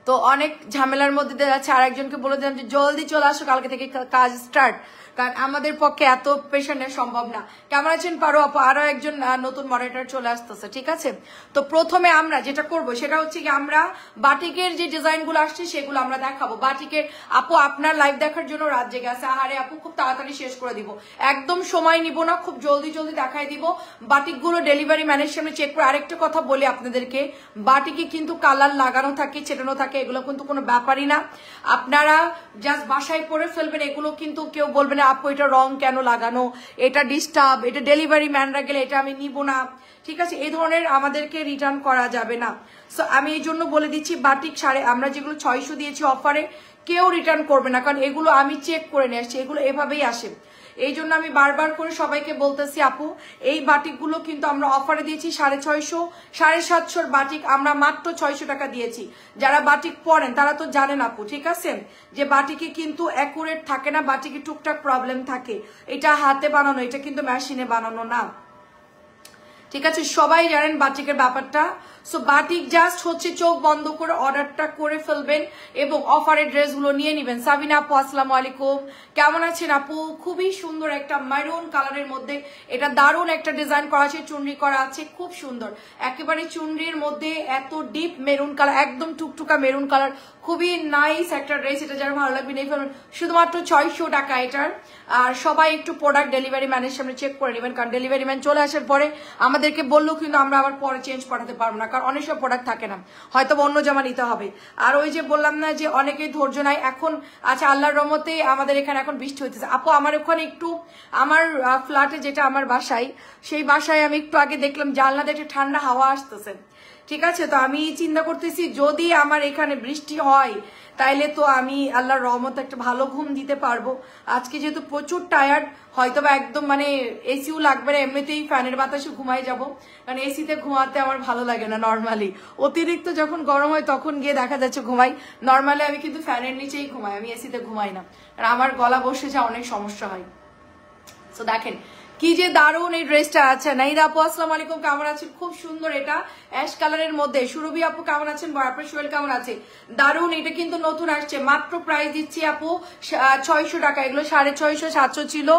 তো অনেক ঝামেলার মধ্যে দিয়ে যাচ্ছে। আর একজনকে বলে দিলাম যে জলদি চলে আসো, কালকে থেকে কাজ স্টার্ট, কারণ আমাদের পক্ষে এত প্রেশার নেওয়া সম্ভব না। কেমন আছেন পারো আপু? আরো একজন নতুন মডারেটর চলে আসতেছে, ঠিক আছে? তো প্রথমে আমরা যেটা করব সেটা হচ্ছে কি, আমরা বাটিকের যে ডিজাইন গুলো আসছে সেগুলো আমরা দেখাবো। বাটিকের আপু আপনার লাইভ দেখার জন্য রাত জেগে আছে। আরে আপু খুব তাড়াতাড়ি শেষ করে দিব, একদম সময় নিব না, খুব জলদি জলদি দেখাই দিব। বাটিকগুলো ডেলিভারি ম্যানের সামনে চেক করে। আরেকটা কথা বলি আপনাদেরকে, বাটিকে কিন্তু কালার লাগানো থাকে, ছেটানো থাকে, এগুলো কিন্তু কোনো ব্যাপারই না। আপনারা জাস্ট বাসায় পরে ফেলবেন, এগুলো কিন্তু কেউ বলবে না আপু এটা রং কেন লাগানো, এটা ডিস্টার্ব, এটা ডেলিভারি ম্যানরা গেলে এটা আমি নিব না, ঠিক আছে? এই ধরনের আমাদেরকে রিটার্ন করা যাবে না। সো আমি এই জন্য বলে দিচ্ছি, বাটিক আমরা যেগুলো 600 দিয়েছি অফারে, কেউ রিটার্ন করবে না, কারণ এগুলো আমি চেক করে নিয়ে আসছি, এগুলো এভাবেই আসে। এই জন্য আমি বারবার করে সবাইকে বলতেছি আপু, এই বাটিকগুলো কিন্তু আমরা অফারে দিয়েছি 650, 750 বাটিক আমরা মাত্র 600 টাকা দিয়েছি। যারা বাটিক পরেন তারা তো জানেন আপু, ঠিক আছে, যে বাটিকে কিন্তু অ্যাকুরেট থাকে না, বাটিকে টুকটাক প্রবলেম থাকে। এটা হাতে বানানো, এটা কিন্তু মেশিনে বানানো না, ঠিক আছে? সবাই জানেন বাটিকের ব্যাপারটা। সো বাটিক জাস্ট হচ্ছে চোখ বন্ধ করে অর্ডারটা করে ফেলবেন এবং অফারের ড্রেসগুলো নিয়ে নেবেন। সাবিনা আপু আসসালামু আলাইকুম, কেমন আছেন আপু? খুবই সুন্দর একটা মেরুন কালারের মধ্যে, এটা দারুণ একটা ডিজাইন করা আছে, চুনরি করা আছে, খুব সুন্দর একেবারে চুনরির মধ্যে এত ডিপ মেরুন কালার, একদম টুকটুকা মেরুন কালার, খুবই নাইস একটা ড্রেস। এটা যারা ভালো লাগবে নেই ফেলবেন, শুধুমাত্র 600 টাকা এটার। আর সবাই একটু প্রোডাক্ট ডেলিভারি ম্যানের সামনে চেক করে নেবেন, কারণ ডেলিভারি ম্যান চলে আসার পরে আমাদেরকে বললেও কিন্তু আমরা আবার পরে চেঞ্জ পাঠাতে পারবো না, কারণ অনেক সব প্রোডাক্ট থাকে না, হয়তো অন্য জামা নিতে হবে। আর ওই যে বললাম না যে অনেকেই ধৈর্য নাই এখন। আচ্ছা, আল্লাহর রহমতে আমাদের এখানে এখন বৃষ্টি হইতেছে আপু। আমার ওখানে একটু, আমার ফ্ল্যাটে যেটা আমার বাসায়, সেই বাসায় আমি একটু আগে দেখলাম জানলা দিয়ে একটা ঠান্ডা হাওয়া আসতেছে, ঠিক আছে? তো আমি চিন্তা করতেছি যদি আমার এখানে বৃষ্টি হয় তাইলে তো আমি আল্লাহর রহমতে একটা ভালো ঘুম দিতে পারবো। আজকে যেহেতু প্রচুর টায়ার্ড, হয়তো বা একদম মানে এসিও লাগবে না, এমনিতেই ফ্যানের বাতাসে ঘুমাই যাব, কারণ এসিতে ঘুমাতে আমার ভালো লাগে না নর্মালি। অতিরিক্ত যখন গরম হয় তখন গিয়ে দেখা যাচ্ছে ঘুমাই, নর্মালি আমি কিন্তু ফ্যানের নিচেই ঘুমাই, আমি এসিতে ঘুমাই না, আর আমার গলা বসে যা অনেক সমস্যা হয়। তো দেখেন কি যে দারুণ এই ড্রেসটা। আচ্ছা নাইরা আপু আসসালামু আলাইকুম, কেমন আছেন? খুব সুন্দর, এটা অ্যাশ কালারের মধ্যে। সুরভি আপু কেমন আছেন? আপনার সোহেল কেমন আছে? দারুণ, এটা কিন্তু নতুন আসছে, মাত্র প্রাইস দিচ্ছি আপু 600 টাকা। এগুলো 650, 700 ছিল,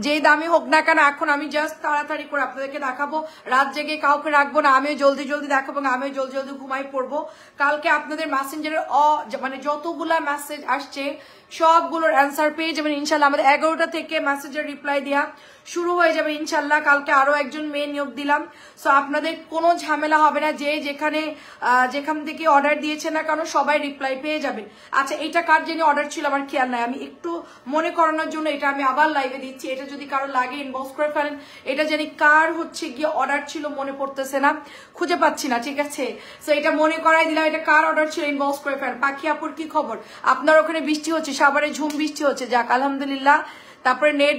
যেই দামি হোক না কেন এখন আমি জাস্ট তাড়াতাড়ি করে আপনাদেরকে দেখাবো, রাত জেগে কাউকে রাখবো না, আমিও জলদি জলদি দেখাবো, আমিও জলদি জলদি ঘুমাই পড়বো। কালকে আপনাদের মেসেঞ্জারের মানে যতগুলা মেসেজ আসছে সবগুলোর অ্যান্সার পেয়ে যাবেন ইনশাল্লাহ। আমাদের 11টা থেকে মেসেজের রিপ্লাই দেওয়া শুরু হয়ে যাবে ইনশাল্লাহ। কালকে আরো একজন মেয়ে নিয়োগ দিলাম, সো আপনাদের কোনো ঝামেলা হবে না, যে যেখান থেকে অর্ডার দিয়েছে না কারণ সবাই রিপ্লাই পেয়ে যাবেন। আচ্ছা, এটা কার জন্য অর্ডার ছিল আমার খেয়াল নাই, আমি একটু মনে করানোর জন্য এটা আমি আবার লাইভে দিচ্ছি। এটা যদি কারো লাগে ইনবক্স করে ফেলেন, এটা জানি কার হচ্ছে গিয়ে অর্ডার ছিল, মনে পড়তেছে না, খুঁজে পাচ্ছি না, ঠিক আছে? সো এটা মনে করাই দিলাম, এটা কার অর্ডার ছিল ইনবক্স করে ফেলেন। পাখি আপুর কি খবর? আপনার ওখানে বৃষ্টি হচ্ছে? সাভারে ঝুম বৃষ্টি হচ্ছে, যাক আলহামদুলিল্লাহ। তারপরে নেট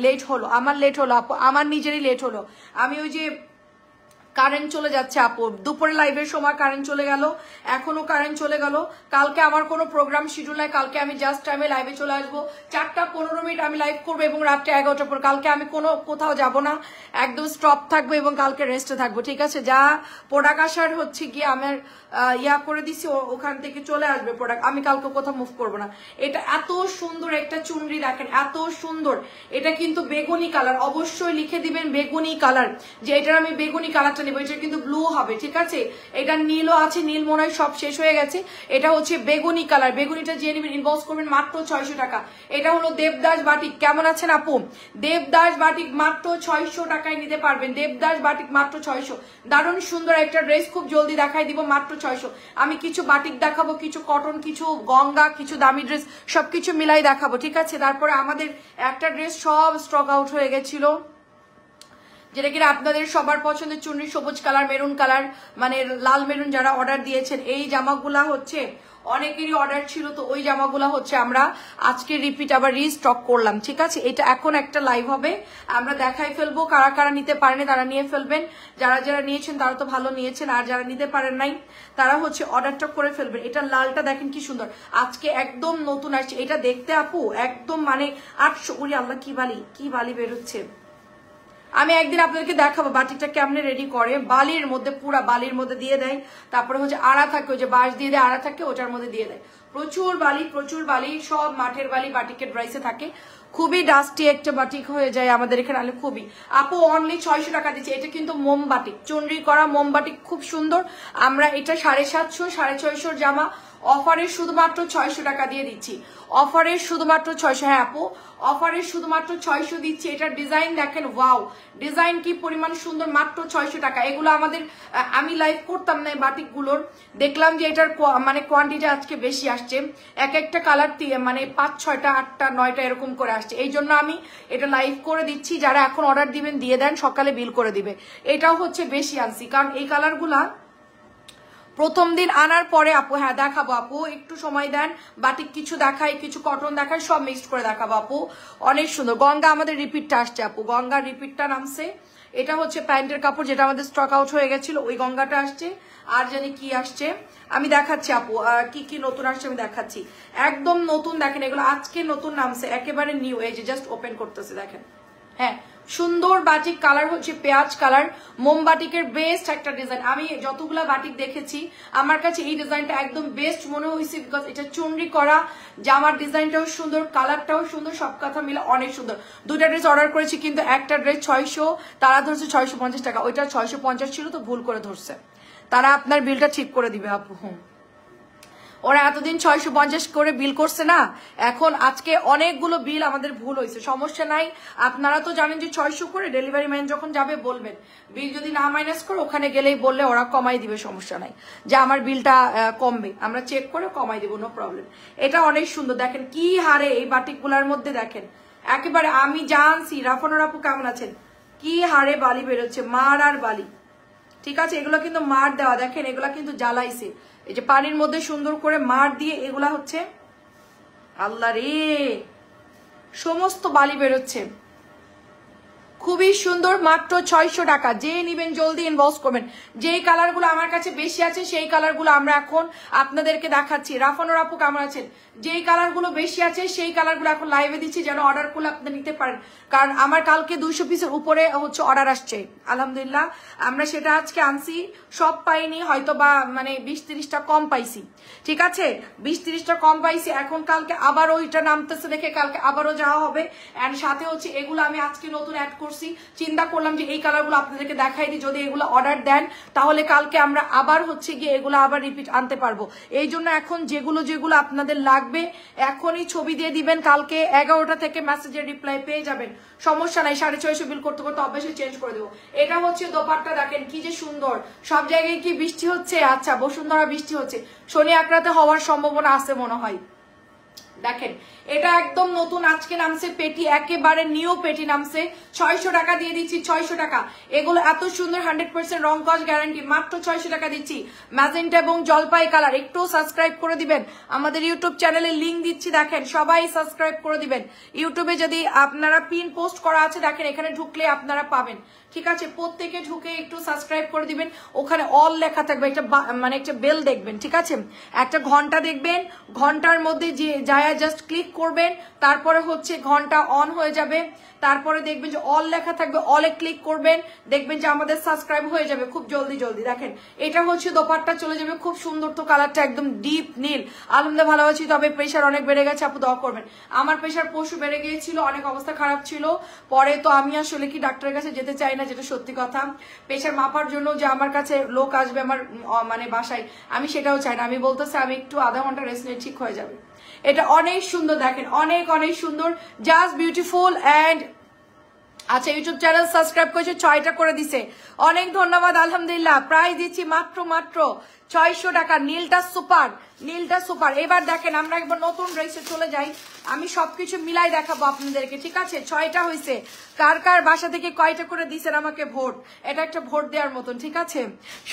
লেট হলো, আমার লেট হলো আপু, আমার নিজেরই লেট হলো। আমি ওই যে কারেন্ট চলে যাচ্ছে আপু, দুপুরে লাইভের সময় কারেন্ট চলে গেল, এখনো কারেন্ট চলে গেল। কালকে আমার কোনো প্রোগ্রাম শিডিউল নাই, কালকে আমি জাস্ট টাইমে লাইভে চলে আসবো, 4:15 আমি লাইভ করবো এবং রাত্রে 11টার পর। কালকে আমি কোথাও যাব না, একদম স্টপ থাকবো এবং কালকে রেস্টে থাকবো, ঠিক আছে? যা প্রোডাক্ট আসার হচ্ছে গিয়ে আমার ইয়া করে দিছি, ওখান থেকে চলে আসবে প্রোডাক্ট, আমি কালকে কোথাও মুভ করবো না। এটা এত সুন্দর একটা চুনরি, দেখেন এত সুন্দর, এটা কিন্তু বেগুনি কালার, অবশ্যই লিখে দিবেন বেগুনি কালার, যে এটার আমি বেগুনি কালারটা নেবো। এটা কিন্তু ব্লু হবে, ঠিক আছে? এটা নীলও আছে, নীল মনে হয় সব শেষ হয়ে গেছে, এটা হচ্ছে বেগুনি কালার। বেগুনিটা যে নেবেন ইনবক্স করবেন, মাত্র 600 টাকা। এটা হলো দেবদাস বাটিক, কেমন আছেন আপু? দেবদাস বাটিক মাত্র 600 টাকায় নিতে পারবেন, দেবদাস বাটিক মাত্র 600। দারুণ সুন্দর একটা ড্রেস, খুব জলদি দেখাই দিব, মাত্র 600। আমি কিছু বাটিক দেখাবো, কিছু কটন, কিছু গঙ্গা, কিছু দামি ড্রেস, সবকিছু মিলাই দেখাবো, ঠিক আছে? তারপরে আমাদের একটা ড্রেস সব স্টক আউট হয়ে গেছিল, যেটা কিনা আপনাদের সবার পছন্দের চুনরি, সবুজ কালার, মেরুন কালার, মানে লাল মেরুন যারা অর্ডার দিয়েছেন, এই জামাগুলা হচ্ছে অনেকেরই অর্ডার ছিল, তো ওই জামাগুলা হচ্ছে আমরা আজকে রিপিট আবার রিস্টক করলাম, ঠিক আছে? এটা এখন একটা লাইভ হবে, আমরা দেখাই ফেলবো, কারা কারা নিতে পারেনি তারা নিয়ে ফেলবেন, যারা যারা নিয়েছেন তারা তো ভালো নিয়েছেন, আর যারা নিতে পারেন নাই তারা হচ্ছে অর্ডারটা করে ফেলবেন। এটা লালটা দেখেন কি সুন্দর, আজকে একদম নতুন আসছে, এটা দেখতে আপু একদম মানে 800, উরি আল্লাহ কি বালি বেরোচ্ছে, আমি একদিন আপনাদেরকে দেখাবো বাটিকটা কেমনে রেডি করে, বালির মধ্যে, পুরা বালির মধ্যে দিয়ে দেয়, তারপরে হচ্ছে আড়া থাকে, ওই যে বাঁশ দিয়ে দেয়, আড়া থাকে ওটার মধ্যে দিয়ে দেয়, প্রচুর বালি, সব মাঠের বালি বাটিকের ড্রাইসে থাকে, খুবই ডাস্টি একটা বাটিক হয়ে যায় আমাদের এখানে আলে খুবই। আপু অনলি 600 টাকা দিচ্ছে, এটা কিন্তু মোম বাটিক, চুনরি করা মোম বাটিক, খুব সুন্দর। আমরা এটা 750 650 জামা অফারে শুধুমাত্র 600 টাকা দিয়ে দিচ্ছি, অফারে শুধুমাত্র 600। হ্যাঁ আপু অফারে শুধুমাত্র 600 দিচ্ছি। এটার ডিজাইন দেখেন, ওয়াও ডিজাইন কি পরিমাণ সুন্দর, মাত্র 600 টাকা। এগুলো আমাদের, আমি লাইভ করতাম না এই বাটিক গুলোর, দেখলাম যে এটার মানে কোয়ান্টিটি আজকে বেশি আসছে, এক একটা কালার মানে 5 6টা 8টা 9টা এরকম করে আসছে, এই জন্য আমি এটা লাইভ করে দিচ্ছি। যারা এখন অর্ডার দিবেন দিয়ে দেন, সকালে বিল করে দিবে। এটাও হচ্ছে বেশি আনছি, কারণ এই কালারগুলা প্রথম দিন আনার পরে আপু, হ্যাঁ দেখাবো আপু, একটু সময় দেন, বাটিক কিছু দেখাই, কিছু কটন দেখাই, সব মিক্সড করে দেখাবো আপু, অনেক সুন্দর। গঙ্গা আমাদের রিপিটটা আসছে আপু, গঙ্গার রিপিটটা নামছে, এটা হচ্ছে প্যান্টের কাপড় যেটা আমাদের স্টক আউট হয়ে গেছিল, ওই গঙ্গাটা আসছে। আর জানি কি আসছে আমি দেখাচ্ছি আপু, কি কি নতুন আসছে আমি দেখাচ্ছি, একদম নতুন দেখেন, এগুলো আজকে নতুন নামছে, একেবারে নিউ, এই যে জাস্ট ওপেন করতেছে দেখেন। হ্যাঁ সুন্দর বাটিক, কালার হচ্ছে পেঁয়াজ কালার, মোম বাটিকের বেস্ট একটা ডিজাইন। আমি যতগুলা বাটিক দেখেছি আমার কাছে এই ডিজাইনটা একদম বেস্ট মনে হয়েছে, বিকজ এটা চুনরি করা, জামার ডিজাইনটাও সুন্দর, কালারটাও সুন্দর, সব কথা মিলে অনেক সুন্দর। দুটা ড্রেস অর্ডার করেছি, কিন্তু একটা ড্রেস 600, তারা ধরছে 650 টাকা, ওইটা 650 ছিল তো ভুল করে ধরছে, তারা আপনার বিলটা ঠিক করে দিবে আপু। ওরা এতদিন 650 করে বিল করছে না, এখন আজকে অনেকগুলো বিল আমাদের ভুল হয়েছে, সমস্যা নাই। আপনারা তো জানেন যে 600 করে ডেলিভারি ম্যান যখন যাবে বলবেন, বিল যদি না মাইনাস করে ওখানে গেলেই বললে ওরা কমাই দিবে, সমস্যা নাই, যে আমার বিলটা কমবে, আমরা চেক করে কমাই দিব, নো প্রবলেম। এটা অনেক সুন্দর দেখেন কি হারে এই বাটিকগুলার মধ্যে দেখেন, একেবারে আমি জানছি। রাফানোর আপু কেমন আছেন? কি হারে বালি বেরোচ্ছে, মার আর বালি, ঠিক আছে, এগুলো কিন্তু মার দেওয়া, দেখেন এগুলা কিন্তু জ্বালাইছে, এই যে পানির মধ্যে সুন্দর করে মার দিয়ে, এগুলা হচ্ছে আল্লাহ রে সমস্ত বালি বেরোচ্ছে, খুবই সুন্দর, মাত্র 600 টাকা। যে নিবেন জলদি ইনবক্স করবেন। যেই কালারগুলো আমার কাছে বেশি আছে সেই কালারগুলো আমরা এখন আপনাদেরকে দেখাচ্ছি। রাফানোর আপু কেমন আছেন? যেই কালারগুলো বেশি আছে সেই কালারগুলো এখন লাইভে দিচ্ছি, যেন অর্ডার করলে আপনি নিতে পারেন, কারণ আমার কালকে 200 পিসের উপরে হচ্ছে অর্ডার আসছে, আলহামদুলিল্লাহ আমরা সেটা আজকে আনছি, সব পাইনি, হয়তো বা মানে 20-30টা কম পাইছি, ঠিক আছে, 20-30টা কম পাইছি। এখন কালকে আবার ওইটা নামতেছে দেখে কালকে আবারও যাওয়া হবে, এন্ড সাথে হচ্ছে এগুলো আমি আজকে নতুন অ্যাড করছি, চিন্তা করলাম যে এই কালারগুলো আপনাদেরকে দেখাই দিই, যদি এগুলো অর্ডার দেন তাহলে কালকে আমরা আবার হচ্ছে গিয়ে এগুলো আবার রিপিট আনতে পারবো। এই জন্য এখন যেগুলো যেগুলো আপনাদের লাগবে এখনই ছবি দিয়ে দিবেন, কালকে 11টা থেকে মেসেজের রিপ্লাই পেয়ে যাবেন, সমস্যা নাই। 650 বিল করতে করতে অবশ্যই চেঞ্জ করে দেবো। এটা হচ্ছে দোপাট্টা, দেখেন কি যে সুন্দর, সব জায়গায় কি বৃষ্টি হচ্ছে? আচ্ছা বসুন্ধরা বৃষ্টি হচ্ছে, শনি একরাতে হওয়ার সম্ভাবনা আছে মনে হয়। দেখেন এটা একদম নতুন আজকে নামছে, পেটি একেবারে নিউ পেটি নামছে, 600 টাকা দিয়ে দিচ্ছি, 600 টাকা। এগুলো এত সুন্দর 100% রং কস গ্যারান্টি, মাত্র 600 টাকা দিচ্ছি। ম্যাজেন্টা এবং জলপাই কালার, একটু সাবস্ক্রাইব করে দিবেন, আমাদের ইউটিউব চ্যানেলের লিঙ্ক দিচ্ছি, দেখেন সবাই সাবস্ক্রাইব করে দিবেন। ইউটিউবে যদি আপনারা পিন পোস্ট করা আছে দেখেন, এখানে ঢুকলে আপনারা পাবেন, ঠিক আছে, প্রত্যেকে ঢুকে একটু সাবস্ক্রাইব করে দিবেন, ওখানে অল লেখা থাকবে, একটা মানে একটা বেল দেখবেন, ঠিক আছে, একটা ঘন্টা দেখবেন, ঘন্টার মধ্যে যে যায় জাস্ট ক্লিক করবেন, তারপরে হচ্ছে ঘন্টা অন হয়ে যাবে, তারপরে দেখবেন যে অল লেখা থাকবে, অলে ক্লিক করবেন, দেখবেন যে আমাদের সাবস্ক্রাইব হয়ে যাবে খুব জলদি জলদি। দেখেন এটা হচ্ছে দোপাট্টা চলে যাবে, খুব সুন্দর, তো কালারটা একদম ডিপ নীল, আলহামদুলিল্লাহ ভালো আছি, তবে প্রেশার অনেক বেড়ে গেছে আপু, দোয়া করবেন। আমার প্রেশার পরশু বেড়ে গিয়েছিল, অনেক অবস্থা খারাপ ছিল, পরে তো আমি আসলে কি ডাক্তারের কাছে যেতে চাই না, যেটা সত্যি কথা, প্রেশার মাপার জন্য যে আমার কাছে লোক আসবে আমার মানে বাসায়, আমি সেটাও চাই না, আমি বলতেছি আমি একটু আধা ঘন্টা রেস্ট নিয়ে ঠিক হয়ে যাবে। এটা অনেক সুন্দর, দেখেন অনেক অনেক সুন্দর, জাস্ট বিউটিফুল। এন্ড আচ্ছা ইউটিউব চ্যানেল সাবস্ক্রাইব করেছে, 6টা করে দিছে, অনেক ধন্যবাদ, আলহামদুলিল্লাহ। প্রাইস দিচ্ছি মাত্র 600 টাকা। নীলটা সুপার, নীলটা সুপার। এবার দেখেন আমরা একবার নতুন ড্রেসে চলে যাই, আমি সবকিছু মিলাই দেখাবো আপনাদেরকে, ঠিক আছে। 6টা হয়েছে, কার কার বাসা থেকে কয়টা করে দিছেন আমাকে ভোট, এটা একটা ভোট দেওয়ার মতন, ঠিক আছে,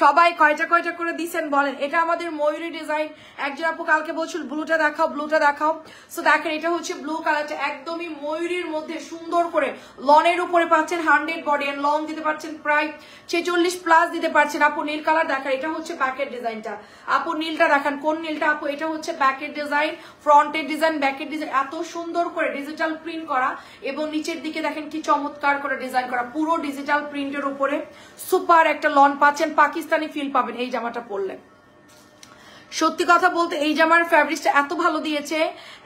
সবাই কয়টা কয়টা করে দিছেন বলেন। এটা আমাদের ময়ূরী ডিজাইন, একজন আপু কালকে বলছিল ব্লুটা দেখাও, ব্লুটা দেখাও, সো দেখেন এটা হচ্ছে ব্লু কালারটা, একদমই ময়ূরীর মধ্যে সুন্দর করে লনের উপরে পাচ্ছেন 100 বডি এন্ড লং দিতে পারছেন, প্রায় 46 প্লাস দিতে পারছেন আপু। নীল কালার দেখেন, এটা হচ্ছে ব্যাকের ডিজাইন, ডিজাইনটা। আপু নীলটা দেখান, কোন নীলটা আপু? এটা হচ্ছে ব্যাকের ডিজাইন, ফ্রন্টের ডিজাইন, ব্যাকের ডিজাইন, এত সুন্দর করে ডিজিটাল প্রিন্ট করা এবং নিচের দিকে দেখেন কি চমৎকার করে ডিজাইন করা, পুরো ডিজিটাল প্রিন্টের উপরে সুপার একটা লন পাচ্ছেন, পাকিস্তানি ফিল পাবেন এই জামাটা পরলে। সত্যি কথা বলতে এই জামার ফ্যাব্রিক্সটা এত ভালো দিয়েছে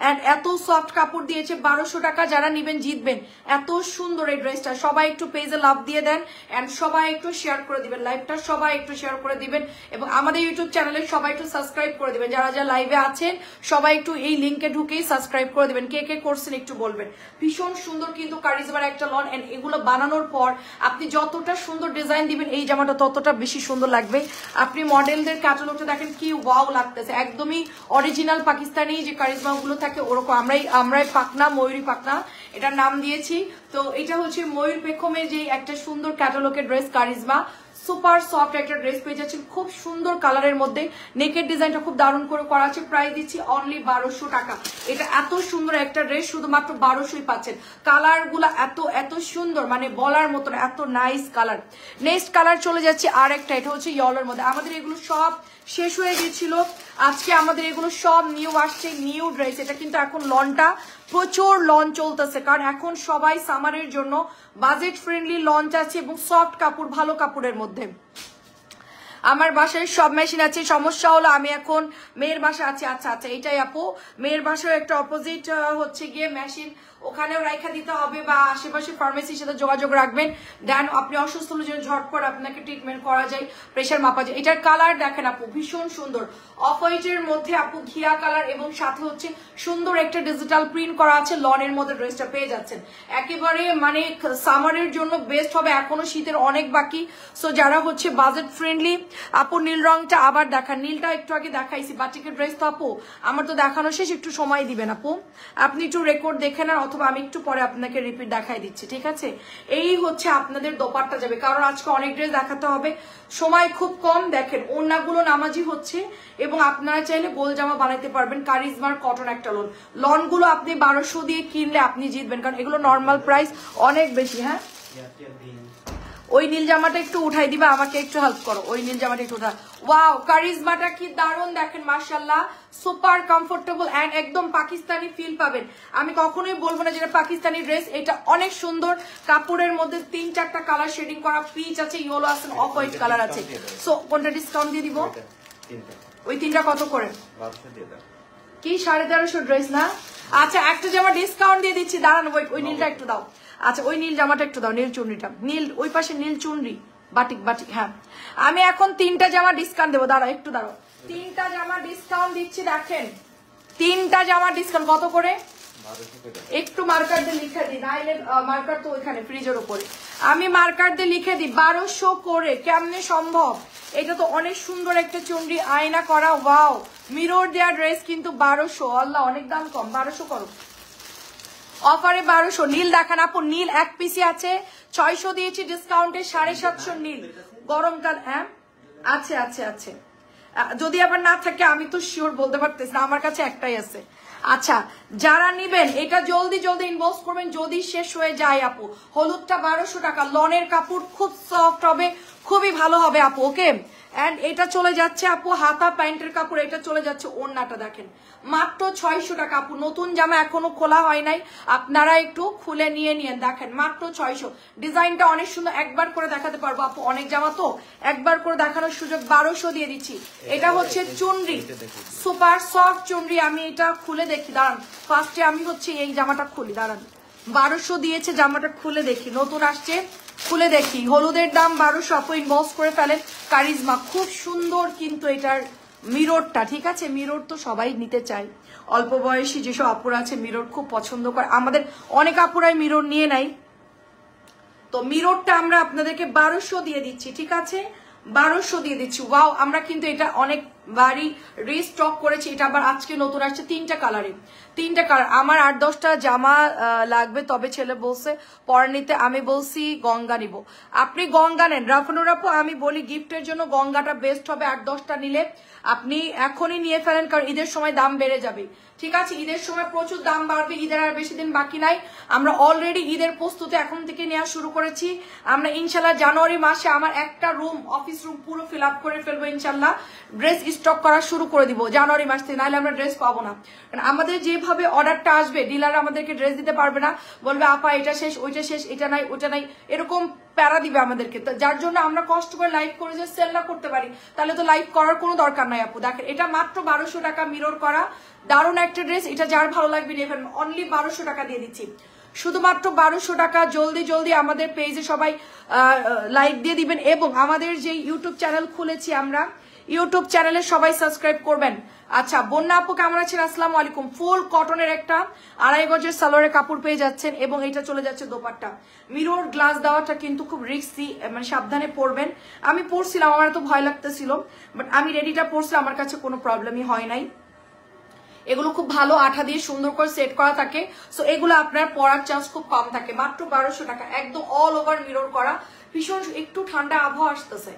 এন্ড এত সফট কাপড় দিয়েছে, 1200 টাকা যারা নিবেন জিতবেন। এত সুন্দর এই ড্রেসটা। সবাই একটু পেজে লাভ দিয়ে দেন এন্ড সবাই একটু শেয়ার করে দিবেন লাইভটা, সবাই একটু শেয়ার করে দিবেন এবং আমাদের ইউটিউব চ্যানেলে সবাই একটু সাবস্ক্রাইব করে দিবেন। যারা যারা লাইভে আছেন সবাই একটু এই লিংকে ঢুকেই সাবস্ক্রাইব করে দিবেন। কে কে করছেন একটু বলবেন। ভীষণ সুন্দর কিন্তু কারিজমার একটা লন এন্ড এগুলো বানানোর পর আপনি যতটা সুন্দর ডিজাইন দিবেন এই জামাটা ততটা বেশি সুন্দর লাগবে। আপনি মডেলদের ক্যাটালগটা দেখেন কি ওয়াও লাগতেছে, একদমই অরিজিনাল পাকিস্তানি যে কারিজমা গুলো থাকে ওরকম। আমরাই পাকনা, ময়ূরী পাকনা এটার নাম দিয়েছি। তো এটা হচ্ছে ময়ূর পেখমের যে একটা সুন্দর ক্যাটালগের ড্রেস কারিজমা, সুপার সফট একটা ড্রেস পেয়ে যাচ্ছেন খুব সুন্দর কালারের মধ্যে। নেকের ডিজাইনটা খুব দারুণ করে করা আছে। প্রাইস দিচ্ছি অনলি 1200 টাকা। এটা এত সুন্দর একটা ড্রেস শুধুমাত্র 1200ই পাচ্ছেন। কালার গুলা এত এত সুন্দর, মানে বলার মতন এত নাইস কালার। নেক্সট কালার চলে যাচ্ছে আর একটা, এটা হচ্ছে ইয়েলোর মধ্যে। আমাদের এগুলো সব শেষ হয়ে গেছিল, আজকে আমাদের এগুলো সব নিউ আসছে, নিউ ড্রেস। এটা কিন্তু এখন লনটা প্রচুর লঞ্চ চলতেছে, কারণ এখন সবাই সামারের জন্য বাজেট ফ্রেন্ডলি লঞ্চ আছে এবং সফট কাপড়, ভালো কাপড়ের মধ্যে। আমার বাসায় সব মেশিন আছে, সমস্যা হলো আমি এখন মেয়ের বাসা আছে। আচ্ছা আচ্ছা, এটাই আপু মেয়ের বাসায় একটা অপোজিট হচ্ছে গিয়ে মেশিন, ওখানেও রাখা দিতে হবে বা আশেপাশে ফার্মেসির সাথে যোগাযোগ রাখবেন। দেন আপনি অসুস্থ হলে যেন ঝটপট আপনাকে ট্রিটমেন্ট করা যায়, প্রেশার মাপা যায়। এটার কালার দেখেন আপু ভীষণ সুন্দর, অফ হোয়াইটের মধ্যে আপু ঘিয়া কালার এবং সাথে হচ্ছে সুন্দর একটা ডিজিটাল প্রিন্ট করা আছে। লনের মধ্যে ড্রেসটা পেয়ে যাচ্ছেন একেবারে, মানে সামারের জন্য বেস্ট হবে। এখনো শীতের অনেক বাকি, সো যারা হচ্ছে বাজেট ফ্রেন্ডলি। আপু নীল রংটা আবার দেখান, নীলটা একটু আগে দেখাইছি, বাটিকের ড্রেস তো আপু আমার তো দেখানো শেষ, একটু সময় দিবেন আপু, আপনি একটু রেকর্ড দেখে নেন অথবা আমি একটু পরে আপনাকে রিপিট দেখাই দিচ্ছি, ঠিক আছে? এই হচ্ছে আপনাদের দোপাট্টা যাবে, কারণ আজকে অনেক ড্রেস দেখাতে হবে, সময় খুব কম। দেখেন ওড়নাগুলো নামাজি হচ্ছে এবং আপনারা চাইলে গোল জামা বানাইতে পারবেন। কারিজমার কটন একটা লোন, লনগুলো আপনি 1200 দিয়ে কিনলে আপনি জিতবেন, কারণ এগুলো নর্মাল প্রাইস অনেক বেশি। হ্যাঁ, ওই নীল জামাটা একটু উঠাই দিবা, আমাকে একটু হেল্প করো, ওই নীল জামাটা একটু উঠা। ওয়াও, কারিজমাটা কি দারুণ দেখেন, মাশাআল্লাহ, সুপার কমফোর্টেবল এন্ড একদম পাকিস্তানি ফিল পাবেন। আমি কখনোই বলবো না যেটা পাকিস্তানি ড্রেস, এটা অনেক সুন্দর কাপড়ের মধ্যে 3-4টা কালার শেডিং করা, পিচ আছে, ইয়েলো আছে, অফ হোয়াইট কালার আছে। সো কোনটা ডিসকাউন্ট দিয়ে দিব? ওই তিনটা কত করে? কি 1350 ড্রেস না? আচ্ছা একটা জামা ডিসকাউন্ট দিয়ে দিচ্ছি, দাঁড়ান, ওই নীলটা একটু দাও। আচ্ছা ওই নীল জামাটা একটু দাও, নীল চুনরিটা, নীল ওই পাশে নীল চুনরি, বাটিক বাটিক। হ্যাঁ, আমি এখন 3টা জামা ডিসকাউন্ট দেবো, দাঁড়াও একটু দাঁড়াও। 3টা জামা ডিসকাউন্ট দিচ্ছি, দেখেন 3টা জামা ডিসকাউন্ট কত করে? একটু মার্কার দিয়ে লিখে দিই, নাইলে মার্কার তো ওইখানে ফ্রিজের উপরে, আমি মার্কার দিয়ে লিখে দিই 1200 করে। কেমনে সম্ভব? এটা তো অনেক সুন্দর একটা চুনরি, আয়না করা, ওয়াও, মিরর দেওয়া ড্রেস কিন্তু 1200। আল্লাহ, অনেক দাম কম, 1200 করো, অফারে 1200। নীল দেখান আপু, নীল এক পিসি আছে, 600 দিয়েছি ডিসকাউন্টে, 750 নীল গরমকাল। হ্যাঁ আছে আছে আছে, যদি আবার না থাকে আমি তো শিওর বলতে পারতেছি না, আমার কাছে একটাই আছে। আচ্ছা যারা নিবেন এটা জলদি জলদি ইনবক্স করবেন, যদি শেষ হয়ে যায় আপু। হলুদটা 1200 টাকা, লনের কাপড়, খুব সফট হবে, খুবই ভালো হবে আপু, ওকে। এন্ড এটা চলে যাচ্ছে আপু হাতা প্যান্টের কাপড়, এটা চলে যাচ্ছে ওড়নাটা দেখেন মাত্র 600 টাকা আপু। নতুন জামা এখনো খোলা হয় নাই, আপনারা একটু খুলে নিয়ে নিয়েন, দেখেন মাত্র 600। ডিজাইনটা অনেক সুন্দর, একবার করে দেখাতে পারবো আপু, অনেক জামা তো একবার করে দেখানোর সুযোগ, 1200 দিয়ে দিচ্ছি। এটা হচ্ছে চুনরি, সুপার সফট চুনরি। আমি এটা খুলে দেখি, দাঁড়ান, ফার্স্টে আমি হচ্ছে এই জামাটা খুলি, দাঁড়ান, 1200 দিয়েছে, জামাটা খুলে দেখি, নতুন আসছে, খুলে দেখি। হলুদের দাম 1200, আপু ইনবক্স করে ফেলেন। কারিজমা খুব সুন্দর কিন্তু এটার মিররটা, ঠিক আছে? মিরর তো সবাই নিতে চায়, অল্প বয়সী যেসব আপুরা আছে মিরর খুব পছন্দ করে, আমাদের অনেক আপুরাই মিরর নিয়ে নাই, তো মিররটা আমরা আপনাদেরকে 1200 দিয়ে দিচ্ছি, ঠিক আছে? 1200 দিয়ে দিচ্ছি। ওয়াও, আমরা কিন্তু এটা অনেক বাড়ি রিস্টক করেছি, এটা আবার আজকে নতুন আসছে 3টা কালারে, 3টা কালার। আমার 8-10টা জামা লাগবে, তবে ছেলে বলছে পরে নিতে, আমি বলছি গঙ্গা নিব। আপনি গঙ্গা নেন রাফানুর আপু, আমি বলি গিফটের জন্য গঙ্গাটা বেস্ট হবে। 8-10টা নিলে আপনি এখনই নিয়ে ফেলেন, কারণ ঈদের সময় দাম বেড়ে যাবে। ঠিক আছে, ঈদের সময় প্রচুর দাম বাড়বে, ঈদের আর বেশি দিন বাকি নাই। আমরা অলরেডি ঈদের প্রস্তুতি এখন থেকে নেওয়া শুরু করেছি। আমরা ইনশাল্লাহ জানুয়ারি মাসে আমার একটা রুম, অফিস রুম পুরো ফিল আপ করে ফেলবো ইনশাল্লাহ। ড্রেস স্টক করা শুরু করে দিব জানুয়ারি মাস থেকে, নাহলে আমরা ড্রেস পাবো না। কারণ আমাদের যেভাবে অর্ডারটা আসবে, ডিলার আমাদেরকে ড্রেস দিতে পারবে না, বলবে আপা এটা শেষ, ওইটা শেষ, এটা নাই ওটা নাই, এরকম প্যারা দিবে আমাদেরকে। যার জন্য আমরা কষ্ট করে লাইভ করে যে সেল না করতে পারি, তাহলে তো লাইভ করার কোনো দরকার নাই আপু। দেখেন এটা মাত্র 1200 টাকা, মিরর করা দারুণ একটা ড্রেস। এটা যার ভালো লাগবে নেবেন, অনলি 1200 টাকা দিয়ে দিচ্ছি, শুধুমাত্র 1200 টাকা। জলদি জলদি আমাদের পেজে সবাই লাইক দিয়ে দিবেন, এবং আমাদের যে ইউটিউব চ্যানেল খুলেছি আমরা, ইউটিউব চ্যানেলে সবাই সাবস্ক্রাইব করবেন। আচ্ছা, বন্যা আপু কেমন আছেন? আসসালামু আলাইকুম। ফুল কটনের একটা 2.5 গজের সালোয়ারের কাপড় পেয়ে যাচ্ছেন, এবং এটা চলে যাচ্ছে দোপাট্টা। মিরর গ্লাস দেওয়াটা কিন্তু খুব রিস্কি, মানে সাবধানে পরবেন। আমি পরছিলাম, আমার তো ভয় লাগতেছিল, বাট আমি রেডিটা পরছিলাম, আমার কাছে কোনো প্রবলেমই হয় নাই। এগুলো খুব ভালো আঠা দিয়ে সুন্দর করে সেট করা থাকে, সো এগুলো আপনার পরার চান্স খুব কম থাকে। মাত্র 1200 টাকা, একদম অল ওভার মিরর করা। ভীষণ একটু ঠান্ডা আবহাওয়া আসতেছে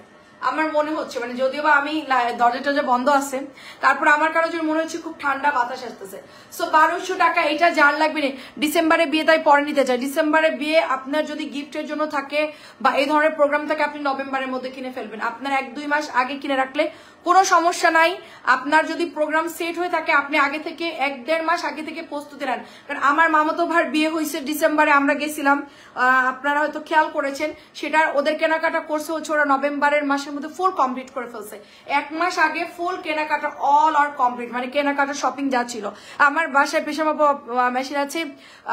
আমার মনে হচ্ছে, মানে যদিও বা আমি দরজা টরজা বন্ধ আছে, তারপর আমার কারো জন্য মনে হচ্ছে খুব ঠান্ডা বাতাস আসতেছে। সো 1200 টাকা, এটা যার লাগবে না। ডিসেম্বরে বিয়ে তাই পরে নিতে চাই, ডিসেম্বরে বিয়ে আপনার যদি গিফটের জন্য থাকে বা এই ধরনের প্রোগ্রাম থাকে, আপনি নভেম্বরের মধ্যে কিনে ফেলবেন। আপনার 1-2 মাস আগে কিনে রাখলে কোনো সমস্যা নাই। আপনার যদি প্রোগ্রাম সেট হয়ে থাকে, আপনি আগে থেকে 1-1.5 মাস আগে থেকে প্রস্তুতি নেন। কারণ আমার মামাতো ভাইয়ের বিয়ে হয়েছে ডিসেম্বরে, আমরা গেছিলাম, আপনারা হয়তো খেয়াল করেছেন সেটা। ওদের কেনাকাটা করছে হচ্ছে ওরা নভেম্বরের মাসের মধ্যে ফুল কমপ্লিট করে ফেলছে। 1 মাস আগে ফুল কেনাকাটা অল আর কমপ্লিট, মানে কেনাকাটা শপিং যা ছিল। আমার বাসায় পেশামা মেশিন আছে,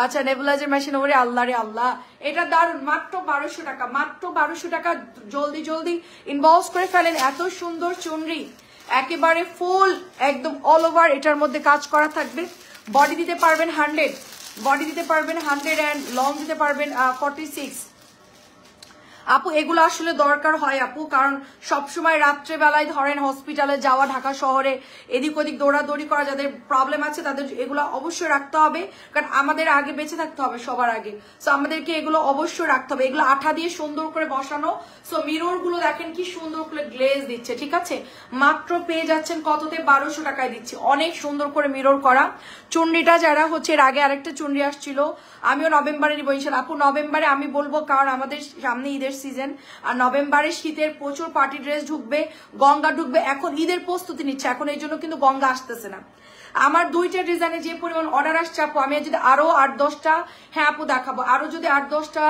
আচ্ছা নেবুলাইজার মেশিন, ওরে আল্লাহ রে আল্লাহ, এটা দারুন। মাত্র 1200 টাকা, মাত্র 1200 টাকা। জলদি জলদি ইনবক্স করে ফেলেন। এত সুন্দর চুনরি, একেবারে ফুল একদম অল ওভার এটার মধ্যে কাজ করা থাকবে। বডি দিতে পারবেন 100, বডি দিতে পারবেন 100 অ্যান্ড লং দিতে পারবেন 46। আপু এগুলো আসলে দরকার হয় আপু, কারণ সবসময় রাত্রেবেলায় ধরেন হসপিটালে যাওয়া, ঢাকা শহরে এদিক ওদিক দৌড়াদৌড়ি করা, যাদের প্রবলেম আছে তাদের এগুলো অবশ্যই রাখতে হবে, কারণ আমাদের আগে বেঁচে থাকতে হবে সবার আগে। সো আমাদেরকে এগুলো অবশ্যই রাখতে হবে। এগুলো আঠা দিয়ে সুন্দর করে বসানো। সো মিরর গুলো দেখেন কি সুন্দর করে গ্লেজ দিচ্ছে, ঠিক আছে। মাত্র পেয়ে যাচ্ছেন কততে? 1200 টাকায় দিচ্ছি। অনেক সুন্দর করে মিরর করা চুন্ডিটা। যারা হচ্ছে এর আগে আরেকটা চুন্ডি আসছিল, আমিও নভেম্বরে নিবো ইনশাল্লাহ। আপু নভেম্বরে আমি বলবো, কারণ আমাদের সামনে ঈদের সিজন, আর নভেম্বরে শীতের প্রচুর পার্টি ড্রেস ঢুকবে, গঙ্গা ঢুকবে। এখন ঈদের প্রস্তুতি নিচ্ছে, এখন এই জন্য কিন্তু গঙ্গা আসতেছে না। আমার 2টা ডিজাইনে যে পরিমাণ অর্ডার আসছে আপু, আমি যদি আরো 8-10টা, হ্যাঁ আপু দেখাবো, আরো যদি 8-10টা,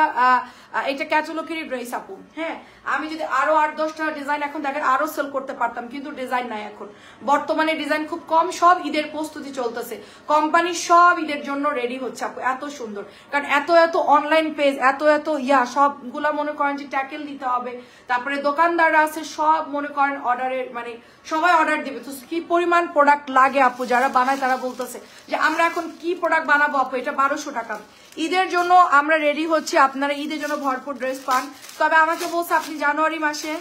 এটা ক্যাটালগেরই ড্রেস আপু, হ্যাঁ আমি যদি আরো 8-10টা ডিজাইন এখন দেখেন আরো সেল করতে পারতাম, কিন্তু ডিজাইন নাই এখন। বর্তমানে ডিজাইন খুব কম, সব ঈদের প্রস্তুতি চলতেছে, কোম্পানি সব ঈদের জন্য রেডি হচ্ছে আপু। এত সুন্দর, কারণ এত এত অনলাইন পেজ, এত এত সবগুলা মনে করেন যে ট্যাকেল দিতে হবে। তারপরে দোকানদাররা আছে, সব মনে করেন অর্ডারের, মানে সবাই অর্ডার দিবে। তো কি পরিমাণ প্রোডাক্ট লাগে আপু, যারা বানায় তারা বলতেছে যে আমরা এখন কি প্রোডাক্ট বানাবো আপু। এটা 1200 টাকা। ঈদের জন্য আমরা রেডি হচ্ছি, আপনারা ঈদের জন্য ভরপুর ড্রেস পান। তবে আমাকে বলছে আপনি জানুয়ারি মাসে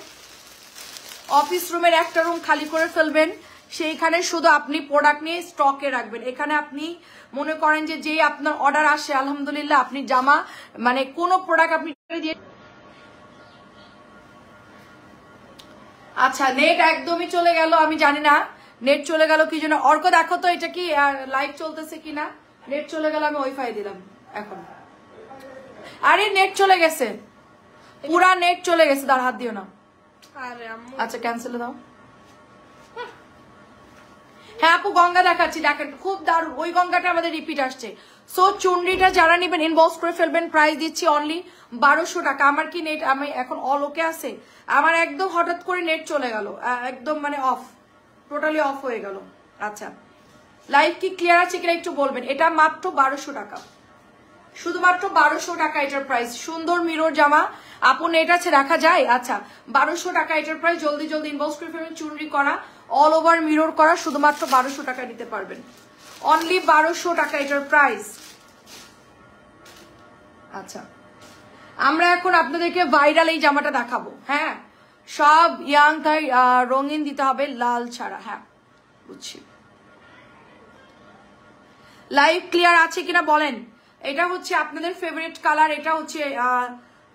অফিস রুমের একটা রুম খালি করে ফেলবেন, সেইখানে শুধু আপনি প্রোডাক্ট নিয়ে স্টকে রাখবেন। এখানে আপনি মনে করেন যে যেই আপনার অর্ডার আসে, আলহামদুলিল্লাহ আপনি জামা, মানে কোনো প্রোডাক্ট আপনি দিয়ে। আচ্ছা নেট একদমই চলে গেল, আমি জানি না নেট চলে গেল কি জন্য। অর্ক দেখো তো এটা কি লাইভ চলতেছে কিনা। নেট চলে গেল, আমি ওয়াইফাই দিলাম এখন। আরে নেট চলে গেছে, পুরা নেট চলে গেছে, দাঁড় হাত দিও না। আচ্ছা ক্যান্সেল দাও। হ্যাঁ আপু গঙ্গা দেখাচ্ছি, দেখেন খুব দারুণ, ওই গঙ্গাটা আমাদের রিপিট আসছে। সো চুনরিটা যারা নেবেন ইনবক্স করে ফেলবেন, প্রাইস দিচ্ছি অনলি 1200 টাকা। আমার কি নেট, আমি এখন অল ওকে আছে, আমার একদম হঠাৎ করে নেট চলে গেল, একদম মানে অফ, টোটালি অফ হয়ে গেল। আচ্ছা লাইভ কি ক্লিয়ার আছে কিনা একটু বলবেন। এটা মাত্র 1200 টাকা, শুধুমাত্র 1200 টাকা এটার প্রাইস। সুন্দর মিরর জামা আপু, নেট আছে রাখা যায়। আচ্ছা 1200 টাকা এটার প্রাইস। জলদি জলদি ইনবক্স করে ফেলবেন। চুনরি করা, অল ওভার মিরর করা, শুধুমাত্র 1200 টাকা নিতে পারবেন। অনলি 1200 টাকা এটার প্রাইস। আচ্ছা আমরা এখন আপনাদেরকে ভাইরাল এই জামাটা দেখাবো। হ্যাঁ সব ইয়াং তাই রঙিন দিতে হবে, লাল ছাড়া। হ্যাঁ বুঝছি। লাইভ ক্লিয়ার আছে কিনা বলেন। এটা হচ্ছে আপনাদের ফেভারিট কালার, এটা হচ্ছে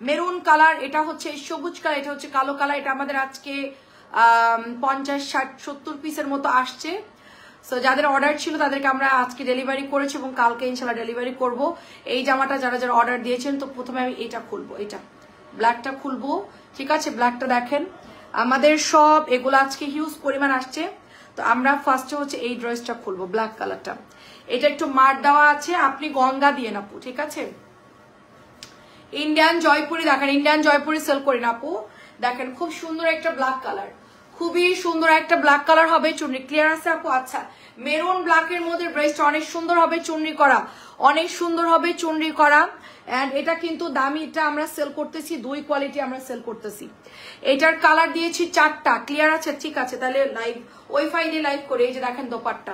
মেরুন কালার, এটা হচ্ছে সবুজ কালার, এটা হচ্ছে কালো কালার। এটা আমাদের আজকে 50, 60, 70 পিসের মতো আসছে। সো যাদের অর্ডার ছিল তাদেরকে আমরা আজকে ডেলিভারি করেছি এবং কালকে ইনশাল্লাহ ডেলিভারি করব। এই জামাটা যারা যারা অর্ডার দিয়েছেন, তো প্রথমে আমি এটা খুলবো, এটা ব্ল্যাকটা খুলবো, ঠিক আছে। ব্ল্যাকটা দেখেন আমাদের সব এগুলো আজকে হিউজ পরিমাণ আসছে। তো আমরা ফার্স্টে হচ্ছে এই ড্রেসটা খুলবো, ব্ল্যাক কালারটা। এটা একটু মার দেওয়া আছে, আপনি গঙ্গা দিয়ে নাপু, ঠিক আছে। ইন্ডিয়ান জয়পুরি দেখেন, ইন্ডিয়ান জয়পুরি সেল করি না আপু। দেখেন খুব সুন্দর একটা ব্ল্যাক কালার, খুবই সুন্দর একটা ব্ল্যাক কালার হবে। চুনরি ক্লিয়ার আছে আপু? আচ্ছা, মেরুন ব্ল্যাকের মধ্যে ড্রেসটা অনেক সুন্দর হবে চুনরি করা, অনেক সুন্দর হবে চুনরি করা। এন্ড এটা কিন্তু দামি, এটা আমরা সেল করতেছি 2 কোয়ালিটি আমরা সেল করতেছি। এটার কালার দিয়েছি 4টা, ক্লিয়ার আছে? ঠিক আছে, তাহলে লাইভ ওয়াইফাই দিয়ে লাইভ করে। এই যে দেখেন দোপাট্টা,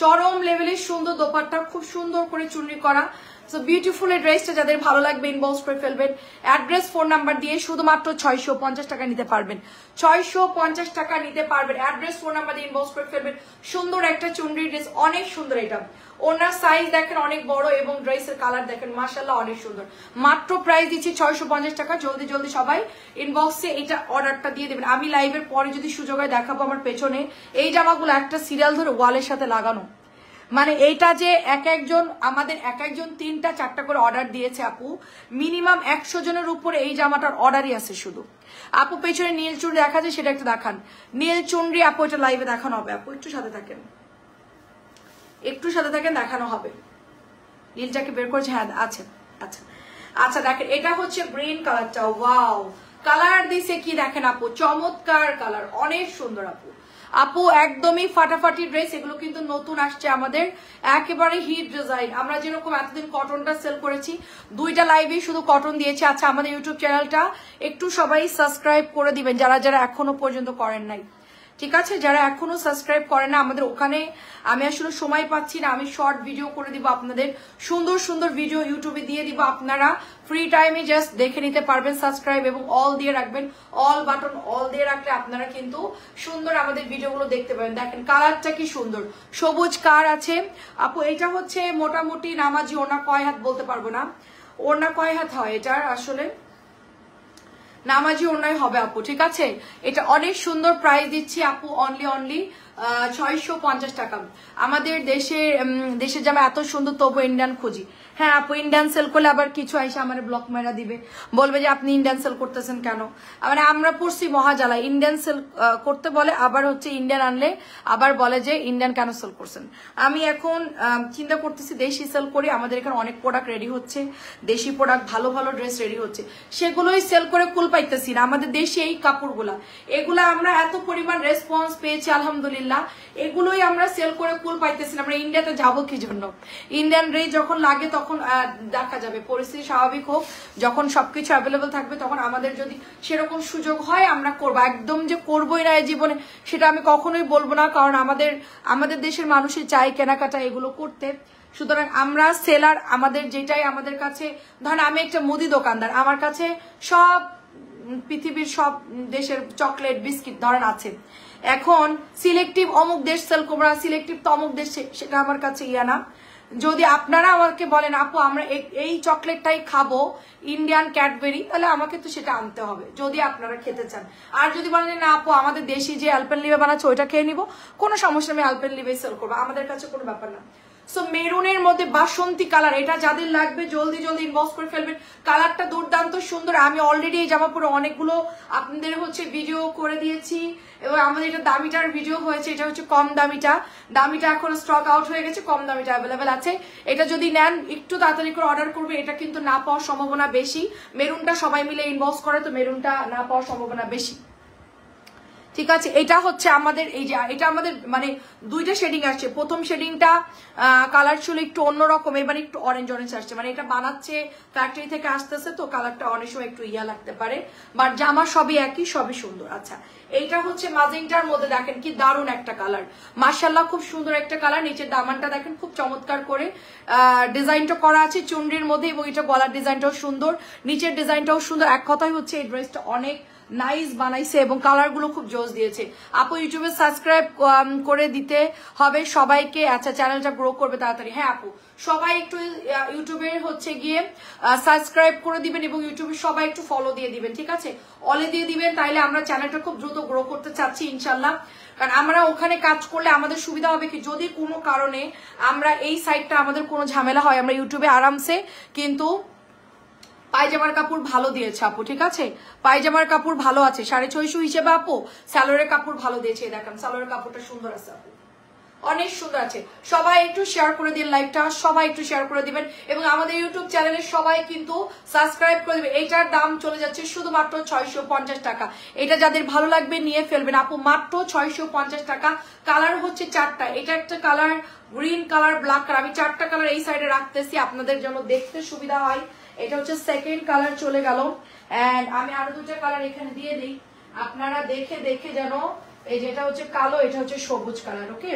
চরম লেভেলের সুন্দর দোপাট্টা, খুব সুন্দর করে চুনরি করা। সো বিউটিফুল এই ড্রেসটা যাদের ভালো লাগবে ইনবক্স করে ফেলবেন। অ্যাড্রেস, ফোন নাম্বার দিয়ে শুধুমাত্র 650 টাকা নিতে পারবেন, 650 টাকা নিতে পারবেন। অ্যাড্রেস, ফোন নাম্বার দিয়ে ইনবক্স করে ফেলবেন। সুন্দর একটা চুনরি ড্রেস, অনেক সুন্দর। এটা ওনার সাইজ দেখেন অনেক বড় এবং ড্রেসের কালার দেখেন মাশাআল্লাহ অনেক সুন্দর। মাত্র প্রাইস দিচ্ছি 650 টাকা। জলদি জলদি সবাই ইনবক্সে এটা অর্ডারটা দিয়ে দেবেন। আমি লাইভের পরে যদি সুযোগ হয় দেখাবো আমার পেছনে এই জামাগুলো একটা সিরিয়াল ধরে ওয়ালের সাথে লাগানো। মানে এইটা যে একজন আমাদের একজন 3টা 4টা করে অর্ডার দিয়েছে আপু, মিনিমাম 100 জনের উপরে এই জামাটার অর্ডারই আছে শুধু। আপু পেছনে নীল চুনরি দেখা যায়, সেটা একটু দেখান। নীল চুনরি আপু এটা লাইভে দেখানো হবে, আপু একটু সাথে থাকেন, একটু সাথে থাকেন, দেখানো হবে। নীলটাকে বের করেছে, হ্যাঁ আছে। আচ্ছা আচ্ছা দেখেন এটা হচ্ছে গ্রিন কালারটা, ওয়াও কালার দিছে কি দেখেন আপু, চমৎকার কালার, অনেক সুন্দর আপু। আপু একদমই ফাটাফাটি ড্রেস, এগুলো কিন্তু নতুন আসছে আমাদের, একেবারে হিট ডিজাইন। আমরা যেরকম এতদিন কটনটা সেল করেছি, 2টা লাইভে শুধু কটন দিয়েছি। আচ্ছা আমাদের ইউটিউব চ্যানেলটা একটু সবাই সাবস্ক্রাইব করে দিবেন যারা যারা এখনো পর্যন্ত করেন নাই, ঠিক আছে। যারা এখনো সাবস্ক্রাইব করে না, আমাদের ওখানে আমি আসলে সময় পাচ্ছি না, আমি শর্ট ভিডিও করে দিব আপনাদের, সুন্দর সুন্দর ভিডিও ইউটিউবে দিয়ে দিব, আপনারা ফ্রি টাইমে জাস্ট দেখে নিতে পারবেন। সাবস্ক্রাইব এবং অল দিয়ে রাখবেন, অল বাটন অল দিয়ে রাখলে আপনারা কিন্তু সুন্দর আমাদের ভিডিওগুলো দেখতে পাবেন। দেখেন কালারটা কি সুন্দর, সবুজ কার আছে আপু। এটা হচ্ছে মোটামুটি নামাজি ওনা কয় হাত বলতে পারবো না, ওনা কয় হাত হয় এটার আসলে, নামাজি ওনাই হবে আপু, ঠিক আছে। এটা অনেক সুন্দর, প্রাইস দিচ্ছি আপু অনলি 650 টাকা। আমাদের দেশের জামা এত সুন্দর, তবু ইন্ডিয়ান খুঁজি। হ্যাঁ আপু ইন্ডিয়ান সেল করলে আবার কিছু আইসা আমার ব্লক মেরা দিবে, বলবে যে আপনি ইন্ডিয়ান সেল করতেছেন কেন। মানে আমরা পড়ছি মহাজালা, ইন্ডিয়ান সেল করতে বলে, আবার হচ্ছে ইন্ডিয়ান আনলে আবার বলে যে ইন্ডিয়ান কেন সেল করছেন। আমি এখন চিন্তা করতেছি দেশি সেল করি, আমাদের এখানে অনেক প্রোডাক্ট রেডি হচ্ছে, দেশি প্রোডাক্ট ভালো ভালো ড্রেস রেডি হচ্ছে, সেগুলোই সেল করে কুল পাইতেছি না। আমাদের দেশে এই কাপড়গুলা, এগুলা আমরা এত পরিমাণ রেসপন্স পেয়েছি আলহামদুলিল্লাহ, এগুলোই আমরা সেল করে কুল পাইতেছি না। আমরা ইন্ডিয়াতে যাবো কি জন্য, ইন্ডিয়ান ড্রেস যখন লাগে তখন দেখা যাবে, পরিস্থিতি স্বাভাবিক হোক, যখন সবকিছু অ্যাভেলেবল থাকবে তখন আমাদের যদি সেরকম সুযোগ হয় আমরা করবো। একদম যে করবোই না এই জীবনে সেটা আমি কখনোই বলবো না, কারণ আমাদের দেশের মানুষের চাই কেনাকাটা এগুলো করতে। সুতরাং আমরা সেলার, আমাদের যেটাই আমাদের কাছে, ধরেন আমি একটা মুদি দোকানদার, আমার কাছে সব পৃথিবীর সব দেশের চকলেট বিস্কিট ধরেন আছে, এখন সিলেক্টিভ অমুক দেশ সেল করবো, সিলেক্টিভ তো অমুক দেশ, সেটা আমার কাছে ইয়া না। যদি আপনারা আমাকে বলেন আপু আমরা এই চকলেটটাই খাবো ইন্ডিয়ান ক্যাডবেরি, তাহলে আমাকে তো সেটা আনতে হবে যদি আপনারা খেতে চান। আর যদি বলেন না আপু আমাদের দেশি যে আলপেনলিবে বানাচ্ছে ওইটা খেয়ে নিবো, কোনো সমস্যা, আমি আলপেনলিবে সেল করবো, আমাদের কাছে কোনো ব্যাপার না। সো মেরুনের মধ্যে বাসন্তী কালার, এটা যাদের লাগবে জলদি জলদি ইনবক্স করে ফেলবেন। কালারটা দুর্দান্ত সুন্দর, আমি অলরেডি এই জামা পরে অনেকগুলো আপনাদের হচ্ছে ভিডিও করে দিয়েছি, এবং আমাদের এটা দামিটার ভিডিও হয়েছে, এটা হচ্ছে কম দামিটা এখন স্টক আউট হয়ে গেছে, কম দামিটা অ্যাভেলেবেল আছে। এটা যদি নেন একটু তাড়াতাড়ি করে অর্ডার করবে, এটা কিন্তু না পাওয়ার সম্ভাবনা বেশি। মেরুনটা সবাই মিলে ইনবক্স করে, তো মেরুনটা না পাওয়ার সম্ভাবনা বেশি, ঠিক আছে। এটা হচ্ছে আমাদের এই যে এটা আমাদের মানে 2টা শেডিং আসছে। প্রথম শেডিংটা কালার ছিল একটু অন্যরকম, এবার একটু অরেঞ্জ আসছে, মানে এটা বানাচ্ছে ফ্যাক্টরি থেকে আসতেছে, তো কালারটা অনেক সময় একটু ইয়া লাগতে পারে, বাট জামা সবই একই, সবই সুন্দর। আচ্ছা এইটা হচ্ছে মাজেন্টার মধ্যে, দেখেন কি দারুণ একটা কালার, মাশাআল্লাহ খুব সুন্দর একটা কালার। নিচের দামানটা দেখেন খুব চমৎকার করে ডিজাইনটা করা আছে চুনরির মধ্যে, এবং এটা গলার ডিজাইনটাও সুন্দর, নিচের ডিজাইনটাও সুন্দর। এক কথাই হচ্ছে এই ড্রেসটা অনেক নাইস বানাইছে এবং কালারগুলো খুব জোস দিয়েছে। আপু ইউটিউবে সাবস্ক্রাইব করে দিতে হবে সবাইকে। আচ্ছা চ্যানেলটা গ্রো করবে তাড়াতাড়ি। হ্যাঁ আপু সবাই একটু ইউটিউবে হচ্ছে গিয়ে সাবস্ক্রাইব করে দিবেন এবং ইউটিউবে সবাই একটু ফলো দিয়ে দিবেন, ঠিক আছে? অলে দিয়ে দিবেন, তাইলে আমরা চ্যানেলটা খুব দ্রুত গ্রো করতে চাচ্ছি ইনশাল্লাহ। কারণ আমরা ওখানে কাজ করলে আমাদের সুবিধা হবে কি, যদি কোনো কারণে আমরা এই সাইডটা আমাদের কোনো ঝামেলা হয়, আমরা ইউটিউবে আরামসে কিন্তু পায়জামার কাপড় ভালো দিয়েছে আপু, ঠিক আছে? পায়জামার কাপড় ভালো আছে 650 হিসেবে আপু। স্যালোয়ারের কাপড় ভালো দিয়েছে, দেখেন স্যালোয়ারের কাপড়টা সুন্দর আছে আপু, অনেক সুন্দর আছে। সবাই একটু শেয়ার করে দিন লাইভটা, সবাই একটু শেয়ার করে দিবেন এবং আমাদের ইউটিউব চ্যানেলে সবাই কিন্তু সাবস্ক্রাইব করে দিবেন। এইটার দাম চলে যাচ্ছে শুধুমাত্র 650 টাকা। এটা যাদের ভালো লাগবে নিয়ে ফেলবেন আপু, মাত্র 650 টাকা। কালার হচ্ছে 4টা, এটা একটা colour green colour, black colour. আমি 4টা কালার এই সাইডে রাখতেছি আপনাদের জন্য দেখতে সুবিধা হয়। এটা হচ্ছে সেকেন্ড কালার চলে গেল, এন্ড আমি আরো 2টা কালার এখানে দিয়ে দিই আপনারা দেখে দেখে যেন। এই যেটা হচ্ছে কালো, এটা হচ্ছে সবুজ কালার। ওকে,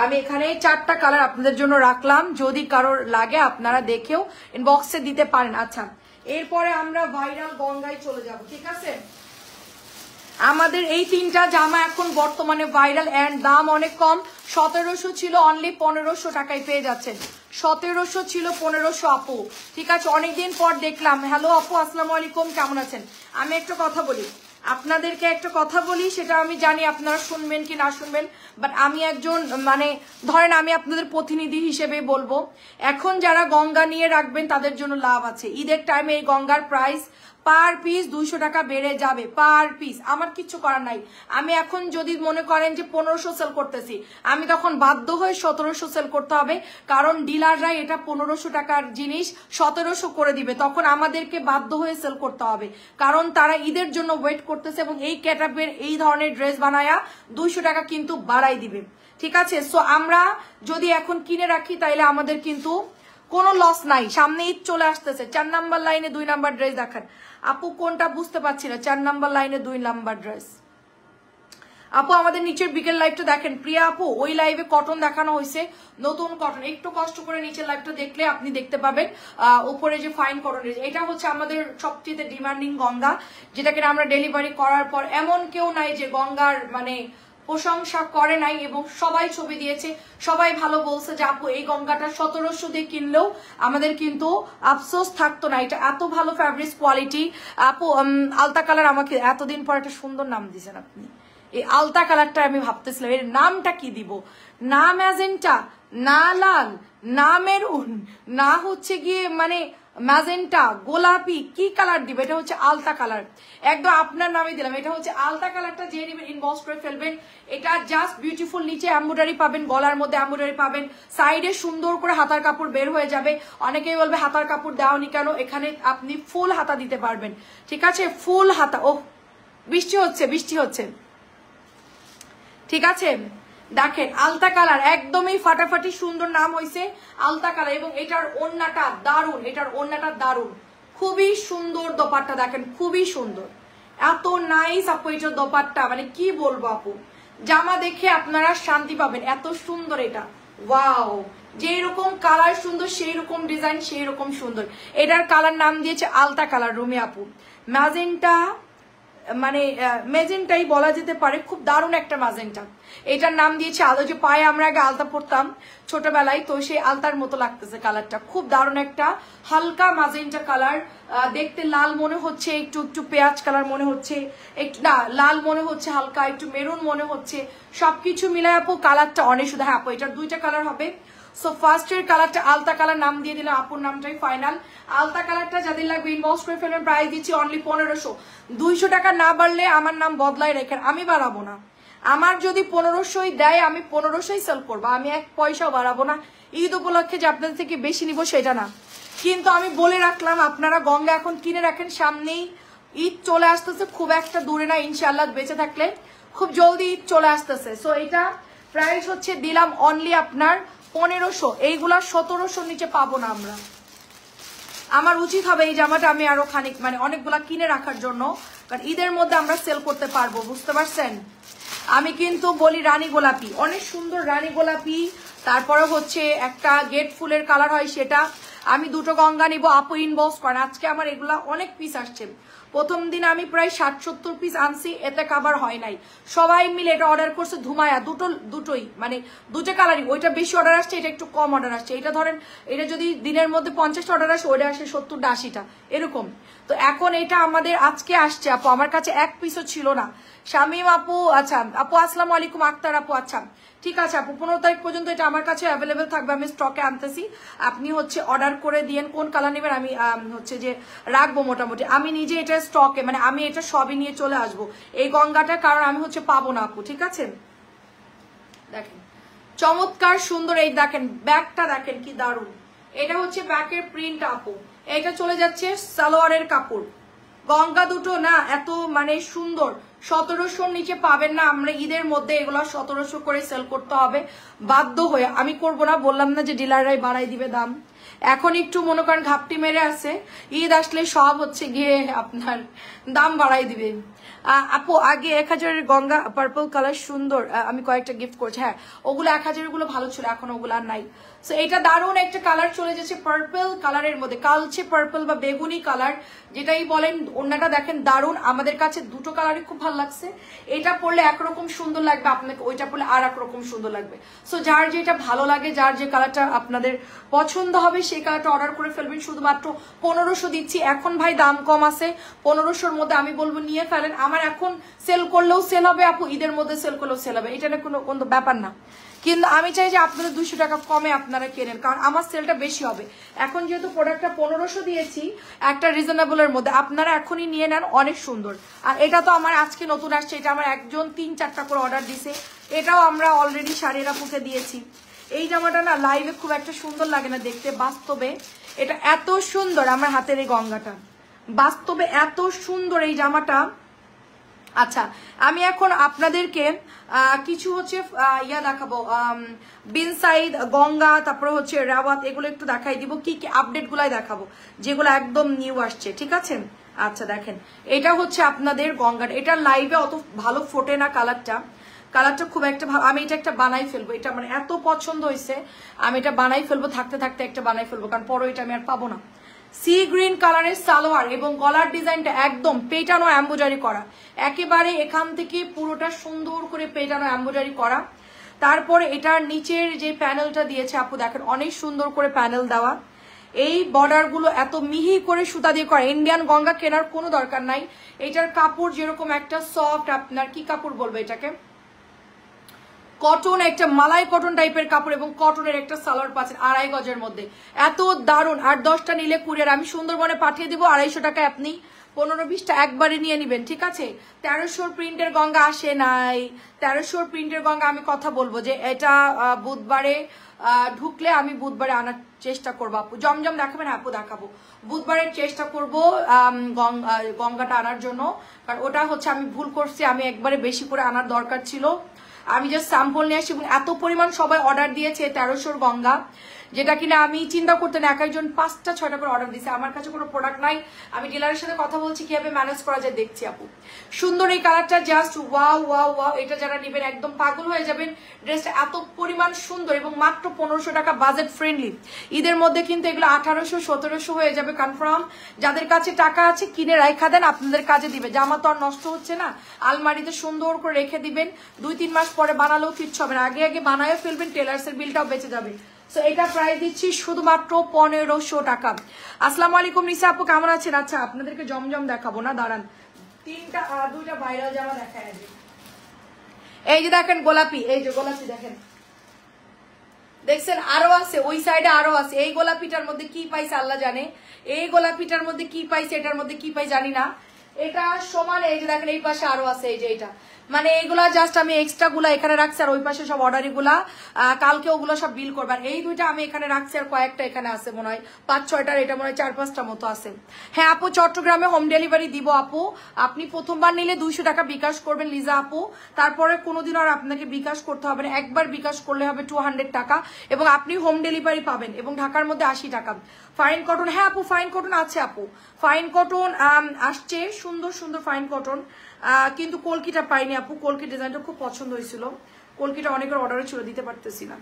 আমি এখানে 4টা কালার আপনাদের জন্য রাখলাম, যদি কারোর লাগে আপনারা দেখেও ইনবক্সে দিতে পারেন। আচ্ছা এরপরে আমরা ভাইরাল গঙ্গায় চলে যাব, ঠিক আছে? আমাদের এই 3টা জামা এখন বর্তমানে ভাইরাল এন্ড দাম অনেক কম। 1700 ছিল, অনলি 1500 টাকায় পেয়ে যাচ্ছেন। 1700 ছিল, 1500 আপু, ঠিক আছে? অনেকদিন পর দেখলাম। হ্যালো আপু, আসসালামু আলাইকুম, কেমন আছেন? আমি একটা কথা বলি আপনাদেরকে, একটা কথা বলি, সেটা আমি জানি আপনারা শুনবেন কি না শুনবেন, বাট আমি একজন মানে ধরেন আমি আপনাদের প্রতিনিধি হিসেবে বলবো, এখন যারা গঙ্গা নিয়ে রাখবেন তাদের জন্য লাভ আছে। ঈদের টাইমে এই গঙ্গার প্রাইস পার পিস 200 টাকা বেড়ে যাবে, পার পিস। আমার কিছু করার নাই। আমি এখন যদি মনে করেন যে 1500 সেল করতেছি, আমি তখন বাধ্য হয়ে 1700 সেল করতে হবে, কারণ ডিলাররা এটা 1500 টাকার জিনিস 1700 করে দিবে, তখন আমাদেরকে বাধ্য হয়ে সেল করতে হবে, কারণ তারা ঈদের জন্য ওয়েট করতেছে এবং এই ক্যাটাবের এই ধরনের ড্রেস বানায়া 200 টাকা কিন্তু বাড়াই দিবে, ঠিক আছে? সো আমরা যদি এখন কিনে রাখি তাইলে আমাদের কিন্তু কোনো লস নাই। সামনে ঈদ চলে আসতেছে। 4 নাম্বার লাইনে 2 নাম্বার ড্রেস দেখান আপু, কোনটা বুঝতে পারছি না। 4 নাম্বার লাইনে 2 নাম্বার ড্রেস আপু, আমাদের নিচের বিকেল লাইভটা দেখেন প্রিয়া আপু, ওই লাইভে কটন দেখানো হয়েছে, নতুন কটন। একটু কষ্ট করে নিচের লাইভটা দেখলে আপনি দেখতে পাবেন উপরে যে ফাইন কটন। এটা হচ্ছে আমাদের সবচেয়ে ডিমান্ডিং গঙ্গা, যেটাকে আমরা ডেলিভারি করার পর এমন কেউ নাই যে গঙ্গার মানে প্রশংসা করে নাই, এবং সবাই ছবি দিয়েছে, সবাই ভালো বলছে যে আপু এই গঙ্গাটা 1700 দিয়ে কিনলেও আমাদের কিন্তু আফসোস থাকতো না। এটা এত ভালো ফ্যাব্রিক্স কোয়ালিটি আপু। আলতা কালার, আমাকে এতদিন পর একটা সুন্দর নাম দিয়েছেন আপনি। এই আলতা কালারটা আমি ভাবতেছিলাম এর নামটা কি দিব, না ম্যাজেন্টা, না লাল, না মেরুন, না হচ্ছে গিয়ে মানে ম্যাজেন্টা, গোলাপি, কি কালার দিব? এটা হচ্ছে আলতা কালার, একদম আপনার নামে দিলাম। এটা হচ্ছে আলতা কালারটা, যে নেবেন ইনবক্স করে ফেলবেন। এটা জাস্ট বিউটিফুল, নিচে এমব্রয়ডারি পাবেন, গলার মধ্যে এমব্রয়ডারি পাবেন, সাইডে সুন্দর করে হাতার কাপড় বের হয়ে যাবে। অনেকেই বলবে হাতার কাপড় দেওয়ানি কেন, এখানে আপনি ফুল হাতা দিতে পারবেন, ঠিক আছে? ফুল হাতা। ও বৃষ্টি হচ্ছে, বৃষ্টি হচ্ছে, ঠিক আছে? দেখেন আলতা কালার একদমই ফাটাফাটি সুন্দর নাম হয়েছে আলতা কালার, এবং এটার ওড়নাটা দারুন, এটার ওড়নাটা দারুন, খুবই সুন্দর। দোপাট্টা দেখেন, খুবই সুন্দর, এত নাইস আপু এটার দোপাট্টা, মানে কি বলবো আপু, জামা দেখে আপনারা শান্তি পাবেন, এত সুন্দর এটা। ওয়াও, যেই রকম কালার সুন্দর সেই রকম ডিজাইন সেই রকম সুন্দর। এটার কালার নাম দিয়েছে আলতা কালার রুমি আপু। ম্যাজেন্টা মানে মেজেন্টাই বলা যেতে পারে, খুব দারুণ একটা ম্যাজেন্টা। এটার নাম দিয়েছে আলো, যে পায়ে আমরা আগে আলতা পরতাম ছোটবেলায়, তো সেই আলতার মতো লাগতেছে কালারটা, খুব দারুণ একটা হালকা ম্যাজেন্টা কালার। দেখতে লাল মনে হচ্ছে, একটু একটু পেঁয়াজ কালার মনে হচ্ছে, একটু না লাল মনে হচ্ছে, হালকা একটু মেরুন মনে হচ্ছে, সবকিছু মিলায় আপু কালারটা অনেক সুন্দর। হ্যাঁ আপু, এটার 2টা কালার হবে। সো ফার্স্টের কালারটা আলতা কালার নাম দিয়ে দিলাম, আপুর নামটাই ফাইনাল। আলতা কালারটা যাদের লাগবে ইনবক্স করে ফেলবেন, প্রাইস দিচ্ছি অনলি 1500। 200 টাকা না বাড়লে আমার নাম বদলাই রেখেন, আমি বাড়াবো না। আমার যদি 1500ই দেয় আমি 1500ই সেল করবো, আমি 1 পয়সাও বাড়াবো না। ঈদ উপলক্ষে যে আপনাদের থেকে বেশি নিব সেটা না, কিন্তু আমি বলে রাখলাম আপনারা গঙ্গা এখন কিনে রাখেন, সামনেই ঈদ চলে আসতেছে, খুব একটা দূরে না, ইনশাল্লাহ বেঁচে থাকলে খুব জলদি ঈদ চলে আসতেছে। সো এটা প্রাইস হচ্ছে দিলাম অনলি আপনার 1500, এইগুলা 1700 নিচে পাবো না আমরা। আমার উচিত হবে এই জামাটা আমি আরো খানিক মানে অনেকগুলা কিনে রাখার জন্য, কারণ ঈদের মধ্যে আমরা সেল করতে পারবো, বুঝতে পারছেন? আমি কিন্তু বলি রানী গোলাপি, অনেক সুন্দর রানী গোলাপি, তারপরে হচ্ছে একটা গেট ফুলের কালার হয় সেটা। আমি 2টো গঙ্গা নিব, আপু ইনবক্স করেন। আজকে আমার এগুলা অনেক পিস আসছে, প্রথম দিন আমি প্রায় 60-70 পিস আনছি, এটা কাভার হয় নাই। সবাই মিলে এটা অর্ডার করছে ধুমায়া, দুটোই মানে দুটো কালারই। ওইটা বেশি অর্ডার আসছে, এটা একটু কম অর্ডার আসছে। এটা ধরেন এটা যদি দিনের মধ্যে 50টা অর্ডার আসে, ওইটা আসে 70টা 80টা এরকম। তো এখন এটা আমাদের আজকে আসছে আপু, আমার কাছে এক পিসও ছিল না। শামীম আপু, আচ্ছা আপু আসসালামু আলাইকুম। আক্তার আপু, আচ্ছা ঠিক আছে আপু, 15 তারিখ পর্যন্ত এটা আমার কাছে অ্যাভেলেবেল থাকবে, আমি স্টকে আনতেছি। আপনি হচ্ছে অর্ডার করে দিয়েন কোন কালার নেবেন, আমি হচ্ছে যে রাখবো মোটামুটি। আমি নিজে এটা স্টকে, মানে আমি এটা সবই নিয়ে চলে আসবো এই গঙ্গাটা, কারণ আমি হচ্ছে পাবো না আপু, ঠিক আছে। দেখেন চমৎকার সুন্দর, এই দেখেন ব্যাগটা দেখেন কি দারুণ। এটা হচ্ছে ব্যাকের প্রিন্ট আপু, এটা চলে যাচ্ছে সালোয়ারের কাপড়। গঙ্গা দুটো না এত মানে সুন্দর, 1700 নিচে পাবেন না। আমরা ঈদের মধ্যে এগুলো 1700 করে সেল করতে হবে বাধ্য হয়ে, আমি করব না, বললাম না যে ডিলাররাই বাড়াই দিবে দাম। এখন একটু মনে করেন ঘাপটি মেরে আছে, ঈদ আসলে সব হচ্ছে গিয়ে আপনার দাম বাড়াই দিবে। আপু আগে 1000-এর গঙ্গা পার্পল কালার সুন্দর, আমি কয়েকটা গিফট করছি। হ্যাঁ ওগুলো 1000 গুলো ভালো ছিল, এখন ওগুলো আর নাই। সো এটা দারুণ একটা কালার চলে যাচ্ছে পার্পল কালারের মধ্যে, কালচে পার্পল বা বেগুনি কালার যেটাই বলেন। ওড়নাটা দেখেন দারুণ, আমাদের কাছে দুটো কালারই খুব ভালো লাগছে। এটা পরলে একরকম সুন্দর লাগবে আপনাকে, ওইটা পরলে আর একরকম সুন্দর লাগবে। সো যার যেটা ভালো লাগে, যার যে কালারটা আপনাদের পছন্দ হবে সেই কালারটা অর্ডার করে ফেলবেন। শুধুমাত্র 1500 দিচ্ছি এখন ভাই, দাম কম আছে। 1500-র মধ্যে আমি বলবো নিয়ে ফেলেন। আমার এখন সেল করলেও সেল হবে আপু, ঈদের মধ্যে সেল করলেও সেল হবে, এটা কোনো ব্যাপার না। কিন্তু আমি চাই যে আপনারা 200 টাকা কমে আপনারা কেনেন, কারণ আমার সেলটা বেশি হবে। এখন যেহেতু প্রোডাক্টটা 1500 দিয়েছি একটা রিজনেবলের মধ্যে, আপনারা এখনই নিয়ে নেন, অনেক সুন্দর। আর এটা তো আমার আজকে নতুন আসছে, এটা আমার একজন 3-4টা করে অর্ডার দিছে। এটাও আমরা অলরেডি শাড়ির আপুকে দিয়েছি। এই জামাটা না লাইভে খুব একটা সুন্দর লাগে না দেখতে, বাস্তবে এটা এত সুন্দর। আমার হাতের এই গঙ্গাটা বাস্তবে এত সুন্দর এই জামাটা। আচ্ছা আমি এখন আপনাদেরকে কিছু হচ্ছে ইয়া দেখাবো, বিন সাইদ, গঙ্গা, তারপরে হচ্ছে রাওয়াত, এগুলো একটু দেখাই দিব, কি কি আপডেট গুলাই দেখাবো যেগুলো একদম নিউ আসছে, ঠিক আছে। আচ্ছা দেখেন এটা হচ্ছে আপনাদের গঙ্গাটা, এটা লাইভে অত ভালো ফোটে না কালারটা খুব একটা ভালো। আমি এটা একটা বানাই ফেলবো, এটা মানে এত পছন্দ হয়েছে, আমি এটা বানাই ফেলবো, থাকতে থাকতে একটা বানাই ফেলবো, কারণ পরে এটা আমি আর পাবো না। সি গ্রিন কালারের সালোয়ার এবং গলার ডিজাইনটা একদম পেটানো এমব্রয়ডারি করা, একেবারে এখান থেকে পুরোটা সুন্দর করে পেটানো এমব্রয়ডারি করা। তারপরে এটার নিচের যে প্যানেলটা দিয়েছে আপু দেখেন অনেক সুন্দর করে প্যানেল দেওয়া। এই বর্ডার গুলো এত মিহি করে সুতা দিয়ে করা। ইন্ডিয়ান গঙ্গা কেনার কোনো দরকার নাই। এটার কাপড় যেরকম একটা সফট, আপনার কি কাপড় বলবো এটাকে, কটন, একটা মালাই কটন টাইপের কাপড়, এবং কটনের একটা সালোয়ার পাচ্ছেন 2.5 গজের মধ্যে, এত দারুণ। আর 10টা নিলে কুরিয়ার আমি সুন্দরবনে পাঠিয়ে দিব 250 টাকায়, আপনি 15-20টা একবারে নিয়ে নিবেন, ঠিক আছে। 1300 প্রিন্টের গঙ্গা আসে নাই, 1300 প্রিন্টের গঙ্গা আমি কথা বলবো যে এটা বুধবারে ঢুকলে আমি বুধবারে আনার চেষ্টা করবো আপু। জমজম দেখাবেন আপু, দেখাবো, বুধবারের চেষ্টা করবো গঙ্গাটা আনার জন্য, কারণ ওটা হচ্ছে আমি ভুল করছি, আমি একবারে বেশি করে আনার দরকার ছিল, আমি জাস্ট স্যাম্পল নিয়ে আসি। এবং এত পরিমাণ সবাই অর্ডার দিয়েছে 1300 গঙ্গা, যেটা কিনা আমি চিন্তা করতে না, এক একজন 5টা-6টা করে অর্ডার দিয়েছে। আমার কাছে কোনো প্রোডাক্ট নাই, আমি ডিলারের সাথে কথা বলছি কিভাবে ম্যানেজ করা যায় দেখছি আপু। সুন্দর এই কালারটা, জাস্ট ওয়াও ওয়াও ওয়াও, এটা যারা নেবেন একদম পাগল হয়ে যাবেন। ড্রেসটা এত পরিমাণ সুন্দর এবং মাত্র 1500 টাকা, বাজেট ফ্রেন্ডলি। ঈদের মধ্যে কিন্তু এগুলো 1800-1700 হয়ে যাবে কনফার্ম। যাদের কাছে টাকা আছে কিনে রাখা দেন, আপনাদের কাজে দিবে। জামা তো আর নষ্ট হচ্ছে না, আলমারিতে সুন্দর করে রেখে দিবেন, 2-3 মাস পরে বানালেও কিচ্ছু হবে না, আগে আগে বানায়ও ফেলবেন, টেলার্সের বিলটাও বেঁচে যাবে। সো এটা প্রাইস দিচ্ছি শুধুমাত্র 1500 টাকা। আসসালামু আলাইকুম নিসা আপু, কেমন আছেন? আচ্ছা আপনাদেরকে জমজম দেখাবো না, দাঁড়ান, 2টা ভাইরাল জামা দেখায়। এই যে দেখেন গোলাপি, এই যে গোলাপি দেখেন, দেখছেন আরো আছে, ওই সাইডে আরো আছে। এই গোলাপিটার মধ্যে কি পাইছে আল্লাহ জানে, এই গোলাপিটার মধ্যে কি পাইছে, এটার মধ্যে কি পাই জানি না। এটা সমান, এই যে দেখেন এই পাশে আরো আছে, এই যে এটা, মানে এইগুলা জাস্ট আমি এক্সট্রা গুলা এখানে রাখছি, আর ওই পাশে সব অর্ডারি গুলা কালকে ওগুলো সব বিল করবেন। এই 2টা আমি এখানে রাখছি, আর কয়েকটা এখানে আছে মনে হয় 5-6টার, এটা মনে হয় 4-5টা মতো আছে। হ্যাঁ আপু চট্টগ্রামে হোম ডেলিভারি দিব আপু, আপনি প্রথমবার নিলে 200 টাকা বিকাশ করবেন লিজা আপু, তারপরে কোনোদিন আর আপনাকে বিকাশ করতে হবে না, একবার বিকাশ করলে হবে 200 টাকা, এবং আপনি হোম ডেলিভারি পাবেন, এবং ঢাকার মধ্যে 80 টাকা। ফাইন কটন, হ্যাঁ আপু ফাইন কটন আছে আপু, ফাইন কটন আসছে, সুন্দর সুন্দর ফাইন কটন, কিন্তু কলকিটা পাইনি আপু, কলকি ডিজাইনটা খুব পছন্দ হয়েছিল, কলকিটা অনেকের অর্ডারে ছিল, দিতে পারতেছি না।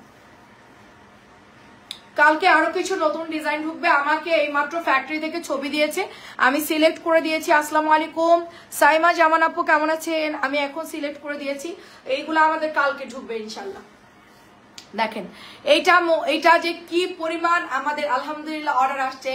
কালকে আরো কিছু নতুন ডিজাইন ঢুকবে, আমাকে এইমাত্র ফ্যাক্টরি থেকে ছবি দিয়েছে, আমি সিলেক্ট করে দিয়েছি। আসসালামু আলাইকুম সাইমা জামান আপু, কেমন আছেন? আমি এখন সিলেক্ট করে দিয়েছি, এইগুলো আমাদের কালকে ঢুকবে ইনশাল্লাহ। দেখেন এইটা যে কি পরিমাণ আমাদের আলহামদুলিল্লাহ অর্ডার আসছে,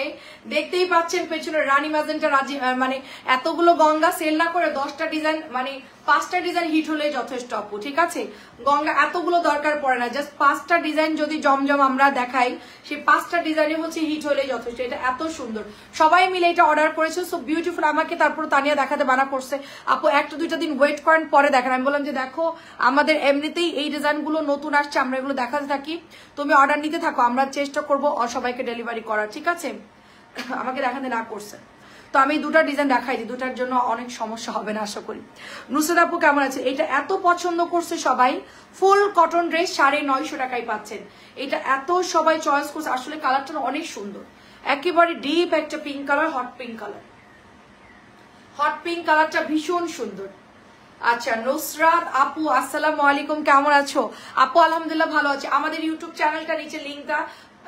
দেখতেই পাচ্ছেন পেছনে রানী ম্যাজেন্টা রাজি, মানে এতগুলো গঙ্গা সেল না করে 10টা ডিজাইন মানে 5টা ডিজাইন হিট হলে যথেষ্ট আপু, ঠিক আছে? গঙ্গা এতগুলো দরকার পড়ে না, জাস্ট 5টা ডিজাইন যদি জমজম আমরা দেখাই, সেই 5টা ডিজাইনই হচ্ছে হিট হলে যথেষ্ট। এটা এত সুন্দর, সবাই মিলে এটা অর্ডার করেছে, সো বিউটিফুল। আমাকে তারপর তানিয়া দেখাতে বানা করছে, আপু 1-2টা দিন ওয়েট করেন পরে দেখেন। আমি বললাম যে দেখো আমাদের এমনিতেই এই ডিজাইনগুলো নতুন আসছে, আমরা এগুলো দেখাতে থাকি, তুমি অর্ডার নিতে থাকো, আমরা চেষ্টা করবো সবাইকে ডেলিভারি করার, ঠিক আছে? আমাকে দেখাতে না করছে, তো আমি 2টা ডিজাইন দেখাই দিই, 2টার জন্য অনেক সমস্যা হবে না আশা করি। নুসরাত আপু কেমন আছে? এটা এত পছন্দ করছে সবাই, ফুল কটন ড্রেস 950 টাকায় পাচ্ছেন। এটা এত সবাই চয়েস করছে, আসলে কালারটা অনেক সুন্দর, একেবারে ডিপ একটা pink colour, hot pink colour, hot pink কালারটা ভীষণ সুন্দর। আচ্ছা নুসরাত আপু আসসালামু আলাইকুম, কেমন আছো আপু? আলহামদুলিল্লাহ ভালো আছে। আমাদের ইউটিউব চ্যানেলটা নিচে লিঙ্কটা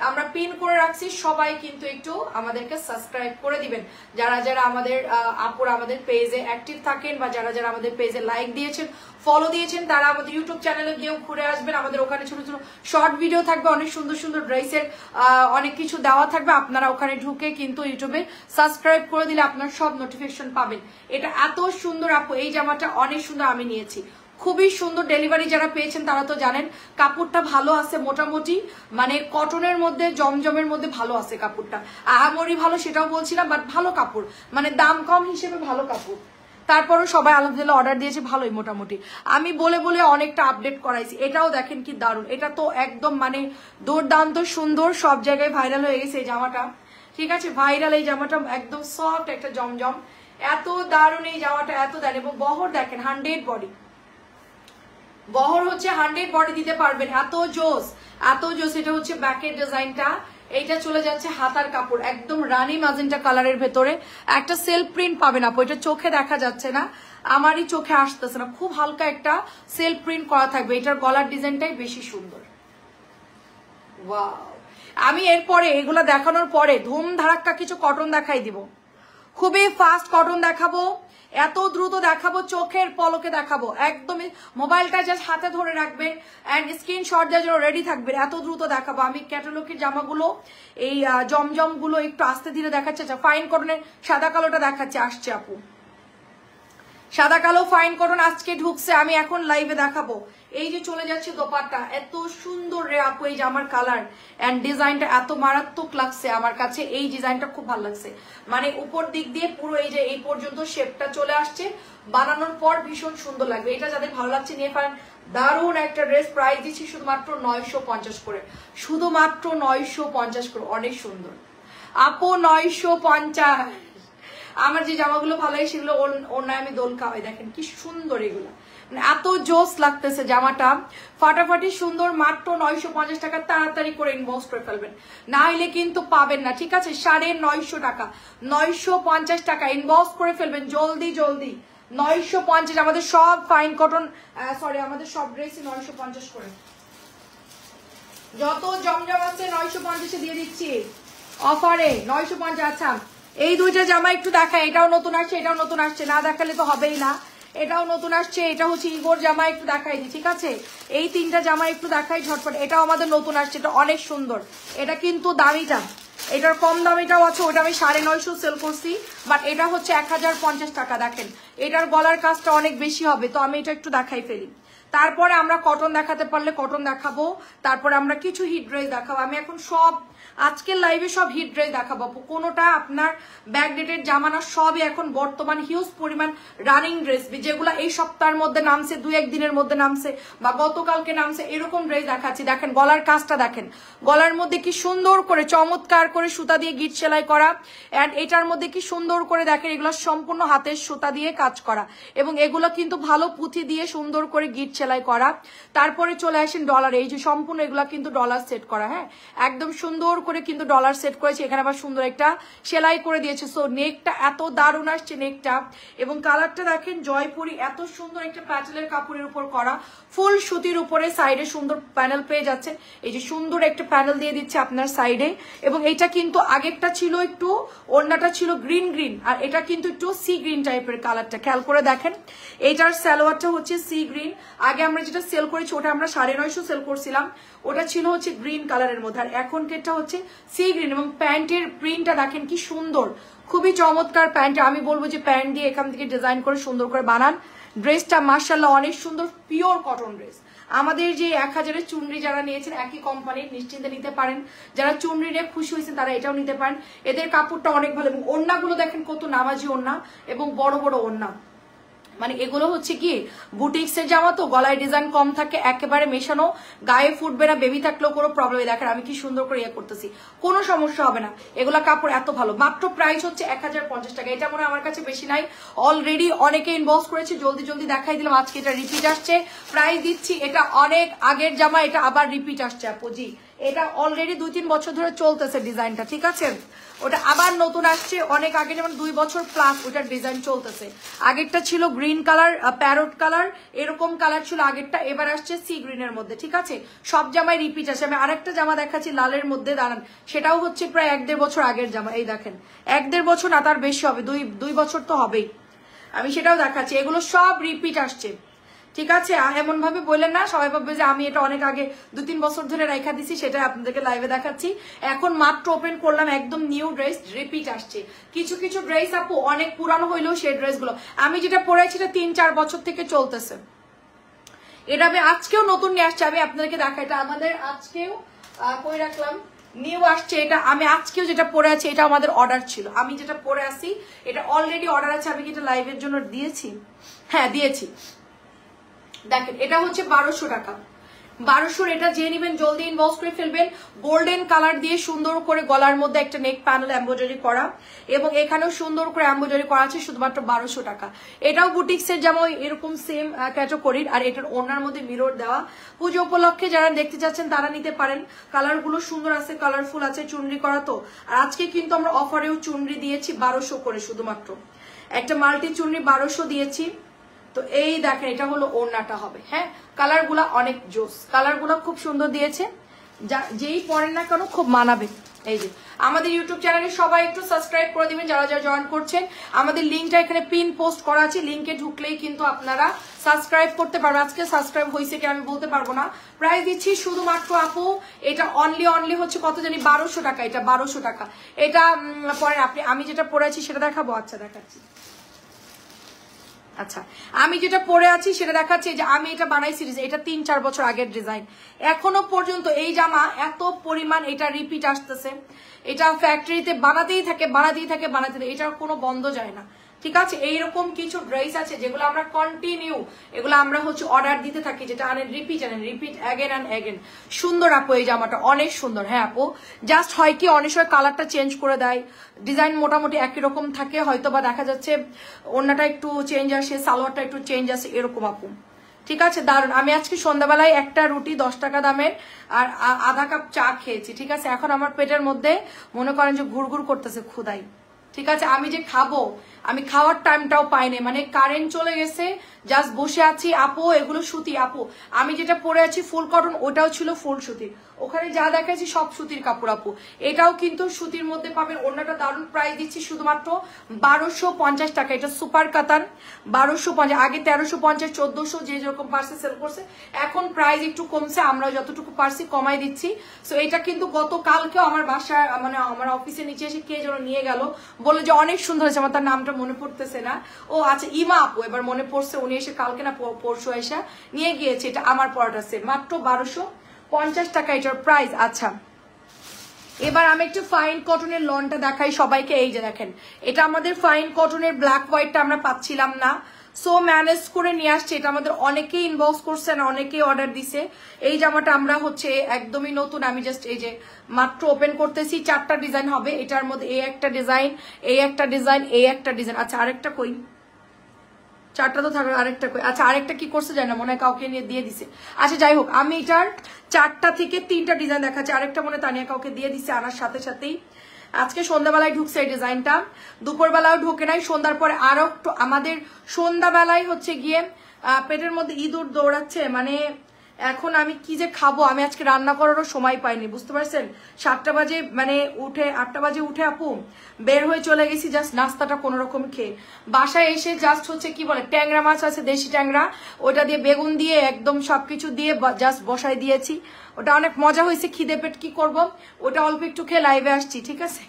আমরা পিন করে রাখছি, সবাই কিন্তু একটু আমাদেরকে সাবস্ক্রাইব করে দিবেন, যারা যারা আমাদের আপুরা আমাদের পেজে অ্যাক্টিভ থাকেন বা যারা যারা আমাদের পেজে লাইক দিয়েছেন, ফলো দিয়েছেন, তারা আমাদের ইউটিউব চ্যানেলে গিয়েও ঘুরে আসবেন। আমাদের ওখানে ছোট ছোট শর্ট ভিডিও থাকবে, অনেক সুন্দর সুন্দর ড্রেসের অনেক কিছু দেওয়া থাকবে, আপনারা ওখানে ঢুকে কিন্তু ইউটিউবে সাবস্ক্রাইব করে দিলে আপনার সব নোটিফিকেশন পাবেন। এটা এত সুন্দর আপু, এই জামাটা অনেক সুন্দর, আমি নিয়েছি, খুবই সুন্দর। ডেলিভারি যারা পেয়েছেন তারা তো জানেন কাপড়টা ভালো আছে, মোটামুটি মানে কটনের মধ্যে জমজমের মধ্যে ভালো আছে কাপড়টা, আহামরি ভালো সেটাও বলছিলাম, বাট ভালো কাপড়, মানে দাম কম হিসেবে ভালো কাপড়। তারপরও সবাই আলহামদুলিল্লাহ অর্ডার দিয়েছে ভালোই মোটামুটি, আমি বলে বলে অনেকটা আপডেট করাইছি। এটাও দেখেন কি দারুণ, এটা তো একদম মানে দুর্দান্ত সুন্দর, সব জায়গায় ভাইরাল হয়ে গেছে এই জামাটা, ঠিক আছে? ভাইরাল এই জামাটা, একদম সফট একটা জমজম, এত দারুণ এই জামাটা, এত দারুণ। এবং বহর দেখেন 100 বডি, বহর হচ্ছে 100 বডি দিতে পারবেন, এত জোস এত জোস। এটা হচ্ছে ব্যাকের ডিজাইনটা, এইটা চলে যাচ্ছে হাতার কাপড়, একদম রানী ম্যাজেন্টা কালারের ভেতরে একটা সেলফ প্রিন্ট পাবেন আপু, এটা চোখে দেখা যাচ্ছে না, আমারই চোখে আসতেছে না, খুব হালকা একটা সেলফ প্রিন্ট করা থাকবে। এটার গলার ডিজাইনটাই বেশি সুন্দর। ওয়াও, আমি এরপরে এগুলা দেখানোর পরে ধুম ধারাক্কা কিছু কটন দেখাই দিব, খুবই ফাস্ট কটন দেখাবো, এত দ্রুত দেখাবো, চোখের পলকে দেখাবো, একদমই মোবাইলটা জাস্ট হাতে ধরে রাখবেন এন্ড স্ক্রিনশট দেওয়ার জন্য রেডি থাকবেন, এত দ্রুত দেখাবো। আমি ক্যাটালগের জামাগুলো এই জমজম গুলো একটু আস্তে ধীরে দেখাচ্ছে। আচ্ছা ফাইন কটনের সাদা কালোটা দেখাচ্ছে, আসছে আপু, সাদা কালো ফাইন কটন আজকে ঢুকছে, আমি এখন লাইভে দেখাবো। এই যে চলে যাচ্ছে দোপাট্টা, এত সুন্দর রে আপু এই জামার কালার এন্ড ডিজাইনটা এত মারাত্মক লাগছে আমার কাছে, এই ডিজাইনটা খুব ভালো লাগছে, মানে উপর দিক দিয়ে পুরো এই যে এই পর্যন্ত শেপটা চলে আসছে, বানানোর পর ভীষণ সুন্দর লাগবে। এটা যাদের ভালো লাগছে নিয়ে পারেন, দারুণ একটা ড্রেস, প্রাইস দিচ্ছি শুধুমাত্র 950 করে, শুধুমাত্র 950 করে, অনেক সুন্দর আপু, 950। আমার যে জামাগুলো ভালো লাগে সেগুলো ওর নয় আমি দোল খাওয়াই, দেখেন কি সুন্দর এগুলো, মানে এত জোস লাগতেছে জামাটা, ফাটাফাটি সুন্দর, মাত্র 950 টাকা। তাড়াতাড়ি করে ইনবক্স করে ফেলবেন, না হলে কিন্তু পাবেন না, ঠিক আছে? 950 টাকা, 950 টাকা ইনবক্স করে ফেলবেন জলদি জলদি, 950। আমাদের সব ফাইন কটন, সরি আমাদের সব ড্রেসই 950 করে, যত জমজম আছে 950 দিয়ে দিচ্ছি অফারে, 950। আচ্ছা এই দুইটা জামা একটু দেখায়, এটাও নতুন আসছে, এটাও নতুন আসছে, না দেখালে তো হবেই না, এটাও নতুন আসছে, এটা হচ্ছে ইগোর জামা, একটু দেখাই দিই, ঠিক আছে? এই 3টা জামা একটু দেখাই ঝটপট, এটাও আমাদের নতুন আসছে, এটা অনেক সুন্দর, এটা কিন্তু দামিটা, এটার কম দামিটাও আছে, ওটা আমি 950 সেল করছি, বাট এটা হচ্ছে 1050 টাকা। দেখেন এটার গলার কাজটা অনেক বেশি হবে, তো আমি এটা একটু দেখাই ফেলি, তারপরে আমরা কটন দেখাতে পারলে কটন দেখাবো, তারপরে আমরা কিছু হিট ড্রেস দেখাবো। আমি এখন সব আজকের লাইভে সব হিট ড্রেস দেখাবো, কোনোটা আপনার ব্যাকডেটেড জামানা, সবই এখন বর্তমান হিউজ পরিমাণ রানিং ড্রেস, যেগুলো এই সপ্তাহের মধ্যে নামছে, 2-1 দিনের মধ্যে নামছে বা গতকালকে নামছে, এরকম ড্রেস দেখাচ্ছি। দেখেন গলার কাজটা দেখেন, গলার মধ্যে কি সুন্দর করে চমৎকার করে সুতা দিয়ে গিট সেলাই করা, এন্ড এটার মধ্যে কি সুন্দর করে দেখেন এগুলো সম্পূর্ণ হাতের সুতা দিয়ে কাজ করা, এবং এগুলো কিন্তু ভালো পুঁথি দিয়ে সুন্দর করে গিট সেলাই করা। তারপরে চলে আসেন ডলার, এই যে সম্পূর্ণ এগুলা কিন্তু ডলার সেট করা, হ্যাঁ একদম সুন্দর করে কিন্তু ডলার সেট করেছে। এখানে আবার সুন্দর একটা সেলাই করে দিয়েছে। সো নেকটা এত দারুণ আসছে নেকটা, এবং কালারটা দেখেন জয়পুরি, এত সুন্দর একটা প্যাটেলের কাপড়ের উপর করা, ফুল সুতির উপরে সাইডে সুন্দর প্যানেল পেয়ে যাচ্ছে। এই যে সুন্দর একটা প্যানেল দিয়ে দিচ্ছে আপনার সাইডে, এবং এটা কিন্তু আগেরটা ছিল একটু, ওড়নাটা ছিল গ্রিন গ্রিন, আর এটা কিন্তু একটু সি গ্রিন টাইপের কালারটা, খেয়াল করে দেখেন। এইটার সালোয়ারটা হচ্ছে সি গ্রিন, আগে আমরা যেটা সেল করেছি ওটা আমরা 950 সেল করছিলাম, ওটা ছিল হচ্ছে গ্রিন কালারের মধ্যে, আর এখন এটা হচ্ছে সি গ্রিন। এবং প্যান্টের প্রিন্টটা দেখেন কি সুন্দর, খুবই চমৎকার প্যান্ট। আমি বলবো যে প্যান্ট দিয়ে এখান থেকে ডিজাইন করে সুন্দর করে বানান। ড্রেসটা মাশাআল্লাহ অনেক সুন্দর, পিওর কটন ড্রেস। আমাদের যে 1000-এর চুনরি যারা নিয়েছেন একই কোম্পানির, নিশ্চিন্তে নিতে পারেন। যারা চুনরি নিয়ে খুশি হয়েছেন তারা এটাও নিতে পারেন। এদের কাপড়টা অনেক ভালো, এবং ওড়নাগুলো দেখেন কত নামাজি ওড়না এবং বড় বড় ওড়না। মানে এগুলো হচ্ছে কি বুটিক্সের জামা, তো গলায় ডিজাইন কম থাকে, একেবারে মেশানো, গায়ে ফুটবে না, বেবি থাকলেও কোনো প্রবলেম। দেখেন আমি কি সুন্দর করে ইয়ে করতেছি, কোনো সমস্যা হবে না। এগুলা কাপড় এত ভালো। মাত্র প্রাইস হচ্ছে 1050 টাকা। এটা মনে হয় আমার কাছে বেশি নাই, অলরেডি অনেকে ইনবক্স করেছে, জলদি জলদি দেখাই দিলাম। আজকে এটা রিপিট আসছে, প্রাইস দিচ্ছি। এটা অনেক আগের জামা, এটা আবার রিপিট আসছে আপু জি। এটা অলরেডি 2-3 বছর ধরে চলতেছে ডিজাইনটা, ঠিক আছে। ওটা আবার নতুন আসছে, অনেক আগে, যেমন 2 বছর প্লাস ওটার ডিজাইন চলতেছে। আগেরটা ছিল গ্রিন কালার, প্যারট কালার, এরকম কালার ছিল আগেরটা, এবার আসছে সি গ্রিনের মধ্যে, ঠিক আছে। সব জামায় রিপিট আছে। আমি আরেকটা জামা দেখাচ্ছি লালের মধ্যে, দাঁড়ান, সেটাও হচ্ছে প্রায় 1-1.5 বছর আগের জামা। এই দেখেন 1-1.5 বছর না, তার বেশি হবে, 2 বছর তো হবেই। আমি সেটাও দেখাচ্ছি, এগুলো সব রিপিট আসছে, ঠিক আছে। এমন ভাবে বললেন না, সবাই ভাববে যে আমি এটা অনেক আগে 2-3 বছর ধরে রেখা দিছি, সেটা আপনাদেরকে লাইভে দেখাচ্ছি। এখন মাত্র ওপেন করলাম, একদম নিউ ড্রেস, রিপিট আসছে। কিছু কিছু ড্রেস আপু অনেক পুরানো হইলেও সেই ড্রেসগুলো, আমি যেটা পরেছি এটা 3-4 বছর থেকে চলতেছে। এটা আমি আজকেও নতুন নিয়ে আসছি, আমি আপনাদেরকে দেখাই। এটা আমাদের আজকেও কই রাখলাম, নিউ আসছে। এটা আমি আজকেও যেটা পরে আছি এটা আমাদের অর্ডার ছিল, আমি যেটা পরে আসি এটা অলরেডি অর্ডার আছে। আমি কি এটা লাইভের জন্য দিয়েছি? হ্যাঁ দিয়েছি। দেখেন এটা হচ্ছে 1200 টাকা, 1200। এটা যে নিবেন জলদি ইনবক্স করে ফেলবেন। গোল্ডেন কালার দিয়ে সুন্দর করে গলার মধ্যে একটা নেক প্যানেল এমব্রয়ডারি করা, এবং এখানেও সুন্দর করে এমব্রয়ডারি করা আছে, শুধুমাত্র 1200 টাকা। এটাও বুটিক্সের যেমন এরকম সেম ক্যাটাগরির, আর এটার ওড়নার মধ্যে মিরর দেওয়া। পুজো উপলক্ষে যারা দেখতে চাচ্ছেন তারা নিতে পারেন। কালারগুলো সুন্দর আছে, কালারফুল আছে, চুনরি করা তো। আর আজকে কিন্তু আমরা অফারেও চুনরি দিয়েছি 1200 করে, শুধুমাত্র একটা মাল্টি চুনরি 1200 দিয়েছি। তো এই দেখেন এটা হলো ওড়নাটা হবে, হ্যাঁ কালারগুলা অনেক জোস, কালারগুলো খুব সুন্দর দিয়েছে, যেই পরেন না কেন খুব মানাবে। এই যে আমাদের ইউটিউব চ্যানেলে সবাই একটু সাবস্ক্রাইব করে দিবেন যারা যারা জয়েন করছেন। আমাদের লিঙ্কটা এখানে পিন পোস্ট করা আছে, লিঙ্কে ঢুকলেই কিন্তু আপনারা সাবস্ক্রাইব করতে পারবেন। আজকে সাবস্ক্রাইব হয়েছে কি আমি বলতে পারবো না। প্রাইস দিচ্ছি শুধুমাত্র আপু, এটা অনলি হচ্ছে কত জানি 1200 টাকা। এটা 1200 টাকা। এটা পরে আমি যেটা পরে আছি সেটা দেখাবো। আচ্ছা দেখাচ্ছি, আচ্ছা আমি যেটা পরে আছি সেটা দেখাচ্ছি। যে আমি এটা বানাইছি, এটা 3-4 বছর আগের ডিজাইন, এখনো পর্যন্ত এই জামা এত পরিমাণ এটা রিপিট আসতেছে। এটা ফ্যাক্টরিতে বানাতেই থাকে, এটার কোনো বন্ধ যায় না, ঠিক আছে। এইরকম কিছু ড্রেস আছে যেগুলো আমরা কন্টিনিউ, এগুলো আমরা হচ্ছে অর্ডার দিতে থাকি, যেটা আনেন রিপিট অ্যাগেন অ্যান্ড অ্যাগেন। সুন্দর আপু এই জামাটা অনেক সুন্দর। হ্যাঁ আপু জাস্ট হয় কি অনেক সময় কালারটা চেঞ্জ করে দেয়, ডিজাইন মোটামুটি একই রকম থাকে, হয়তো বা দেখা যাচ্ছে ওড়নাটা একটু চেঞ্জ আসে, সালোয়ারটা একটু চেঞ্জ আসে, এরকম আপু, ঠিক আছে। দারুন। আমি আজকে সন্ধ্যাবেলায় একটা রুটি 10 টাকা দামের আর আধা কাপ চা খেয়েছি, ঠিক আছে। এখন আমার পেটের মধ্যে মনে করেন যে ঘুরঘুর করতেছে ক্ষুধাই, ঠিক আছে। আমি যে খাবো, আমি খাওয়ার টাইমটাও পাইনি, মানে কারেন্ট চলে গেছে, জাস্ট বসে আছি। আপু এগুলো সুতি আপু, আমি যেটা পরে আছি ফুল কটন, ওটাও ছিল ফুল সুতির। ওখানে যা দেখাচ্ছি সব সুতির কাপড় আপু, এটাও কিন্তু সুতির মধ্যে পাবেন। ওড়নাটা দারুণ, প্রাইস দিচ্ছি শুধুমাত্র 1250 টাকা। এটা সুপার কাতান 1250, আগে 1350 1400 যে যেরকম পার্সে সেল করছে, এখন প্রাইস একটু কমছে, আমরা যতটুকু পারছি কমাই দিচ্ছি। সো এটা কিন্তু গতকালকেও আমার বাসায়, মানে আমার অফিসে নিচে এসে কে যেন নিয়ে গেল, বলে যে অনেক সুন্দর হয়েছে, আমার তার নামটা মনে পড়তেছে না। ও আচ্ছা ইমা আপু, এবার মনে পড়ছে, উনি এসে কালকে না পরশু এসে নিয়ে গিয়েছে। এটা আমার পরাটা সেম, মাত্র 1250 টাকা এটার প্রাইস। আচ্ছা এবার আমি একটু ফাইন কটনের লনটা দেখাই সবাইকে। এই যে দেখেন এটা আমাদের ফাইন কটনের ব্ল্যাক হোয়াইটটা আমরা পাচ্ছিলাম না, সো ম্যানেজ করে নিয়ে আসছে। এটা আমাদের অনেকেই ইনবক্স করছেন, অনেকেই অর্ডার দিছে। এই জামাটা আমরা হচ্ছে একদমই নতুন, আমি জাস্ট এই যে মাত্র ওপেন করতেছি। 4টা ডিজাইন হবে এটার মধ্যে, এই একটা ডিজাইন, এই একটা ডিজাইন, এই একটা ডিজাইন। আচ্ছা আরেকটা কই, 4টা তো থাকবে, আরেকটা আচ্ছা আরেকটা কি করছে জানো, মনে হয় কাউকে নিয়ে দিয়ে দিছে। আচ্ছা যাই হোক, আমি এটার 4টা থেকে 3টা ডিজাইন দেখাচ্ছি। আরেকটা মনে তানিয়া কাউকে দিয়ে দিছে আনার সাথে সাথেই। আজকে সন্ধ্যাবেলায় ঢুকছে এই ডিজাইনটা, দুপুরবেলাও ঢুকে নাই, সন্ধ্যার পরে আরো আমাদের সন্ধ্যাবেলায় হচ্ছে গিয়ে পেটের মধ্যে ইঁদুর দৌড়াচ্ছে। মানে এখন আমি কি যে খাবো, আমি আজকে রান্না করারও সময় পাইনি, বুঝতে পারছেন। 7টা বাজে মানে উঠে 8টা বাজে উঠে আপু বের হয়ে চলে গেছি জাস্ট নাস্তাটা কোনো রকম খেয়ে। বাসায় এসে জাস্ট হচ্ছে কি বলে ট্যাংরা মাছ আছে, দেশি ট্যাংরা, ওটা দিয়ে বেগুন দিয়ে একদম সবকিছু দিয়ে জাস্ট বসাই দিয়েছি। ওটা অনেক মজা হয়েছে, খিদে পেট কি করব, ওটা অল্প একটু খেয়ে লাইভে আসছি, ঠিক আছে।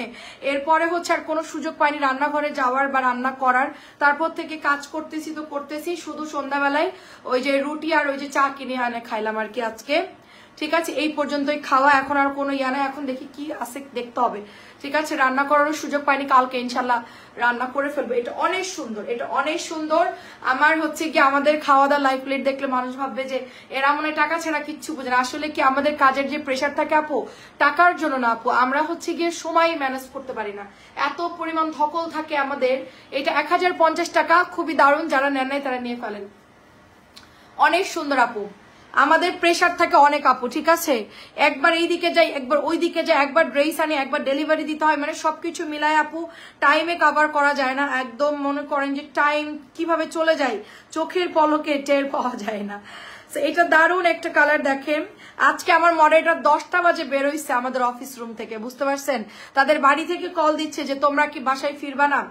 এরপরে হচ্ছে আর কোনো সুযোগ পাইনি রান্নাঘরে যাওয়ার বা রান্না করার। তারপর থেকে কাজ করতেছি তো করতেছি, শুধু সন্ধ্যাবেলায় ওই যে রুটি আর ওই যে চা কিনে আনে খাইলাম আর কি আজকে, ঠিক আছে। এই পর্যন্তই খাওয়া, এখন আর কোনো ইয়া নাই, এখন দেখি কি আছে দেখতে হবে, ঠিক আছে। রান্না করারও সুযোগ পাইনি, কালকে ইনশাল্লাহ রান্না করে ফেলবো। এটা অনেক সুন্দর, এটা অনেক সুন্দর। আমার হচ্ছে কি আমাদের খাওয়া দাওয়া লাইফ প্লেট দেখলে মানুষ ভাববে যে এরা মনে টাকা ছাড়া কিচ্ছু বোঝে না। আসলে কি আমাদের কাজের যে প্রেশার থাকে আপু, টাকার জন্য না আপু, আমরা হচ্ছে গিয়ে সময় ম্যানেজ করতে পারি না, এত পরিমাণ ধকল থাকে আমাদের। এটা 1050 টাকা, খুবই দারুণ, যারা নেন নাই তারা নিয়ে ফেলেন। অনেক সুন্দর আপু, আমাদের প্রেশার থাকে অনেক আপু, ঠিক আছে। একবার এই দিকে যাই, একবার ওই দিকে যাই, একবার ড্রেস আনি, একবার ডেলিভারি দিতে হয়, মানে সবকিছু মিলায় আপু টাইমে কভার করা যায় না। একদম মনে করেন যে টাইম কিভাবে চলে যায় চোখের পলকে টের পাওয়া যায় না। এটা দারুণ একটা কালার দেখেন। আজকে আমার মডেলটা 10টা বাজে বেরোইছে আমাদের অফিস রুম থেকে, বুঝতে পারছেন। তাদের বাড়ি থেকে কল দিচ্ছে যে তোমরা কি বাসায় ফিরবা না,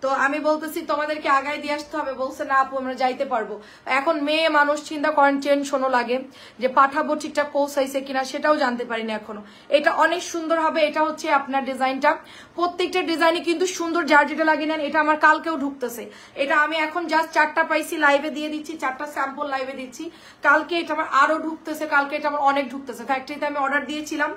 তো আমি বলতেছি তোমাদেরকে আগায় দিয়ে আসতে হবে, বলছে না আপু আমরা যাইতে পারবো। এখন মেয়ে মানুষ চিন্তা করেন, টেনশনও লাগে যে পাঠাবো ঠিকঠাক পৌঁছাইছে কিনা, সেটাও জানতে পারিনি এখনো। এটা অনেক সুন্দর হবে, এটা হচ্ছে আপনার ডিজাইনটা, প্রত্যেকটা ডিজাইনে কিন্তু সুন্দর, যার যেটা লাগে নেন। এটা আমার কালকেও ঢুকতেছে, এটা আমি এখন জাস্ট 4টা পাইছি, লাইভে দিয়ে দিচ্ছি, 4টা স্যাম্পল লাইভে দিচ্ছি। কালকে এটা আমার আরো ঢুকতেছে, কালকে এটা আমার অনেক ঢুকতেছে। ফ্যাক্টরিতে আমি অর্ডার দিয়েছিলাম,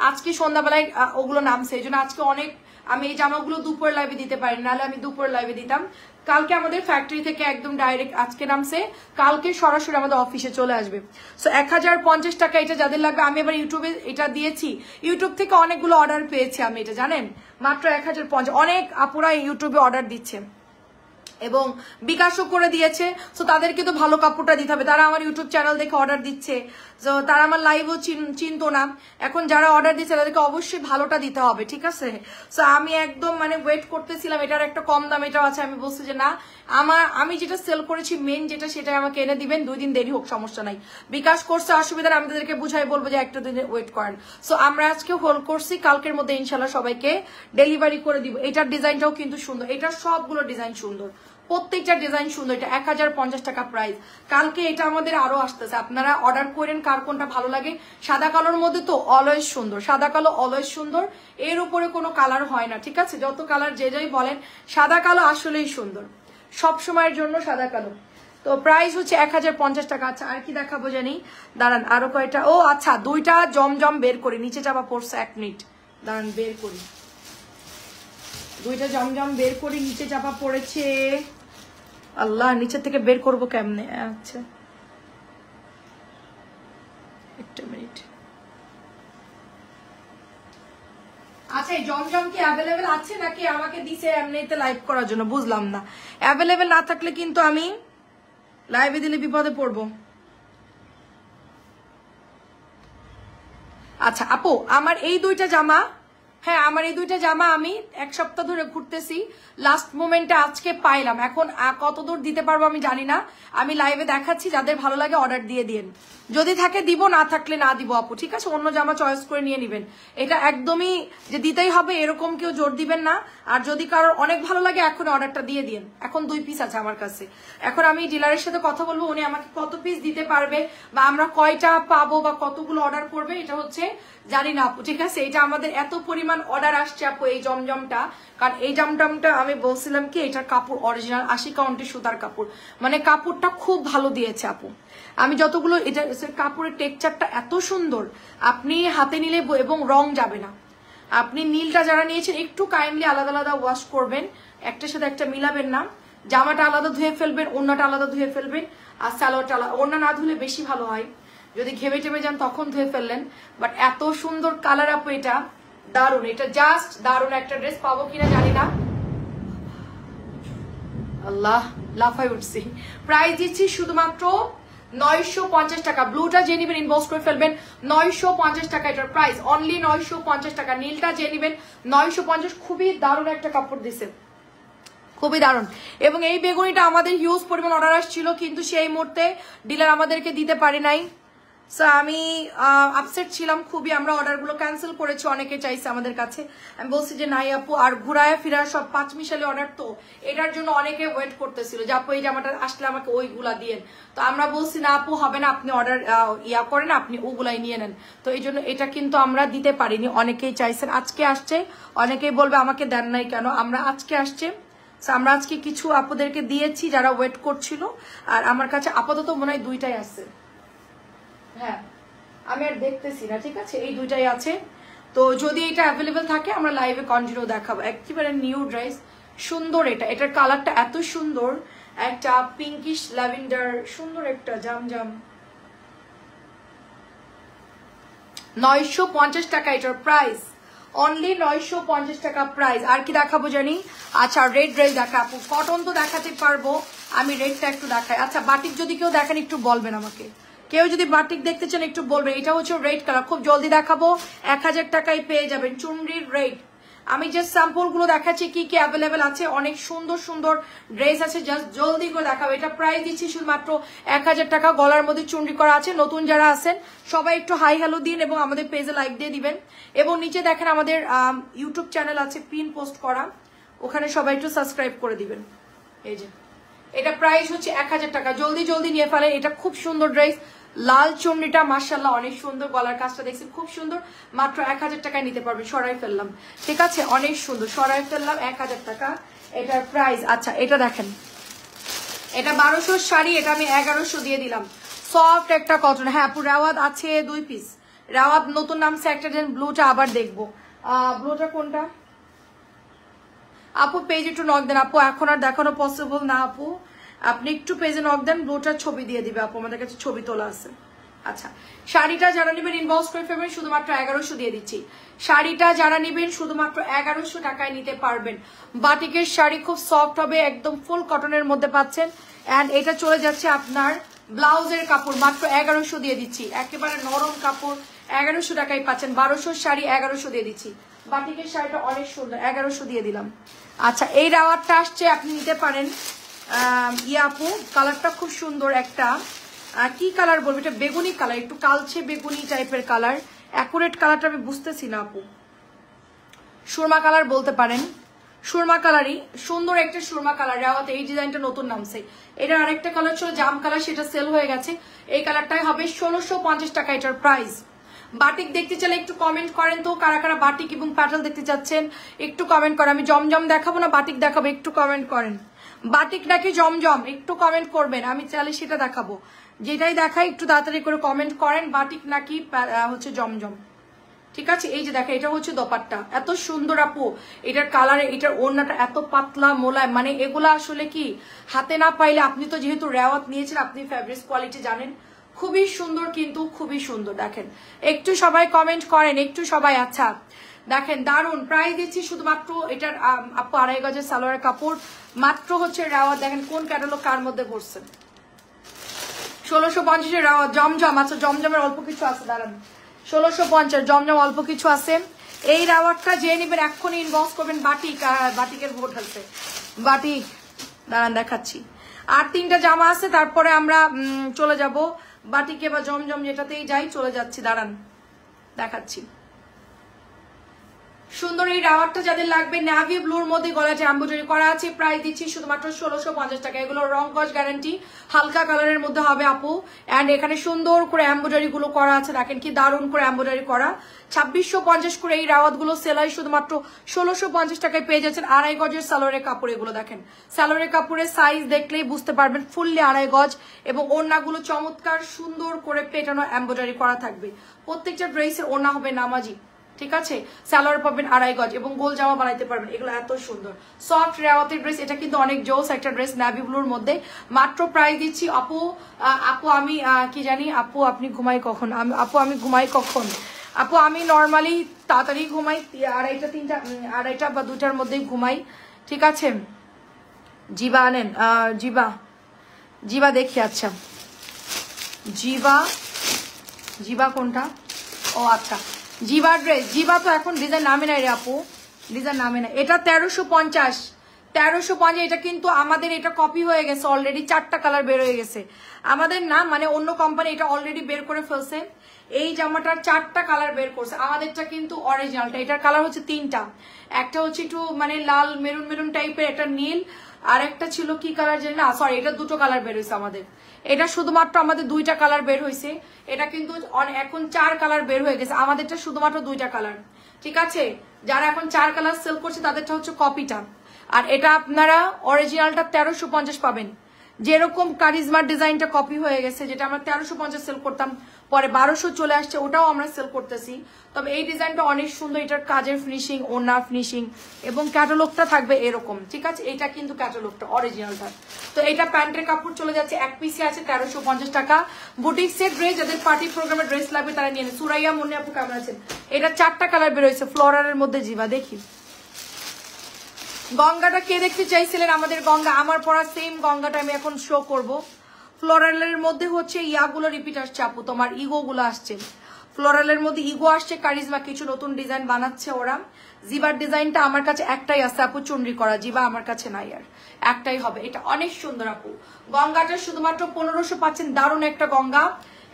আজকে সন্ধ্যাবেলায় ওগুলো নামছে, এই জন্য আজকে অনেক, আমি এই জামাগুলো দুপুর লাইভে দিতে পারি, নাহলে আমি দুপুর লাইভে দিতাম। কালকে আমাদের ফ্যাক্টরি থেকে একদম ডাইরেক্ট আজকে নামছে, কালকে সরাসরি আমাদের অফিসে চলে আসবে। সো 1050 টাকা এটা যাদের লাগবে। আমি এবার ইউটিউবে এটা দিয়েছি, ইউটিউব থেকে অনেকগুলো অর্ডার পেয়েছি আমি, এটা জানেন, মাত্র 1050। অনেক আপুরা ইউটিউবে অর্ডার দিচ্ছে এবং বিকাশও করে দিয়েছে। সো তাদেরকে তো ভালো কাপড়টা দিতে হবে, তারা আমার ইউটিউব চ্যানেল দেখে অর্ডার দিচ্ছে, তো তারা আমার লাইভও চিনতো না। এখন যারা অর্ডার দিচ্ছে তাদেরকে অবশ্যই ভালোটা দিতে হবে, ঠিক আছে। সো আমি একদম মানে ওয়েট করতেছিলাম, এটার একটা কম দাম এটাও আছে, আমি বলছি যে না আমি যেটা সেল করেছি মেন যেটা, সেটাই আমাকে এনে দিবেন, 2 দিন দেরি হোক সমস্যা নাই। বিকাশ করছে অসুবিধা, আমি তাদেরকে বুঝাই বলবো যে একটা দিন ওয়েট করেন। সো আমরা আজকে হোল্ড করছি, কালকের মধ্যে ইনশাল্লাহ সবাইকে ডেলিভারি করে দিব। এটার ডিজাইনটাও কিন্তু সুন্দর, এটার সবগুলো ডিজাইন সুন্দর, প্রত্যেকটা ডিজাইন সুন্দর। এটা 1050 টাকা প্রাইস। কালকে এটা আমাদের আরো আসতেছে, আপনারা অর্ডার করেন কার কোনটা ভালো লাগে। সাদা কালোর মধ্যে তো অলওয়েজ সুন্দর, সাদা কালো অলওয়েজ সুন্দর, এর উপরে কোনো কালার হয় না, ঠিক আছে। যত কালার যে যাই বলেন, সাদা কালো আসলেই সুন্দর, সব সময়ের জন্য সাদা কালো। তো প্রাইস হচ্ছে 1050 টাকা। আচ্ছা আর কি দেখাবো জানি, দাঁড়ান আরো কয়টা, ও আচ্ছা 2টা জমজম বের করি, নিচে চাপা পড়ছে, 1 মিনিট দাঁড়ান বের করি, 2টা জমজম বের করি, নিচে চাপা পড়েছে। আল্লাহ, নিচে থেকে বের করব কেমনে, আচ্ছা একটা মিনিট। আচ্ছা এই জমজম কি অ্যাভেলেবেল আছে নাকি আমাকে দিছে এমনিতে লাইভ করার জন্য, বুঝলাম না। অ্যাভেলেবেল না থাকলে কিন্তু আমি লাইভে দিলে বিপদে পড়বো। আচ্ছা আপু আমার এই 2টা জামা, হ্যাঁ আমার এই 2টা জামা আমি 1 সপ্তাহ ধরে ঘুরতেছি, লাস্ট মোমেন্টে আজকে পাইলাম। এখন কতদূর দিতে পারবো আমি জানি না, আমি লাইভে দেখাচ্ছি, যাদের ভালো লাগে অর্ডার দিয়ে দিন, যদি থাকে দিব, না থাকলে না দিব আপু, ঠিক আছে। অন্য জামা চয়েস করে নিয়ে নিবেন, এটা একদমই যে দিতেই হবে এরকম কেউ জোর দিবেন না। আর যদি কারোর অনেক ভালো লাগে এখন অর্ডারটা দিয়ে দিন। এখন 2 পিস আছে আমার কাছে, এখন আমি ডিলারের সাথে কথা বলবো, উনি আমাকে কত পিস দিতে পারবে বা আমরা কয়টা পাবো বা কতগুলো অর্ডার করবে, এটা হচ্ছে জানি না আপু, ঠিক আছে। এটা আমাদের এত পরিমাণ অর্ডার আসছে আপু এই জমজমটা, কারণ এই জমজমটা আমি বলছিলাম কি এটার কাপড় অরিজিনাল 80 কাউন্টের সুতার কাপড়, মানে কাপড়টা খুব ভালো দিয়েছে আপু। আমি যতগুলো, এটা কাপড়ের টেক্সচারটা এত সুন্দর, আপনি হাতে নিলে এবং রং যাবে না। আপনি নীলটা যারা নিয়েছেন একটু কাইন্ডলি আলাদা আলাদা ওয়াশ করবেন, একটার সাথে একটা মিলাবেন না। জামাটা আলাদা ধুয়ে ফেলবেন, ওড়নাটা আলাদা ধুয়ে ফেলবেন, আর সালোয়ারটা আলাদা। ওড়না না ধুলে বেশি ভালো হয়, যদি ঘেমে টেমে যান তখন ধুয়ে ফেললেন। বাট এত সুন্দর কালার আপু, এটা দারুণ, এটা জাস্ট দারুণ একটা ড্রেস। পাবো কিনা জানি না, আল্লাহ লাফাই উঠছি। প্রাইস দিচ্ছি শুধুমাত্র 950 টাকা। ব্লুটা যে নিবেন ইনবক্স করে ফেলবেন 950 টাকা এটার প্রাইস, অনলি 950 টাকা। নীলটা যে নিবেন 950। খুবই দারুণ একটা কাপড় দিছে, খুবই দারুণ। এবং এই বেগুনিটা আমাদের হিউজ পরিমাণ অর্ডার আসছিল, কিন্তু সেই মুহূর্তে ডিলার আমাদেরকে দিতে পারি নাই। সো আমি আপসেট ছিলাম খুবই। আমরা অর্ডারগুলো ক্যান্সেল করেছি, অনেকে চাইছে আমাদের কাছে। আমি বলছি যে নাই আপু, আর ঘুরায় ফিরা সব 5 মিশালি অর্ডার, তো এটার জন্য অনেকে ওয়েট করতেছিল যে আপু এই জামাটা আসলে আমাকে ওইগুলা দিয়েন। তো আমরা বলছি না আপু হবে না, আপনি অর্ডার করেন, আপনি ওগুলাই নিয়ে নেন। তো এই জন্য এটা কিন্তু আমরা দিতে পারিনি, অনেকেই চাইছেন। আজকে আসছে, অনেকেই বলবে আমাকে দেন নাই কেন। আমরা আজকে আসছে, আমরা আজকে কিছু আপুদেরকে দিয়েছি যারা ওয়েট করছিল। আর আমার কাছে আপাতত মনে হয় 2টাই আছে, হ্যাঁ আমি আর দেখতেছি না, ঠিক আছে এই 2টাই আছে। তো যদি এটা অ্যাভেলেবেল থাকে আমরা লাইভে কন্টিনিউ দেখাবো। একেবারে নিউ ড্রেস, সুন্দর। এটার কালারটা এত সুন্দর, একটা পিঙ্কিশ ল্যাভেন্ডার, সুন্দর একটা জামজাম। 950 টাকা এটার প্রাইস, অনলি 950 টাকা প্রাইস। আর কি দেখাবো জানি? আচ্ছা রেড ড্রেস দেখাবো। কটন তো দেখাতে পারবো, আমি রেডটা একটু দেখাই। আচ্ছা বাটিক যদি কেউ দেখেন একটু বলবেন আমাকে, কেউ যদি বাটিক দেখতে চান একটু বলবেন। এটা হচ্ছে রেড কালার, খুব জলদি দেখাবো। 1000 টাকায় পেয়ে যাবেন চুনরির রেড। আমি যে স্যাম্পল গুলো দেখাচ্ছি কি কি অ্যাভেলেবেল আছে, অনেক সুন্দর সুন্দর ড্রেস আছে, জাস্ট জলদি করে দেখাবো। এটা প্রাইস দিচ্ছি শুধুমাত্র 1000 টাকা। গলার মধ্যে চুনরি করা আছে। নতুন যারা আছেন সবাই একটু হাই হ্যালো দিন এবং আমাদের পেজে লাইক দিয়ে দিবেন। এবং নিচে দেখেন আমাদের ইউটিউব চ্যানেল আছে পিন পোস্ট করা, ওখানে সবাই একটু সাবস্ক্রাইব করে দিবেন। এই যে এটা প্রাইস হচ্ছে 1000 টাকা। জলদি জলদি নিয়ে ফেলেন, এটা খুব সুন্দর ড্রেস। লাল চুনরিটা মাশাআল্লাহ অনেক সুন্দর, গলার কাজটা দেখছেন খুব সুন্দর। মাত্র 1000 টাকায় নিতে পারবেন। সরাই ফেললাম, ঠিক আছে অনেক সুন্দর, সরাই ফেললাম 1000 টাকা এটার প্রাইস। আচ্ছা এটা দেখেন, এটা 1200 শাড়ি, এটা আমি 1100 দিয়ে দিলাম। সফট একটা কটন। হ্যাঁ আপু রেওয়াত আছে 2 পিস। রেওয়াত নতুন নামছে একটা, ব্লুটা আবার দেখবো। ব্লুটা কোনটা আপু? পেজ একটু নক দেন আপু, এখন আর দেখানো পসিবল না আপু, আপনি একটু পেজে নক দেন। ব্লুটার ছবি দিয়ে দিবে আপু, আমাদের কাছে ছবি তোলা আছে। আচ্ছা শাড়িটা যারা নেবেন ইনবক্স করে ফেলবেন, শুধুমাত্র 1100 দিয়ে দিচ্ছি। শাড়িটা যারা নেবেন শুধুমাত্র 1100 টাকায় নিতে পারবেন। বাটিকের শাড়ি, খুব সফট হবে, একদম ফুল কটনের মধ্যে পাচ্ছেন। অ্যান্ড এটা চলে যাচ্ছে আপনার ব্লাউজের কাপড়, মাত্র 1100 দিয়ে দিচ্ছি। একেবারে নরম কাপড়, 1100 টাকায় পাচ্ছেন। 1200 শাড়ি 1100 দিয়ে দিচ্ছি। বাটিকের শাড়িটা অনেক সুন্দর, 1100 দিয়ে দিলাম। আচ্ছা এই রাওয়ারটা আসছে, আপনি নিতে পারেন। আপু কালারটা খুব সুন্দর একটা, কি কালার বলবো, এটা বেগুনি কালার, একটু কালচে বেগুনি টাইপের কালার। অ্যাকুরেট কালারটা আমি বুঝতেছি না আপু, সুরমা কালার বলতে পারেন। সুরমা কালারই, সুন্দর একটা সুরমা কালার। রাওয়াতে এই ডিজাইনটা নতুন নামছে। এটার আরেকটা কালার ছিল জাম কালার, সেটা সেল হয়ে গেছে। এই কালারটাই হবে 1650 টাকা এটার প্রাইস। বাটিক দেখতে চাইলে একটু কমেন্ট করেন তো, কারা কারা বাটিক এবং প্যাটেল দেখতে চাচ্ছেন একটু কমেন্ট করেন। আমি জমজম দেখাবো না বাটিক দেখাবো, একটু কমেন্ট করেন। বাটিক নাকি জমজম একটু কমেন্ট করবেন, আমি চাইলে সেটা দেখাবো। যেটাই দেখাই একটু তাড়াতাড়ি করে কমেন্ট করেন, বাটিক নাকি হচ্ছে জমজম। ঠিক আছে এই যে দেখেন, এটা হচ্ছে দোপাট্টা, এত সুন্দর আপু। এটার কালারে, এটার ওড়নাটা এত পাতলা মোলায়, মানে এগুলা আসলে কি হাতে না পাইলে, আপনি তো যেহেতু রেওয়াত নিয়েছেন, আপনি ফ্যাব্রিক্স কোয়ালিটি জানেন। খুবই সুন্দর, কিন্তু খুবই সুন্দর। দেখেন একটু সবাই কমেন্ট করেন, একটু সবাই। আচ্ছা দেখেন দারুন প্রাইস দিচ্ছি শুধুমাত্র। এটার আপু 2.5 গজের সালোয়ারের কাপড়, মাত্র হচ্ছে রেওয়াত। দেখেন কোন ক্যাটালগ কার মধ্যে পড়ছে। 1650 রেওয়াত জমজম। আচ্ছা জমজমের অল্প কিছু আছে, দাঁড়ান। 1650 জমজম অল্প কিছু আছে। এই রাওয়ারটা যে নেবেন এক্ষুনি ইনবক্স করবেন। বাটিক, বাটিকের ভোট আছে বাটিক, দাঁড়ান দেখাচ্ছি। আর 3টা জামা আছে, তারপরে আমরা চলে যাব বাটিকে বা জমজম যেটাতেই যাই, চলে যাচ্ছি। দাঁড়ান দেখাচ্ছি। সুন্দর এই রাওয়ারটা যাদের লাগবে, নাভি ব্লুর মধ্যে গলাতে এমব্রয়ডারি করা আছে। প্রাইস দিচ্ছি শুধুমাত্র 1650 টাকা। এগুলো রং কস গ্যারান্টি, হালকা কালারের মধ্যে হবে আপু। এন্ড এখানে সুন্দর করে এমব্রয়ডারি গুলো করা আছে, দেখেন কি দারুণ করে এমব্রয়ডারি করা। 2650 করে এই রাওয়াত গুলো সেলাই, শুধুমাত্র 1650 টাকায় পেয়ে যাচ্ছেন। 2.5 গজের সালোয়ারের কাপড়। এগুলো দেখেন সালোয়ারের কাপড়ের সাইজ দেখলেই বুঝতে পারবেন, ফুললি 2.5 গজ। এবং ওড়নাগুলো চমৎকার সুন্দর করে পেটানো এমব্রয়ডারি করা থাকবে। প্রত্যেকটা ড্রেসের ওড়না হবে নামাজি, ঠিক আছে। সালোয়ার পাবেন 2.5 গজ এবং গোল জামা বানাইতে পারবেন। এগুলো এত সুন্দর সফট রেওয়াতের ড্রেস। এটা কিন্তু অনেক জোস একটা ড্রেস, নাভি ব্লুর মধ্যে। মাত্র প্রাইস দিচ্ছি আপু। আপু আমি কি জানি, আপু আপনি ঘুমাই কখন? আপু আমি ঘুমাই কখন? আপু আমি নর্মালি তাড়াতাড়ি ঘুমাই, 2:30 বা 2টার মধ্যেই ঘুমাই, ঠিক আছে। জিবা আনেন, জিবা জিবা দেখি। আচ্ছা জিবা, জিবা কোনটা? ও আচ্ছা, জিবা ড্রেস। জিবা তো এখন ডিজাইন নামে নাই রে আপু, ডিজাইন নামে নাই। এটা 1350, 1350। এটা কিন্তু আমাদের এটা কপি হয়ে গেছে অলরেডি, 4টা কালার বের হয়ে গেছে আমাদের না, মানে অন্য কোম্পানি এটা অলরেডি বের করে ফেলছে। এই জামাটার 4টা কালার বের করছে, আমাদেরটা কিন্তু অরিজিনালটা। এটার কালার হচ্ছে 3টা, একটা হচ্ছে একটু মানে লাল মেরুন মেরুন টাইপের, একটা নীল, আর একটা ছিল কি কালার জানি না, সরি এটা 2টো কালার বের হয়েছে আমাদের। এটা শুধুমাত্র আমাদের 2টা কালার বের হয়েছে, এটা কিন্তু এখন 4 কালার বের হয়ে গেছে, আমাদেরটা শুধুমাত্র 2টা কালার। ঠিক আছে, যারা এখন 4 কালার সেল করছে তাদেরটা হচ্ছে কপিটা, আর এটা আপনারা অরিজিনালটা 1350 পাবেন। যেরকম কারিজমার ডিজাইনটা কপি হয়ে গেছে, যেটা আমরা 1350 সেল করতাম, পরে 1200 চলে আসছে, ওটাও আমরা সেল করতেছি। তবে এই ডিজাইনটা অনেক সুন্দর, এটার কাজের ফিনিশিং, ওনার ফিনিশিং এবং ক্যাটালগটা থাকবে এরকম। ঠিক আছে, এটা কিন্তু ক্যাটালগটা অরিজিনালটা। তো এটা প্যান্টের কাপড় চলে যাচ্ছে, এক পিসে আছে 1350 টাকা। বুটিক সেট ড্রেস, যাদের পার্টি প্রোগ্রামে ড্রেস লাগবে তারা নিয়ে নেন। সুরাইয়া মুন্নি আপু কেমন আছেন? এটা 4টা কালার বেরোয়েছে ফ্লোরালের মধ্যে। জিবা দেখি গঙ্গাটা কে দেখতে চাইছিলেন? আমাদের গঙ্গা, আমার পরা সেম গঙ্গাটা আমি এখন শো করব। ফ্লোরালের মধ্যে হচ্ছে ইয়াগুলো রিপিট আসছে আপু, তোমার ইগো গুলো আসছে। ফ্লোরালের মধ্যে ইগো আসছে, কারিজমা কিছু নতুন ডিজাইন বানাচ্ছে ওরা। জিবার ডিজাইনটা আমার কাছে একটাই আছে আপু, চুনরি করা। জিবা আমার কাছে নাই, আর একটাই হবে। এটা অনেক সুন্দর আপু। গঙ্গাটা শুধুমাত্র 1500 পাচ্ছেন, দারুণ একটা গঙ্গা।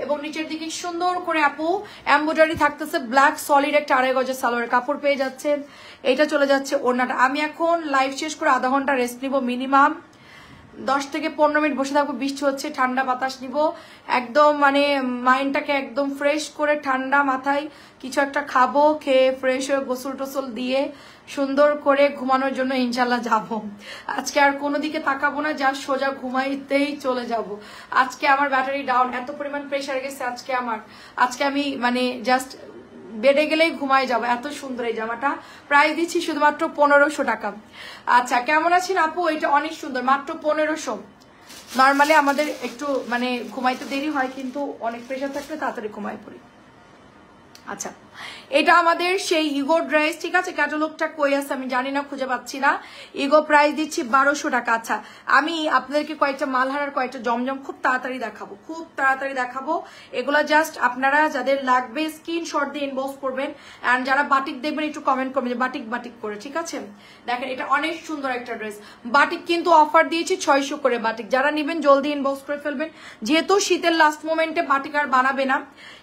এবং নিচের দিকে সুন্দর করে আপু এমব্রয়ডারি থাকতেছে, ব্ল্যাক সলিড একটা 2.5 গজের সালোয়ার কাপড় পেয়ে যাচ্ছেন। এটা চলে যাচ্ছে ওড়নাটা। আমি এখন লাইভ শেষ করে আধা ঘন্টা রেস্ট নিব, মিনিমাম 10 থেকে 15 মিনিট বসে থাকবো। বৃষ্টি হচ্ছে, ঠান্ডা বাতাস নিব, একদম মানে মাইন্ডটাকে একদম ফ্রেশ করে ঠান্ডা মাথায় কিছু একটা খাবো, খেয়ে ফ্রেশ হয়ে গোসল টোসল দিয়ে সুন্দর করে ঘুমানোর জন্য ইনশাল্লাহ যাব। আজকে আর কোনো দিকে তাকাবো না, যা সোজা ঘুমাইতেই চলে যাব। আজকে আমার ব্যাটারি ডাউন, এত পরিমাণ প্রেশার গেছে আজকে আমার। আজকে আমি মানে জাস্ট বেডে গেলেই ঘুমায় যাবো, এত সুন্দর এই জামাটা। প্রাইস দিচ্ছি শুধুমাত্র 1500 টাকা। আচ্ছা কেমন আছেন আপু? এটা অনেক সুন্দর, মাত্র 1500। নর্মালি আমাদের একটু মানে ঘুমাইতে দেরি হয়, কিন্তু অনেক প্রেশার থাকলে তাড়াতাড়ি ঘুমাই পড়ি। আচ্ছা এটা আমাদের সেই ইগো ড্রেস। ঠিক আছে, ক্যাটালগটা কই আছে আমি জানি না, খুঁজে পাচ্ছি না। ইগো প্রাইস দিচ্ছি 1200 টাকা। আচ্ছা আমি আপনাদেরকে কয়েকটা মালহারার কয়েকটা জমজম খুব তাড়াতাড়ি দেখাবো, খুব তাড়াতাড়ি দেখাবো। এগুলা জাস্ট আপনারা যাদের লাগবে স্ক্রিনশট দিয়ে ইনবক্স করবেন, এন্ড যারা বাটিক দেখবেন একটু কমেন্ট করবেন যে বাটিক বাটিক করে। ঠিক আছে, দেখেন এটা অনেক সুন্দর একটা ড্রেস। বাটিক কিন্তু অফার দিয়েছি 600 করে বাটিক। যারা নেবেন জলদি ইনবক্স করে ফেলবেন, যেহেতু শীতের লাস্ট মোমেন্টে বাটিক আর বানাবে না,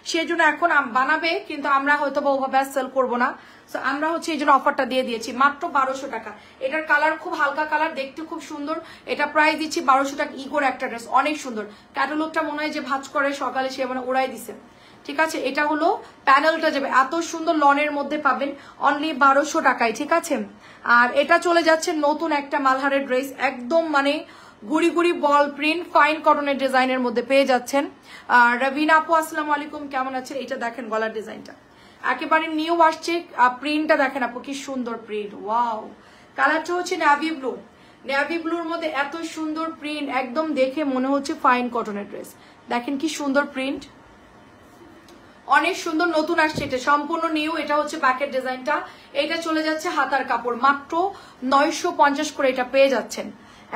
সেজন্য এখন বানাবে, কিন্তু আমরা হয়তো ওভাবে সেল করবো না। আমরা হচ্ছে এই জন্য অফারটা দিয়ে দিয়েছি মাত্র 1200 টাকা। এটার কালার খুব হালকা কালার, দেখতে খুব সুন্দর। এটা প্রাইস দিচ্ছি 1200 টাকা। ইগোর একটা ড্রেস, অনেক সুন্দর। ক্যাটালগটা মনে হয় যে ভাঁজ করে সকালে সে মানে উড়াই দিছে। ঠিক আছে, এটা হলো প্যানেলটা যাবে, এত সুন্দর লনের মধ্যে পাবেন অনলি 1200 টাকায়। ঠিক আছে, আর এটা চলে যাচ্ছে নতুন একটা মালহারের ড্রেস, একদম মানে গুড়ি গুড়ি বল প্রিন্ট ফাইন কটনের ডিজাইনের মধ্যে পেয়ে যাচ্ছেন। আর রবিনা আপু আসসালামু আলাইকুম, কেমন আছেন? এটা দেখেন গলার ডিজাইনটা একেবারে নিউ আসছে, প্রিন্টটা দেখেন আপু কি সুন্দর প্রিন্ট। ওয়াও, কালারটা হচ্ছে নেভি ব্লু, নেভি ব্লুর মধ্যে এত সুন্দর প্রিন্ট, একদম দেখে মনে হচ্ছে ফাইন কটনের ড্রেস। দেখেন কি সুন্দর প্রিন্ট, অনেক সুন্দর। নতুন আসছে, এটা সম্পূর্ণ নিউ। এটা হচ্ছে ব্যাকের ডিজাইনটা। এটা চলে যাচ্ছে হাতার কাপড়, মাত্র 950 করে এটা পেয়ে যাচ্ছেন,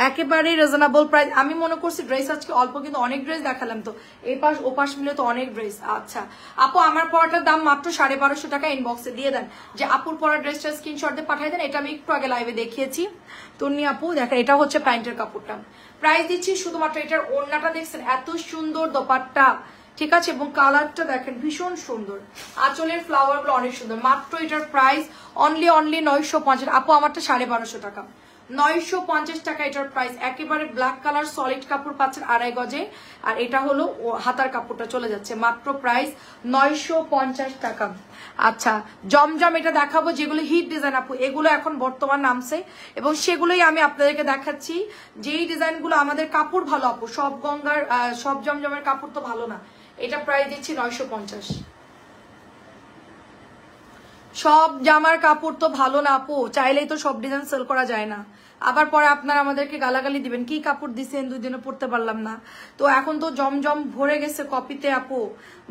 একেবারে রিজনেবল প্রাইস। আমি মনে করছি ড্রেস আজকে অল্প, কিন্তু অনেক ড্রেস দেখালাম তো, এই পাশ ও পাশ মিলে তো অনেক ড্রেস। আচ্ছা আপু আমার পরাটার দাম মাত্র 1250 টাকা। ইনবক্সে দিয়ে দেন যে আপুর পরা ড্রেসটা স্ক্রিনশট দিয়ে পাঠিয়ে দেন। এটা আমি একটু আগে লাইভে দেখিয়েছি তন্নি আপু, দেখেন এটা হচ্ছে প্যান্টের কাপড়টা। প্রাইস দিচ্ছি শুধুমাত্র, এটার ওড়নাটা দেখছেন এত সুন্দর, দোপাট্টা ঠিক আছে, এবং কালারটা দেখেন ভীষণ সুন্দর, আঁচলের ফ্লাওয়ার গুলো অনেক সুন্দর। মাত্র এটার প্রাইস অনলি 950। আপু আমারটা 1250 টাকা, 950 টাকা এটার প্রাইস। একেবারে ব্ল্যাক কালার সলিড কাপড় পাচ্ছেন 2.5 গজে, আর এটা হলো হাতার কাপড়টা চলে যাচ্ছে, মাত্র প্রাইস 950 টাকা। আচ্ছা জমজম এটা দেখাবো, যেগুলো হিট ডিজাইন আপু, এগুলো এখন বর্তমান নামছে এবং সেগুলোই আমি আপনাদেরকে দেখাচ্ছি। যেই ডিজাইনগুলো আমাদের কাপড় ভালো আপু, সব গঙ্গার সব জমজমের কাপড় তো ভালো না। এটা প্রাইস দিচ্ছি 950। সব জামার কাপড় তো ভালো না আপু, চাইলেই তো সব ডিজাইন সেল করা যায় না। আবার পরে আপনারা আমাদেরকে গালাগালি দিবেন, কি কাপড় দিছেন 2 দিনে পড়তে পারলাম না। তো এখন তো জমজম ভরে গেছে কপিতে আপু,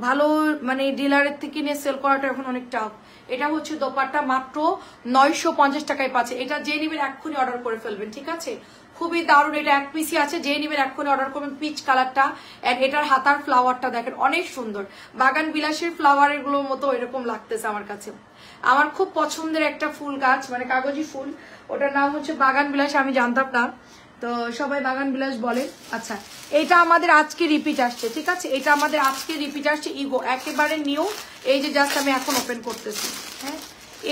ভালো মানে ডিলারের থেকে নিয়ে সেল করাটা এখন অনেক টাফ। এটা হচ্ছে দোপাট্টা, মাত্র 950 টাকায় পাচ্ছে। এটা যে নিবেন এক্ষুনি অর্ডার করে ফেলবেন। ঠিক আছে, খুবই দারুণ, এটা এক পিসি আছে, যে নিবেন এক্ষুনি অর্ডার করবেন। পিচ কালারটা এন্ড এটার হাতার ফ্লাওয়ারটা দেখেন অনেক সুন্দর, বাগান বিলাসের ফ্লাওয়ারের গুলোর মতো এরকম লাগতেছে আমার কাছে। আমার খুব পছন্দের একটা ফুল গাছ, মানে কাগজি ফুল, ওটার নাম হচ্ছে বাগান বিলাস, আমি জানতাম না, তো সবাই বাগান বিলাস বলে। আচ্ছা, এটা আমাদের আজকে রিপিট আসছে, ঠিক আছে, এটা আমাদের আজকে রিপিট আসছে, ইগো একেবারে নিউ। এই যে জাস্ট আমি এখন ওপেন করতেছি। হ্যাঁ,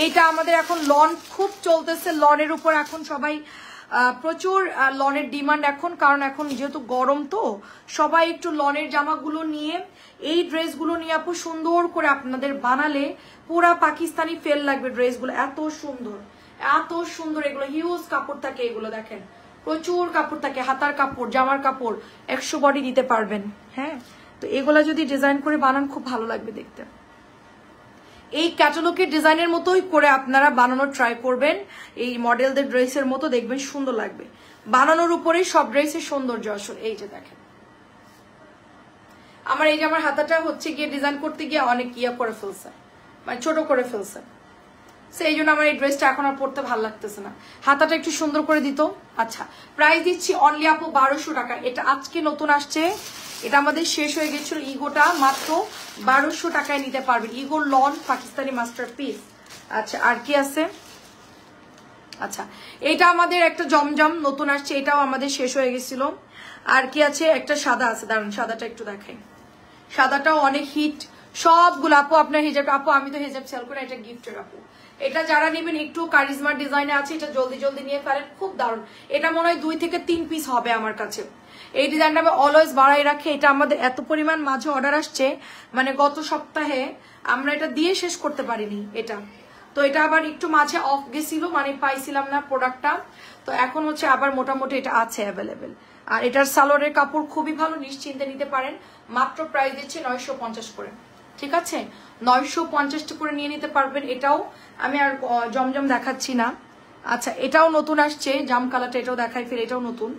এইটা আমাদের এখন লন খুব চলতেছে, লনের উপর এখন সবাই প্রচুর লনের ডিমান্ড এখন, কারণ এখন যেহেতু গরম, তো সবাই একটু লনের জামাগুলো নিয়ে, এই ড্রেসগুলো নিয়ে আপু সুন্দর করে আপনাদের বানালে পুরা পাকিস্তানি ফেল লাগবে ড্রেসগুলো, এত সুন্দর এত সুন্দর। এগুলো হিউজ কাপড় থাকে, এগুলো দেখেন প্রচুর কাপড় থাকে, হাতার কাপড়, জামার কাপড় 100 বডি দিতে পারবেন। হ্যাঁ, তো এগুলা যদি ডিজাইন করে বানান খুব ভালো লাগবে দেখতে। এই ক্যাটালগের ডিজাইনের মতোই করে আপনারা বানানোর ট্রাই করবেন, এই মডেলদের ড্রেসের মতো দেখবেন সুন্দর লাগবে। বানানোর উপরেই সব ড্রেসের সৌন্দর্য আসল। এই যে দেখেন আমার এই যে আমার হাতাটা হচ্ছে গিয়ে ডিজাইন করতে গিয়ে অনেক ইয়া করে ফেলছে, মানে ছোট করে ফেলছে, সেই জন্য আমার এই ড্রেসটা এখন আর পরতে ভালো লাগতেছে না, হাতাটা একটু সুন্দর করে দিত। আচ্ছা, প্রাইস দিচ্ছি অনলি আপু 1200 টাকা। এটা আজকে নতুন আসছে, এটা আমাদের শেষ হয়ে গেছিল। ইগোটা মাত্র 1200 টাকায় নিতে পারবেন, ইগো লন পাকিস্তানি মাস্টারপিস। আচ্ছা, আর কি আছে? আচ্ছা, এটা আমাদের একটা জমজম নতুন আসছে, এটাও আমাদের শেষ হয়ে গেছিল। আর কি আছে? একটা সাদা আছে, দাঁড়ান সাদাটা একটু দেখাই, সাদাটাও অনেক হিট। সবগুলো আপু আপনার হিজাব, আপু আমি তো হিজাব সেল করি, এটা গিফটের আপু। এটা যারা নেবেন একটু কারিজমার ডিজাইনে আছে, এটা জলদি জলদি নিয়ে ফেলেন, খুব দারুণ। এটা মনে হয় 2 থেকে 3 পিস হবে আমার কাছে। এই ডিজাইনটা আমি অলওয়েজ বাড়াই রাখি, এটা আমাদের এত পরিমাণ মাঝে অর্ডার আসছে, মানে গত সপ্তাহে আমরা এটা দিয়ে শেষ করতে পারিনি এটা। তো এটা আবার একটু মাঝে অফ গেছিল, মানে পাইছিলাম না প্রোডাক্টটা, তো এখন হচ্ছে আবার মোটামুটি এটা আছে অ্যাভেলেবেল। আর এটার সালোয়ারের কাপড় খুবই ভালো, নিশ্চিন্তে নিতে পারেন। মাত্র প্রাইস দিচ্ছে 950 করে, ঠিক আছে, 950 করে নিয়ে নিতে পারবেন। এটাও আমি আর জমজম দেখাচ্ছি না। আচ্ছা, এটাও নতুন আসছে, জাম কালারটা, এটাও দেখাই ফের, এটাও নতুন।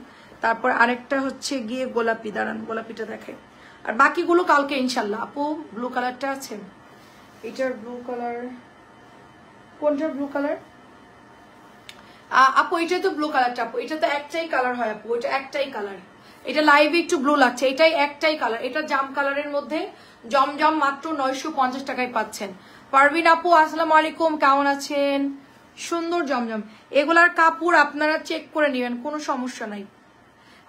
তারপর আরেকটা হচ্ছে গিয়ে গোলাপি, দাঁড়ান গোলাপিটা দেখাই। আর বাকিগুলো কালকে ইনশাল্লাহ। আপু ব্লু কালারটা আছে, এটার ব্লু কালার কোনটার ব্লু কালার? আপু এটাই তো ব্লু কালারটা, আপু এটা তো একটাই কালার হয় আপু, এটা একটাই কালার, এটা লাইভে একটু ব্লু লাগছে, এটাই একটাই কালার, এটা জাম কালারের মধ্যে জমজম, মাত্র 950 টাকায় পাচ্ছেন। পারভিন আপু আসসালামু আলাইকুম, কেমন আছেন? সুন্দর জমজম, এগুলার কাপড় আপনারা চেক করে নেবেন, কোনো সমস্যা নাই।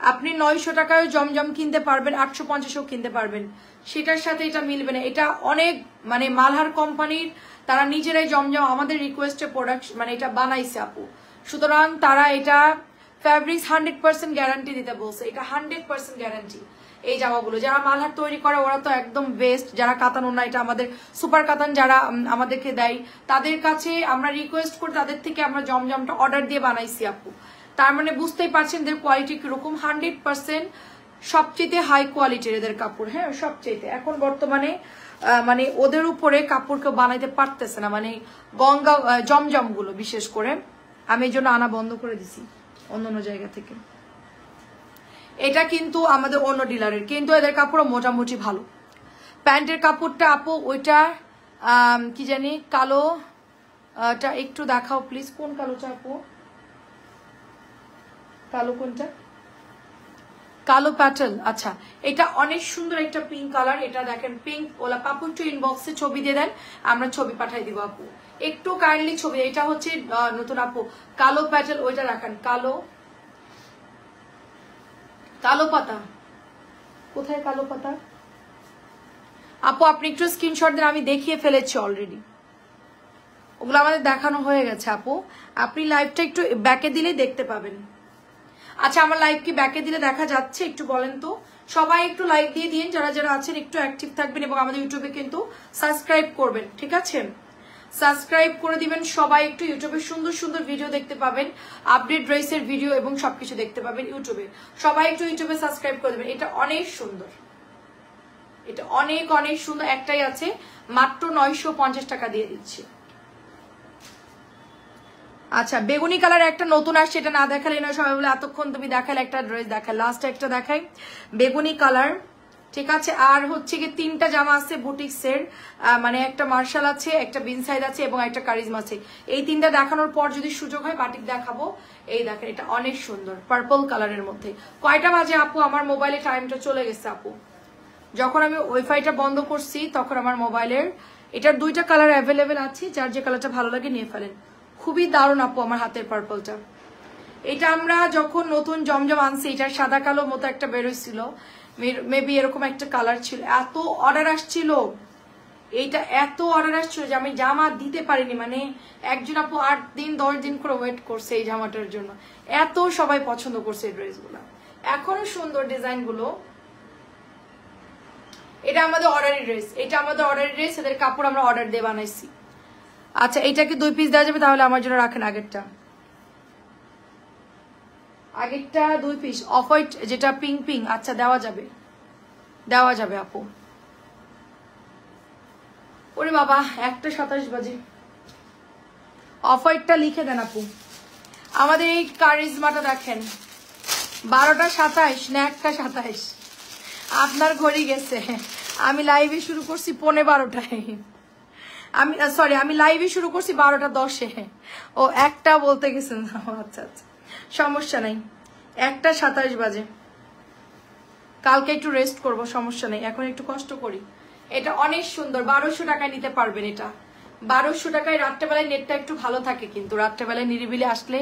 আপনি 900 টাকায় জমজম কিনতে পারবেন, 850ও কিনতে পারবেন, সেটার সাথে এটা মিলবে না। এটা অনেক মানে মালহার কোম্পানির, তারা নিজেরাই জমজম আমাদের রিকোয়েস্টে প্রোডাক্ট মানে এটা বানাইছে আপু, সুতরাং তারা এটা ফ্যাব্রিক্স 100% গ্যারান্টি দিতে বলছে, এটা 100% গ্যারান্টি। এই জামাগুলো যারা মালহার তৈরি করে ওরা তো একদম বেস্ট, যারা কাতান ওনা, এটা আমাদের সুপার কাতান যারা আমাদেরকে দেয়, তাদের কাছে আমরা রিকোয়েস্ট করে তাদের থেকে আমরা জমজমটা অর্ডার দিয়ে বানাইছি আপু। তার মানে বুঝতেই পারছেন এদের কোয়ালিটি কিরকম, 100% সবচেয়ে হাই কোয়ালিটির এদের কাপড়। হ্যাঁ, সবচেয়ে এখন বর্তমানে মানে ওদের উপরে কাপড় কেউ বানাইতে পারতেছে না, মানে গঙ্গা জমজম গুলো বিশেষ করে। আমি এই জন্য আনা বন্ধ করে দিছি অন্য জায়গা থেকে। এটা কিন্তু আমাদের অন্য ডিলারের, কিন্তু এদের কাপড়ও মোটামুটি ভালো। প্যান্টের কাপড়টা আপু ওইটা কি জানি কালো, টা একটু দেখাও প্লিজ, কোন কালোটা আপু? কালো কোনটা? কালো প্যাটেল। আচ্ছা, এটা অনেক সুন্দর একটা পিঙ্ক কালার, এটা দেখেন পিঙ্ক ওলা। আপু একটু ইনবক্সে ছবি দিয়ে দেন, আমরা ছবি পাঠাই দিব আপু, একটু কাইন্ডলি ছবি। এটা হচ্ছে নতুন আপু, কালো প্যাটেল, ওইটা রাখেন, কালো কালো পাতা কোথায়? কালো পাতা আপু আপনি একটু স্ক্রিনশট দেন, আমি দেখিয়ে ফেলেছি অলরেডি, ওগুলো আমাদের দেখানো হয়ে গেছে আপু। আপনি লাইভটা একটু ব্যাকে দিলে দেখতে পাবেন। আচ্ছা, আমার লাইভ কি ব্যাকে দিলে দেখা যাচ্ছে একটু বলেন তো? সবাই একটু লাইক দিয়ে দিন, যারা যারা আছেন একটু অ্যাক্টিভ থাকবেন, এবং আমাদের ইউটিউবে কিন্তু সাবস্ক্রাইব করবেন, ঠিক আছে, সাবস্ক্রাইব করে দিবেন সবাই। একটু ইউটিউবে সুন্দর সুন্দর ভিডিও দেখতে পাবেন, আপডেট ড্রেসের ভিডিও এবং সবকিছু দেখতে পাবেন ইউটিউবে। সবাই একটু ইউটিউবে সাবস্ক্রাইব করে দেবেন। এটা অনেক সুন্দর, এটা অনেক অনেক সুন্দর, একটাই আছে, মাত্র 950 টাকা দিয়ে দিচ্ছি। আচ্ছা, বেগুনি কালার একটা নতুন আসছে, এটা না দেখালে না, সবাই বলে এতক্ষণ তুমি দেখালে একটা ড্রেস দেখায়, লাস্ট একটা দেখাই। বেগুনি কালার, ঠিক আছে। আর হচ্ছে কি 3টা জামা আছে বুটিক্সের, মানে একটা মার্শাল আছে, একটা বিনসাইড আছে এবং একটা কারিজমা আছে। এই 3টা দেখানোর পর যদি সুযোগ হয় বাটিক দেখাবো। এই দেখেন এটা অনেক সুন্দর পার্পল কালারের মধ্যে। কয়টা বাজে আপু? আমার মোবাইলে টাইমটা চলে গেছে আপু। যখন আমি ওয়াইফাইটা বন্ধ করছি তখন আমার মোবাইলের এটার 2টা কালার অ্যাভেলেবেল আছে, যার যে কালারটা ভালো লাগে নিয়ে ফেলেন। খুবই দারুণ আপু আমার হাতের পার্পলটা। এটা আমরা যখন নতুন জমজম আনছি, এটার সাদা কালো মতো একটা বেরোইছিল, মেবি এরকম একটা কালার ছিল। এত অর্ডার আসছিল, এইটা এত অর্ডার আসছিল যে আমি জামা দিতে পারিনি। মানে একজন আপু 8 দিন 10 দিন করে ওয়েট করছে এই জামাটার জন্য। এত সবাই পছন্দ করছে এই ড্রেসগুলো, এখনো সুন্দর ডিজাইন গুলো। এটা আমাদের অর্ডারি ড্রেস, এটা আমাদের অর্ডারি ড্রেস, এদের কাপড় আমরা অর্ডার দিয়ে বানাইছি। আচ্ছা এটা কি 2 পিস দেওয়া যাবে? তাহলে আমার জন্য রাখেন আগেরটা। আগেরটা 2 পিস অফ হোয়াইট যেটা পিঙ্ক পিঙ্ক। আচ্ছা দেওয়া যাবে, দেওয়া যাবে আপু। ওরে বাবা 1:27 বাজে। অফ হোয়াইটটা লিখে দেন আপু। আমাদের এই কারিজমাটা দেখেন 12:27 না 1:27। আপনার ঘড়ি গেছে। আমি লাইভে শুরু করছি 11:15টায়। আমি লাইভে শুরু করছি 12:10-এ। ও 1টা বলতে গেছেন। আচ্ছা আচ্ছা সমস্যা নাই, 1:27 বাজে। কালকে একটু রেস্ট করব, সমস্যা নেই, এখন একটু কষ্ট করি। এটা অনেক সুন্দর, 1200 টাকায় নিতে পারবেন। এটা 1200 টাকায়। রাত্রেবেলায় নেটটা একটু ভালো থাকে, কিন্তু রাত্রেবেলায় নিরিবিলি আসলে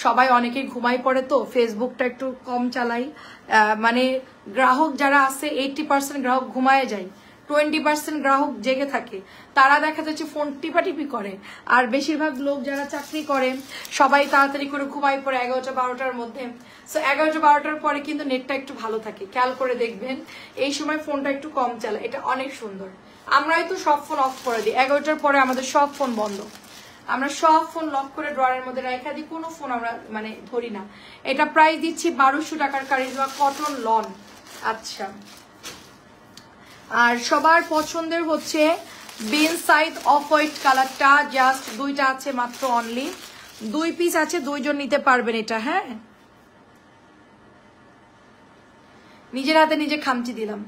সবাই অনেকেই ঘুমাই পড়ে, তো ফেসবুকটা একটু কম চালাই। মানে গ্রাহক যারা আছে 80% গ্রাহক ঘুমায় যায়, 20% গ্রাহক জেগে থাকে। তারা দেখা যাচ্ছে ফোন টিপাটিপি করে। আর বেশিরভাগ লোক যারা চাকরি করে সবাই তাড়াতাড়ি করে ঘুমাই পড়ে 11টা-12টার মধ্যে। সো 11টা-12টার পরে কিন্তু নেটটা একটু ভালো থাকে, খেয়াল করে দেখবেন এই সময় ফোনটা একটু কম চালায়। এটা অনেক সুন্দর। আমরাই তো সব ফোন অফ করে দিই, 11টার পরে আমাদের সব ফোন বন্ধ। আমরা সব ফোন লক করে ড্রয়ারের মধ্যে রেখে দিই, কোনো ফোন আমরা মানে ধরি না। এটা প্রাইস দিচ্ছি 1200 টাকার কারিজমা কটন লন। আচ্ছা আর সবার পছন্দের হচ্ছে বিন সাইড অফ হোয়াইট কালারটা, জাস্ট 2টা আছে মাত্র, অনলি 2 পিস আছে, 2 জন নিতে পারবেন এটা। হ্যাঁ নিজের হাতে নিজে খামচি দিলাম।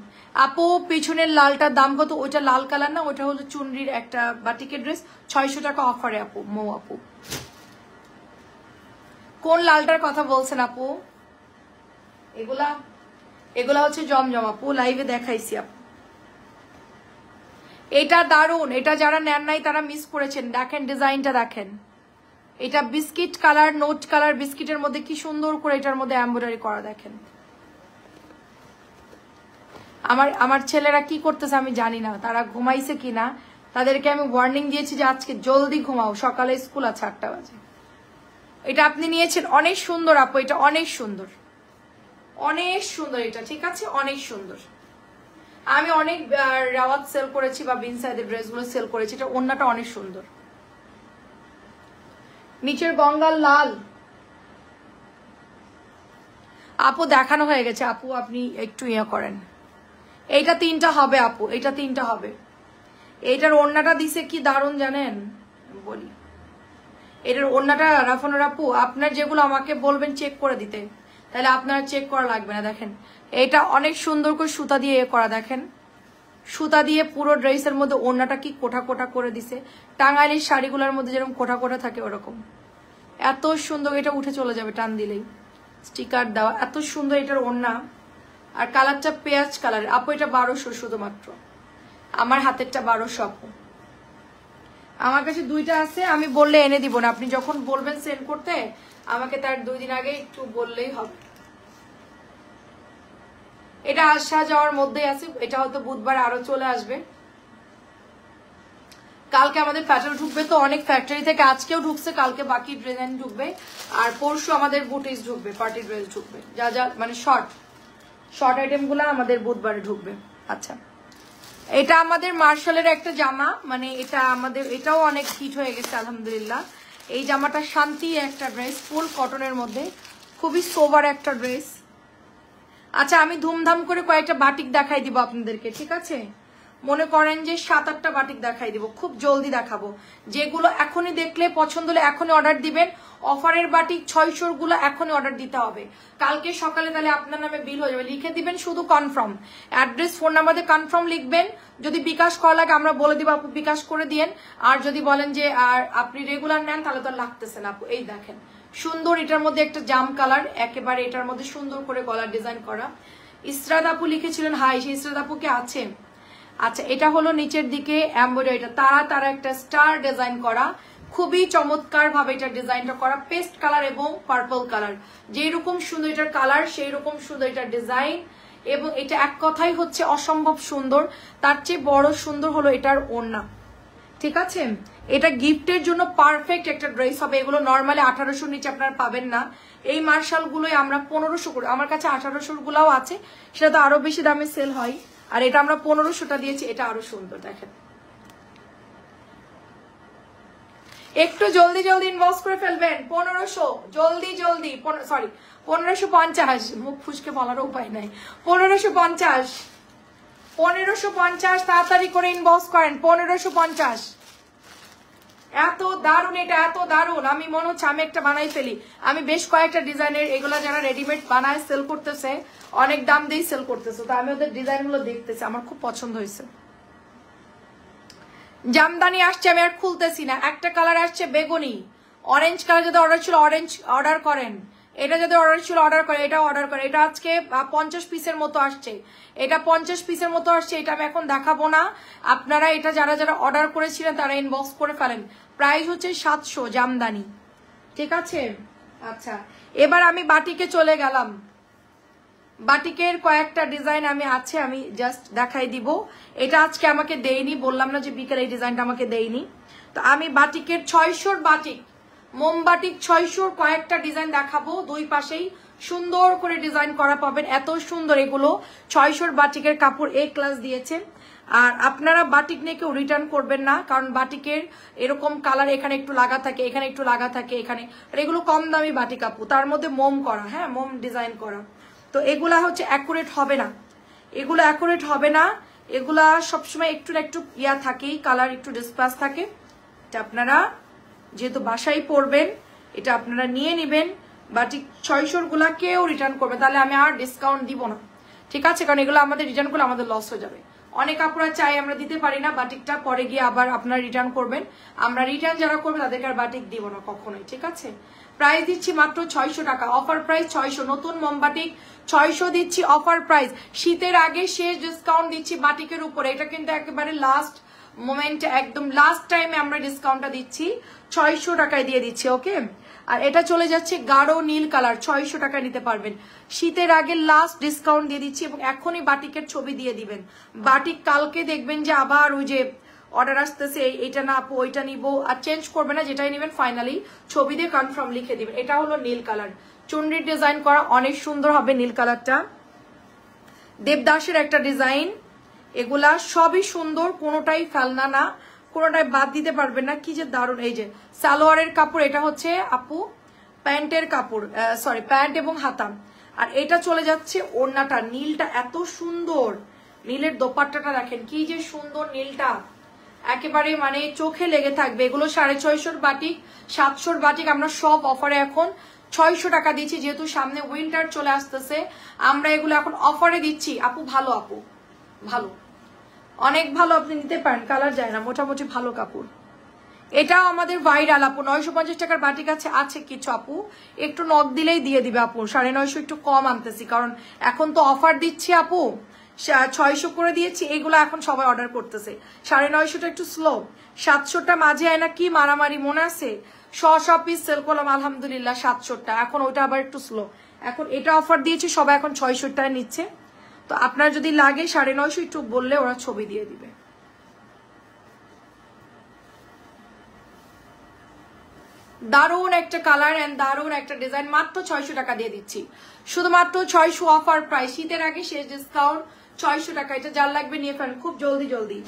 আপু পিছনের লালটার দাম কত? ওইটা লাল কালার না, ওইটা হলো চুনরির একটা বাটিকের ড্রেস, 600 টাকা অফারে আপু। মৌ আপু কোন লালটার কথা বলছেন আপু? এগুলা হচ্ছে জমজম আপু, লাইভে দেখাইছি আপু। এটা দারুন, এটা যারা নেন নাই তারা মিস করেছেন। দেখেন ডিজাইনটা দেখেন, এটা বিস্কিট কালার, নোট কালার, বিস্কিটের মধ্যে কি সুন্দর করে এটার মধ্যে এমব্রয়ডারি করা। দেখেন আমার ছেলেরা কি করতেছে আমি জানি না, তারা ঘুমাইছে কিনা। তাদেরকে আমি ওয়ার্নিং দিয়েছি যে আজকে জলদি ঘুমাও, সকালে স্কুল আছে 8টা বাজে। এটা আপনি নিয়েছেন, অনেক সুন্দর আপু, এটা অনেক সুন্দর, অনেক সুন্দর এটা। ঠিক আছে অনেক সুন্দর। আমি অনেক রাওয়াত সেল করেছি বা বিনসাইডের ড্রেসগুলো সেল করেছি। এটা ওন্নাটা অনেক সুন্দর। নিচের গঙ্গার লাল আপু দেখানো হয়ে গেছে আপু, আপনি একটু ইয়ে করেন। এইটা 3টা হবে আপু, এটা 3টা হবে। এইটার ওন্নাটা দিছে কি দারুণ জানেন বলি। এটার ওন্নাটা রাফানোর আপু আপনার যেগুলো আমাকে বলবেন চেক করে দিতে, তাহলে আপনার চেক করা লাগবে না। দেখেন এটা অনেক সুন্দর করে সুতা দিয়ে এ করা। দেখেন সুতা দিয়ে পুরো ড্রেসের মধ্যে ওন্নাটা কি কোটা কোটা করে দিছে, টাঙ্গাইলের শাড়িগুলোর মধ্যে যেরকম কোটা কোটা থাকে ওরকম। এত সুন্দর, এটা উঠে চলে যাবে টান দিলেই। স্টিকার দেওয়া, এত সুন্দর এটার ওন্না। আর কালারটা পেঁয়াজ কালার আপু, এটা 1200 শুধুমাত্র। আমার হাতেরটা 1200 আপু। আমার কাছে 2টা আছে, আমি বললে এনে দিব না। আপনি যখন বলবেন সেন্ড করতে আমাকে তার 2 দিন আগে একটু বললেই হবে। এটা আসা যাওয়ার মধ্যেই আছে, এটা হয়তো বুধবার আরো চলে আসবে। কালকে আমাদের প্যাটার্ন ঢুকবে তো অনেক ফ্যাক্টরি থেকে, আজকেও ঢুকছে, কালকে বাকি ডিজাইন ঢুকবে। আর পরশু আমাদের বুটিস ঢুকবে, পার্টি ড্রেস ঢুকবে, যা যা মানে শর্ট আইটেম গুলো আমাদের বুধবারে ঢুকবে। আচ্ছা এটা আমাদের মার্শালের একটা জামা, মানে এটা আমাদের এটাও অনেক হিট হয়ে গেছে আলহামদুলিল্লাহ। এই জামাটা শান্তি একটা ড্রেস, ফুল কটনের মধ্যে, খুবই সোবার একটা ড্রেস। আচ্ছা আমি ধুমধাম করে কয়েকটা বাটিক দেখাই দিব আপনাদেরকে, ঠিক আছে? মনে করেন যে 7-8টা বাটিক দেখাই দিব, খুব জলদি দেখাবো। যেগুলো এখনই দেখলে পছন্দ হলে এখনই অর্ডার দিবেন। অফারের বাটিক 600 গুলো এখনই অর্ডার দিতে হবে, কালকে সকালে তাহলে আপনার নামে বিল হয়ে যাবে। লিখে দিবেন শুধু কনফার্ম, অ্যাড্রেস ফোন নাম্বার দিয়ে কনফার্ম লিখবেন। যদি বিকাশ করা লাগে আমরা বলে দিব আপু বিকাশ করে দিয়েন। আর যদি বলেন যে আর আপনি রেগুলার নেন তাহলে তো লাগতেছে না আপু। এই দেখেন সুন্দর, এটার মধ্যে একটা জাম কালার, একেবারে এটার মধ্যে সুন্দর করে গলার ডিজাইন করা। ইসরাত আপু লিখেছিলেন হাই, সেই ইসরাত আপু কে আছে? আচ্ছা, এটা হলো নিচের দিকে এমব্রয়ডারি, তারা একটা স্টার ডিজাইন করা, খুবই চমৎকার ভাবে এটা ডিজাইনটা করা, পেস্ট কালার এবং পার্পল কালার। যেই রকম সুন্দর এটার কালার সেই রকম সুন্দর এটার ডিজাইন, এবং এটা এক কথাই হচ্ছে অসম্ভব সুন্দর। তার চেয়ে বড় সুন্দর হলো এটার ওড়না, ঠিক আছে? এটা গিফটের জন্য পারফেক্ট একটা ড্রেস হবে। এগুলো নর্মালি 1800 নিচে আপনারা পাবেন না। এই মার্শাল গুলোই আমরা 1500 করে, আমার কাছে 1800 গুলাও আছে, সেটা তো আরো বেশি দামে সেল হয়। আর এটা আমরা 1500টা দিয়েছি, এটা আরো সুন্দর। দেখেন একটু জলদি জলদি ইনবক্স করে ফেলবেন। 1500 জলদি জলদি, সরি 1550, মুখ ফুসকে বলার উপায় নাই। 1550 তাড়াতাড়ি করে ইনবক্স করেন। 1550, এত দারুন, এটা এত দারুন, আমি মনে হচ্ছে আমি একটা বানাই ফেলি। আমি বেশ কয়েকটা ডিজাইনের, এগুলা যারা রেডিমেড বানায় সেল করতেছে অনেক দাম দিয়ে সেল করতেছে, তো আমি ওদের ডিজাইন গুলো দেখতেছি, আমার খুব পছন্দ হয়েছে। জামদানি আসছে, আমি আর খুলতেছি না। একটা কালার আসছে বেগুনি, অরেঞ্জ কালার, যদি অর্ডার ছিল অরেঞ্জ অর্ডার করেন। এটা যদি অর্ডার ছিল অর্ডার করে, এটা অর্ডার করে। এটা আজকে 50 পিসের মতো আসছে, এটা 50 পিসের মতো আসছে। এটা আমি এখন দেখাবো না, আপনারা এটা যারা যারা অর্ডার করেছিলেন তারা ইনবক্স করে ফেলেন। প্রাইস হচ্ছে 700 জামদানি, ঠিক আছে? আচ্ছা, এবার আমি বাটিকে চলে গেলাম। বাটিকের কয়েকটা ডিজাইন আমি আছে, আমি জাস্ট দেখাই দিব। এটা আজকে আমাকে দেয়নি, বললাম না যে বিকেল এই ডিজাইনটা আমাকে দেয়নি। তো আমি বাটিকের 600 বাটিক, মোমবাটিক 600 কয়েকটা ডিজাইন দেখাবো। দুই পাশেই সুন্দর করে ডিজাইন করা পাবেন, এত সুন্দর এগুলো। 600 বাটিকের কাপড় এ ক্লাস দিয়েছে। আর আপনারা বাটিক নিয়ে কেউ রিটার্ন করবেন না, কারণ বাটিকের এরকম কালার এখানে একটু লাগা থাকে, এখানে একটু লাগা থাকে, এখানে। এগুলো কম দামি বাটিক আপু, তার মধ্যে মোম করা, হ্যাঁ মোম ডিজাইন করা। তো এগুলা হচ্ছে অ্যাকুরেট হবে না, এগুলো অ্যাকুরেট হবে না। এগুলা সবসময় একটু না একটু ইয়া থাকেই, কালার একটু ডিসপ্লাস থাকে। এটা আপনারা যেহেতু বাসায় পরবেন, এটা আপনারা নিয়ে নেবেন। বাটিক 600 গুলা কেউ রিটার্ন করবে, তাহলে আমি আর ডিসকাউন্ট দিব না, ঠিক আছে? কারণ এগুলো আমাদের রিটার্ন করলে আমাদের লস হয়ে যাবে। অনেক আপুরা চাই আমরা দিতে পারি না বাটিকটা, পরে গিয়ে আবার আপনারা রিটার্ন করবেন। আমরা রিটার্ন যারা করবে তাদেরকে আর বাটিক দিব না কখনোই, ঠিক আছে? প্রাইস দিচ্ছি মাত্র 600 টাকা, অফার প্রাইস 600। নতুন মোমবাটিক 600 দিচ্ছি অফার প্রাইস। শীতের আগে শেষ ডিসকাউন্ট দিচ্ছি বাটিকের উপরে। এটা কিন্তু একেবারে লাস্ট মোমেন্টে, একদম লাস্ট টাইমে আমরা ডিসকাউন্টটা দিচ্ছি, 600 টাকায় দিয়ে দিচ্ছি, ওকে? আর এটা চলে যাচ্ছে গাঢ় নীল কালার, 600 টাকা নিতে পারবেন। শীতের আগে লাস্ট ডিসকাউন্ট দিয়ে দিচ্ছি, এবং এখনই বাটিকের ছবি দিয়ে দিবেন। বাটিক কালকে দেখবেন যে আবার ওই যে অর্ডার আসতেছে, এইটা না আপু ওইটা নিবো, আর চেঞ্জ করবে না, যেটাই নেবেন ফাইনালি ছবি দিয়ে কনফার্ম লিখে দিবেন। এটা হলো নীল কালার, চুনরির ডিজাইন করা, অনেক সুন্দর হবে নীল কালারটা। দেবদাসের একটা ডিজাইন, এগুলা সবই সুন্দর, কোনোটাই ফেলনা না, কোনোটাই বাদ দিতে পারবেন না। কি যে দারুণ! এই যে সালোয়ারের কাপড়, এটা হচ্ছে আপু প্যান্টের কাপড়, সরি প্যান্ট এবং হাতা। আর এটা চলে যাচ্ছে ওড়নাটা, নীলটা এত সুন্দর, নীলের দোপাট্টাটা দেখেন কি যে সুন্দর, নীলটা একেবারে মানে চোখে লেগে থাকবে। এগুলো 650 বাটিক, 700 বাটিক, আমরা সব অফারে এখন 600 টাকা দিচ্ছি। যেহেতু সামনে উইন্টার চলে আসতেছে, আমরা এগুলো এখন অফারে দিচ্ছি। আপু ভালো, আপু ভালো, অনেক ভালো, আপনি নিতে পারেন, কালার যায় না, মোটামুটি ভালো কাপড়। এটাও আমাদের ভাইরাল আপু, 950 টাকার বাটিক আছে কিছু আপু, একটু নক দিলেই দিয়ে দিবে আপু। 950 একটু কম আনতেছি, কারণ এখন তো অফার দিচ্ছি আপু, 600 করে দিয়েছি। এগুলো এখন সবাই অর্ডার করতেছে। 950টা একটু স্লো, 700টা মাঝে আয় না কি মারামারি মনে আছে, সব পিস সেল করলাম আলহামদুলিল্লাহ 700টা, এখন ওইটা আবার একটু স্লো। এখন এটা অফার দিয়েছি, সবাই এখন 600 টাকা নিচ্ছে। তো আপনার যদি লাগে 950 একটু বললে ওরা ছবি দিয়ে দিবে। দারুণ একটা কালার এন্ড দারুণ একটা ডিজাইন, মাত্র 600 টাকা দিয়ে দিচ্ছি, শুধুমাত্র 600 অফার প্রাইস, শীতের আগে শেষ ডিসকাউন্ট 600 টাকা। এটা যার লাগবে নিয়ে ফেলেন খুব জলদি জলদি।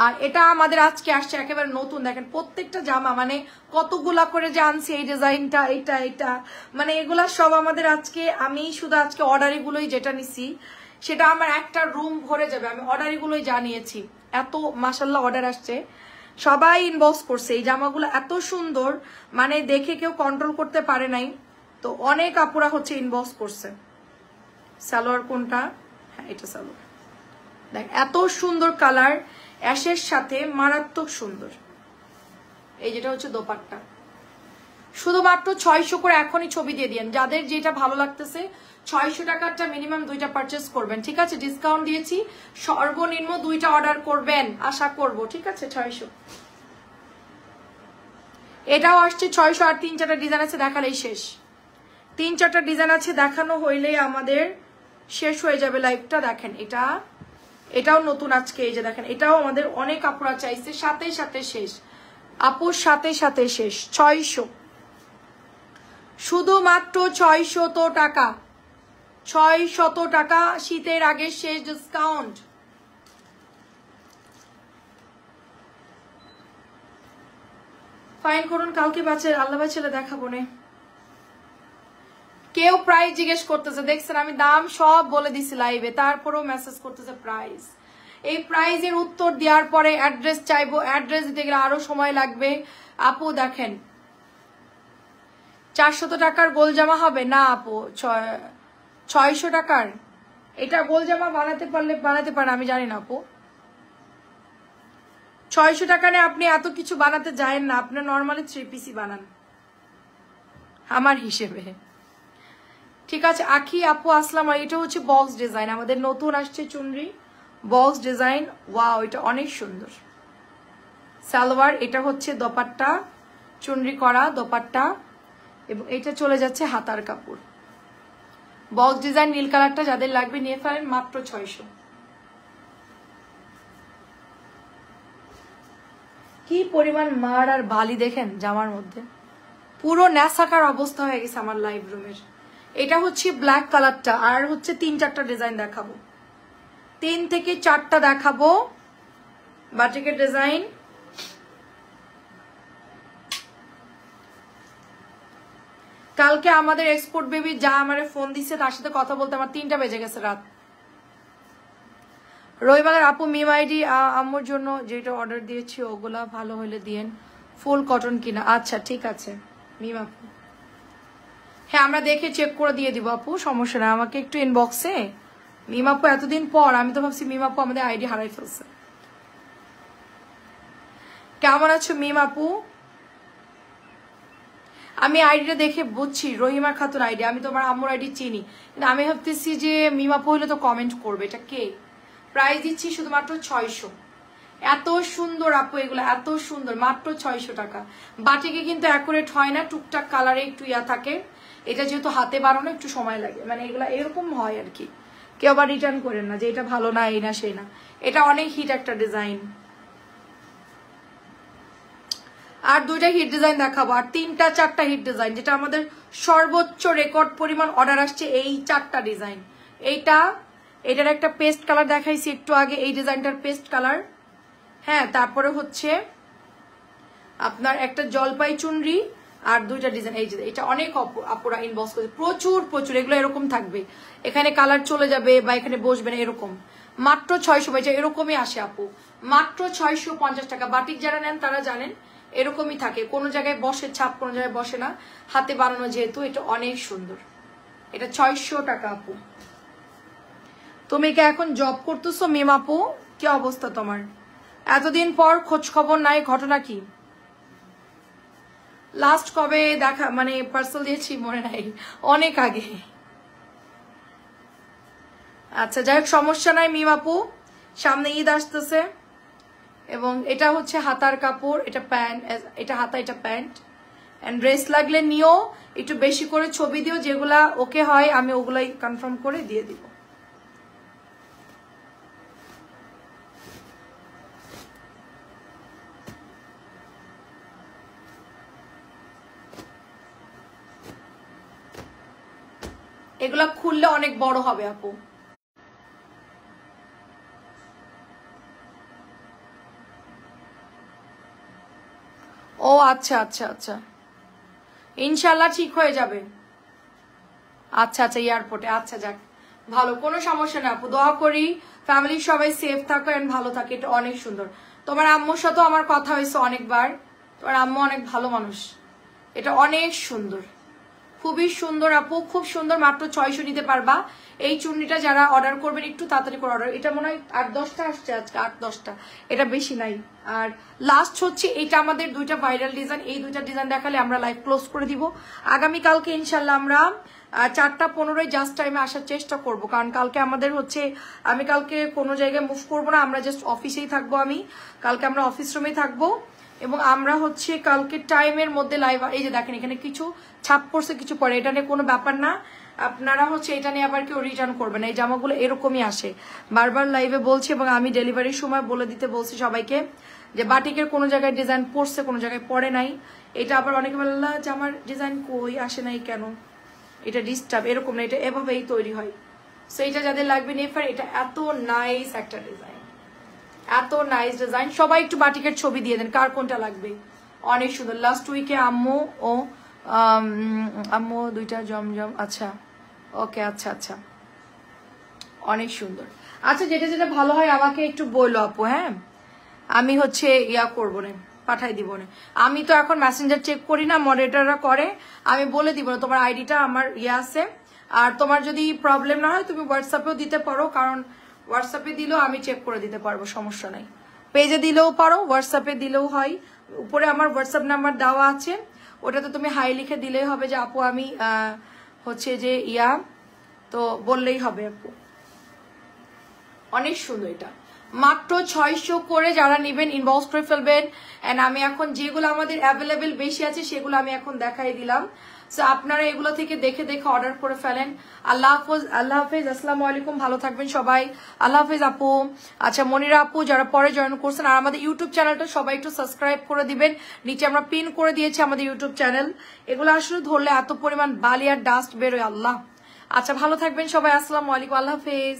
আর এটা আমাদের আজকে আসছে একেবারে নতুন, দেখেন প্রত্যেকটা জামা মানে কতগুলা করে যে আনছি, এই ডিজাইনটা, এটা মানে এগুলা সব আমাদের আজকে, আমি শুধু আজকে অর্ডারিগুলোই যেটা নিছি সেটা আমার একটা রুম ভরে যাবে। আমি অর্ডারিগুলোই জানিয়েছি, এত মাশাল্লাহ অর্ডার আসছে, সবাই ইনবক্স করছে। এই জামাগুলো এত সুন্দর, মানে দেখে কেউ কন্ট্রোল করতে পারে নাই। তো অনেক আপুরা হচ্ছে ইনবক্স করছে। সালোয়ার কোনটা? হ্যাঁ এটা সালোয়ার। দেখ এত সুন্দর কালার, অ্যাশের সাথে মারাত্মক সুন্দর। এই যেটা হচ্ছে দোপাট্টা, শুধুমাত্র 600 করে এখনই ছবি দিয়ে দিন। যাদের যেটা ভালো লাগতেছে 600 টাকারটা মিনিমাম 2টা পারচেস করবেন, ঠিক আছে? ডিসকাউন্ট দিয়েছি, সর্বনিম্ন 2টা অর্ডার করবেন আশা করব, ঠিক আছে? 600। এটাও আসছে 600। আর 3-4টা ডিজাইন আছে, দেখালেই শেষ। 3-4টা ডিজাইন আছে, দেখানো হইলেই আমাদের শেষ হয়ে যাবে লাইভটা। দেখেন এটাও নতুন আজকে, এই যে দেখেন, এটাও আমাদের অনেক আপুরা চাইছে, সাথে সাথে শেষ আপুর, সাথে সাথে শেষ। 600, শুধুমাত্র 600 টাকা, 600 টাকা, শীতের আগে শেষ ডিসকাউন্ট। ফাইন করুন, কালকে বাচ্চা আল্লাহ ভাই ছেলে দেখাবো না। কেউ প্রাইস জিজ্ঞেস করতেছে, দেখছেন আমি দাম সব বলে দিছি লাইভে, তারপরেও মেসেজ করতেছে প্রাইস। এই প্রাইজের উত্তর দেওয়ার পরে অ্যাড্রেস চাইবো, অ্যাড্রেস দিতে গেলে আরো সময় লাগবে। আপু দেখেন 400 টাকার গোল জামা হবে না আপু, 600 টাকার এটা গোল জামা বানাতে পারলে বানাতে পারেন, আমি জানি না আপু। 600 টাকা নিয়ে আপনি এত কিছু বানাতে যায়েন না, আপনি নর্মালি 3 পিসই বানান আমার হিসেবে, ঠিক আছে? আখি আপু আসলাম। এটা হচ্ছে বক্স ডিজাইন, আমাদের নতুন আসছে চুনরি বক্স ডিজাইন। ওয়াও, এটা অনেক সুন্দর। সালোয়ার, এটা হচ্ছে দোপাট্টা, চুনরি করা দোপাট্টা, এবং এটা চলে যাচ্ছে হাতার কাপড়। বক্স ডিজাইন নীল কালারটা যাদের লাগবে নিয়ে ফেলেন, মাত্র 600। কি পরিমাণ মার আর বালি দেখেন জামার মধ্যে, পুরো ন্যাসাকার অবস্থা হয়ে গেছে আমার লাইভ রুমের। এটা হচ্ছে ব্ল্যাক কালারটা, আর হচ্ছে 3-4টা ডিজাইন দেখাবো, 3 থেকে 4টা দেখাবো বাটিকের ডিজাইন। কালকে আমাদের এক্সপোর্ট বেবি যা আমারে ফোন দিচ্ছে, তার সাথে কথা বলতে আমার 3টা বেজে গেছে রাত। রবিবার আপু মিম আইডি আম্মুর জন্য যেটা অর্ডার দিয়েছি ওগুলা ভালো হলে দিয়েন, ফুল কটন কিনা। আচ্ছা ঠিক আছে মিম আপু, হ্যাঁ আমরা দেখে চেক করে দিয়ে দিব আপু, সমস্যা না। আমাকে একটু ইনবক্সে মিম আপু, এতদিন পর, আমি তো ভাবছি মিম আপু আমাদের আইডি হারাই ফেলছে। কেমন আছো মিম আপু? আমি আইডিটা দেখে বুঝছি রহিমা খাতুন আইডি, আমি তোমার আম্মুর আইডি চিনি, কিন্তু আমি ভাবতেছি যে মিম আপু হলে তো কমেন্ট করবে এটা কে। প্রাইস দিচ্ছি শুধুমাত্র 600। এত সুন্দর আপু এগুলো, এত সুন্দর, মাত্র 600 টাকা। বাটিকে কিন্তু অ্যাকুরেট হয় না, টুকটাক কালারে একটু ইয়া থাকে। এটা যেহেতু হাতে বানানো একটু সময় লাগে, মানে এগুলা এরকম হয় আর কি। কেউ আবার রিটার্ন করেন না যে এটা ভালো না, এই না সেই না। এটা অনেক হিট একটা ডিজাইন। আর 2টা হিট ডিজাইন দেখাবো, আর 3-4টা হিট ডিজাইন, যেটা আমাদের সর্বোচ্চ রেকর্ড পরিমাণ অর্ডার আসছে এই 4টা ডিজাইন। এটার একটা পেস্ট কালার দেখাইছি একটু আগে, এই ডিজাইনটার পেস্ট কালার। হ্যাঁ, তারপরে হচ্ছে আপনার একটা জলপাই চুনরি, আর 2টা ডিজাইন। এই যে এটা অনেক আপুরা ইনবক্স করছে, প্রচুর এগুলো এরকম থাকবে, এখানে কালার চলে যাবে বা এখানে বসবে না এরকম। মাত্র 600, এরকমই আসে আপু, মাত্র 650 টাকা। বাটিক যারা নেন তারা জানেন এরকমই থাকে, কোনো জায়গায় বসে ছাপ, কোনো জায়গায় বসে না, হাতে বানানো যেহেতু। এটা অনেক সুন্দর, এটা 600 টাকা আপু। তুমি কি এখন জব করতেছো মিম আপু? কি অবস্থা তোমার? এতদিন পর খোঁজ খবর নাই, ঘটনা কি? লাস্ট কবে দেখা, মানে পার্সেল দিয়েছি মনে নাই, অনেক আগে। আচ্ছা যাই হোক, সমস্যা নাই মিম আপু, সামনে ঈদ আসতেছে। এবং এটা হচ্ছে হাতার কাপড়, এটা প্যান্ট, এটা হাতা, এটা প্যান্ট। এন্ড ড্রেস লাগলে নিও, একটু বেশি করে ছবি দিও, যেগুলা ওকে হয় আমি ওগুলাই কনফার্ম করে দিয়ে দিব। এগুলা খুললে অনেক বড় হবে আপু। ও আচ্ছা আচ্ছা আচ্ছা, ইনশাল্লাহ ঠিক হয়ে যাবে। আচ্ছা এয়ারপোর্টে, আচ্ছা যাক ভালো, কোনো সমস্যা না আপু, দোয়া করি ফ্যামিলির সবাই সেফ থাকো এন্ড ভালো থাকে। এটা অনেক সুন্দর। তোমার আম্মুর সাথেও আমার কথা হয়েছে অনেকবার, তোমার আম্মু অনেক ভালো মানুষ। এটা অনেক সুন্দর, খুবই সুন্দর আপু, খুব সুন্দর। মাত্র 600 নিতে পারবা। এই চুন্নিটা যারা অর্ডার করবেন একটু তাড়াতাড়ি করে অর্ডার। এটা মনে হয় 8-10টা আসছে আজকে, 8-10টা, এটা বেশি নাই। আর লাস্ট হচ্ছে এটা আমাদের 2টা ভাইরাল ডিজাইন। এই 2টা ডিজাইন দেখালে আমরা লাইভ ক্লোজ করে দিব। আগামীকালকে ইনশাল্লাহ আমরা 4:15 জাস্ট টাইমে আসার চেষ্টা করব, কারণ কালকে আমাদের হচ্ছে, আমি কালকে কোনো জায়গায় মুভ করবো না, আমরা জাস্ট অফিসেই থাকবো। আমি কালকে আমরা অফিস রুমেই থাকবো এবং আমরা হচ্ছে কালকে টাইমের মধ্যে লাইভ। এই যে দেখেন এখানে কিছু ছাপ পড়ছে, কিছু পরে, এটা নিয়ে কোনো ব্যাপার না। আপনারা হচ্ছে এটা নিয়ে আবার কেউ রিটার্ন করবেন। এই জামাগুলো এরকমই আসে, বারবার লাইভে বলছি এবং আমি ডেলিভারির সময় বলে দিতে বলছি সবাইকে যে বাটিকের কোনো জায়গায় ডিজাইন পড়ছে, কোনো জায়গায় পড়ে নাই। এটা আবার অনেকে বললা যে আমার ডিজাইন কই আসে নাই কেন, এটা ডিস্টার্ব, এরকম না, এটা এভাবেই তৈরি হয়। সো এটা যাদের লাগবে নেফার, এটা এত নাইস একটা ডিজাইন, এত নাইস ডিজাইন। সবাই একটু বাটিকের ছবি দিয়ে দেন কার কোনটা লাগবে, অনেক সুন্দর। লাস্ট উইকে আম্মু ও আম্মু 2টা জমজম, আচ্ছা ওকে, আচ্ছা আচ্ছা, অনেক সুন্দর। আচ্ছা যেটা যেটা ভালো হয় আমাকে একটু বললো আপু, হ্যাঁ আমি হচ্ছে ইয়া করবো না, পাঠাই দিব না। আমি তো এখন মেসেঞ্জার চেক করি না, মডারেটররা করে, আমি বলে দিব না। তোমার আইডিটা আমার ইয়ে আছে, আর তোমার যদি প্রবলেম না হয় তুমি হোয়াটসঅ্যাপেও দিতে পারো, কারণ হোয়াটসঅ্যাপে দিলেও আমি চেক করে দিতে পারবো, সমস্যা নাই। পেজে দিলেও পারো, হোয়াটসঅ্যাপে দিলেও হয়। উপরে আমার হোয়াটসঅ্যাপ নাম্বার দেওয়া আছে, ওটাতে তুমি হাই লিখে দিলেই হবে যে আপু আমি হচ্ছে যে ইয়া, তো বললেই হবে আপু। অনেক সুন্দর, এটা মাত্র 600 করে যারা নেবেন ইনবক্স করে ফেলবেন। এন্ড আমি এখন যেগুলো আমাদের অ্যাভেলেবেল বেশি আছে সেগুলো আমি এখন দেখাই দিলাম। সো আপনারা এগুলো থেকে দেখে দেখে অর্ডার করে ফেলেন। আল্লাহ হাফেজ, আল্লাহ হাফেজ, আসসালামু আলাইকুম, ভালো থাকবেন সবাই, আল্লাহ হাফেজ আপু। আচ্ছা মনিরা আপু যারা পরে জয়েন করছেন, আর আমাদের ইউটিউব চ্যানেলটা সবাই একটু সাবস্ক্রাইব করে দিবেন, নিচে আমরা পিন করে দিয়েছি আমাদের ইউটিউব চ্যানেল। এগুলো আসলে ধরলে এত পরিমাণ বালি আর ডাস্ট বেরোয় আল্লাহ। আচ্ছা ভালো থাকবেন সবাই, আসসালামু আলাইকুম, আল্লাহ হাফেজ।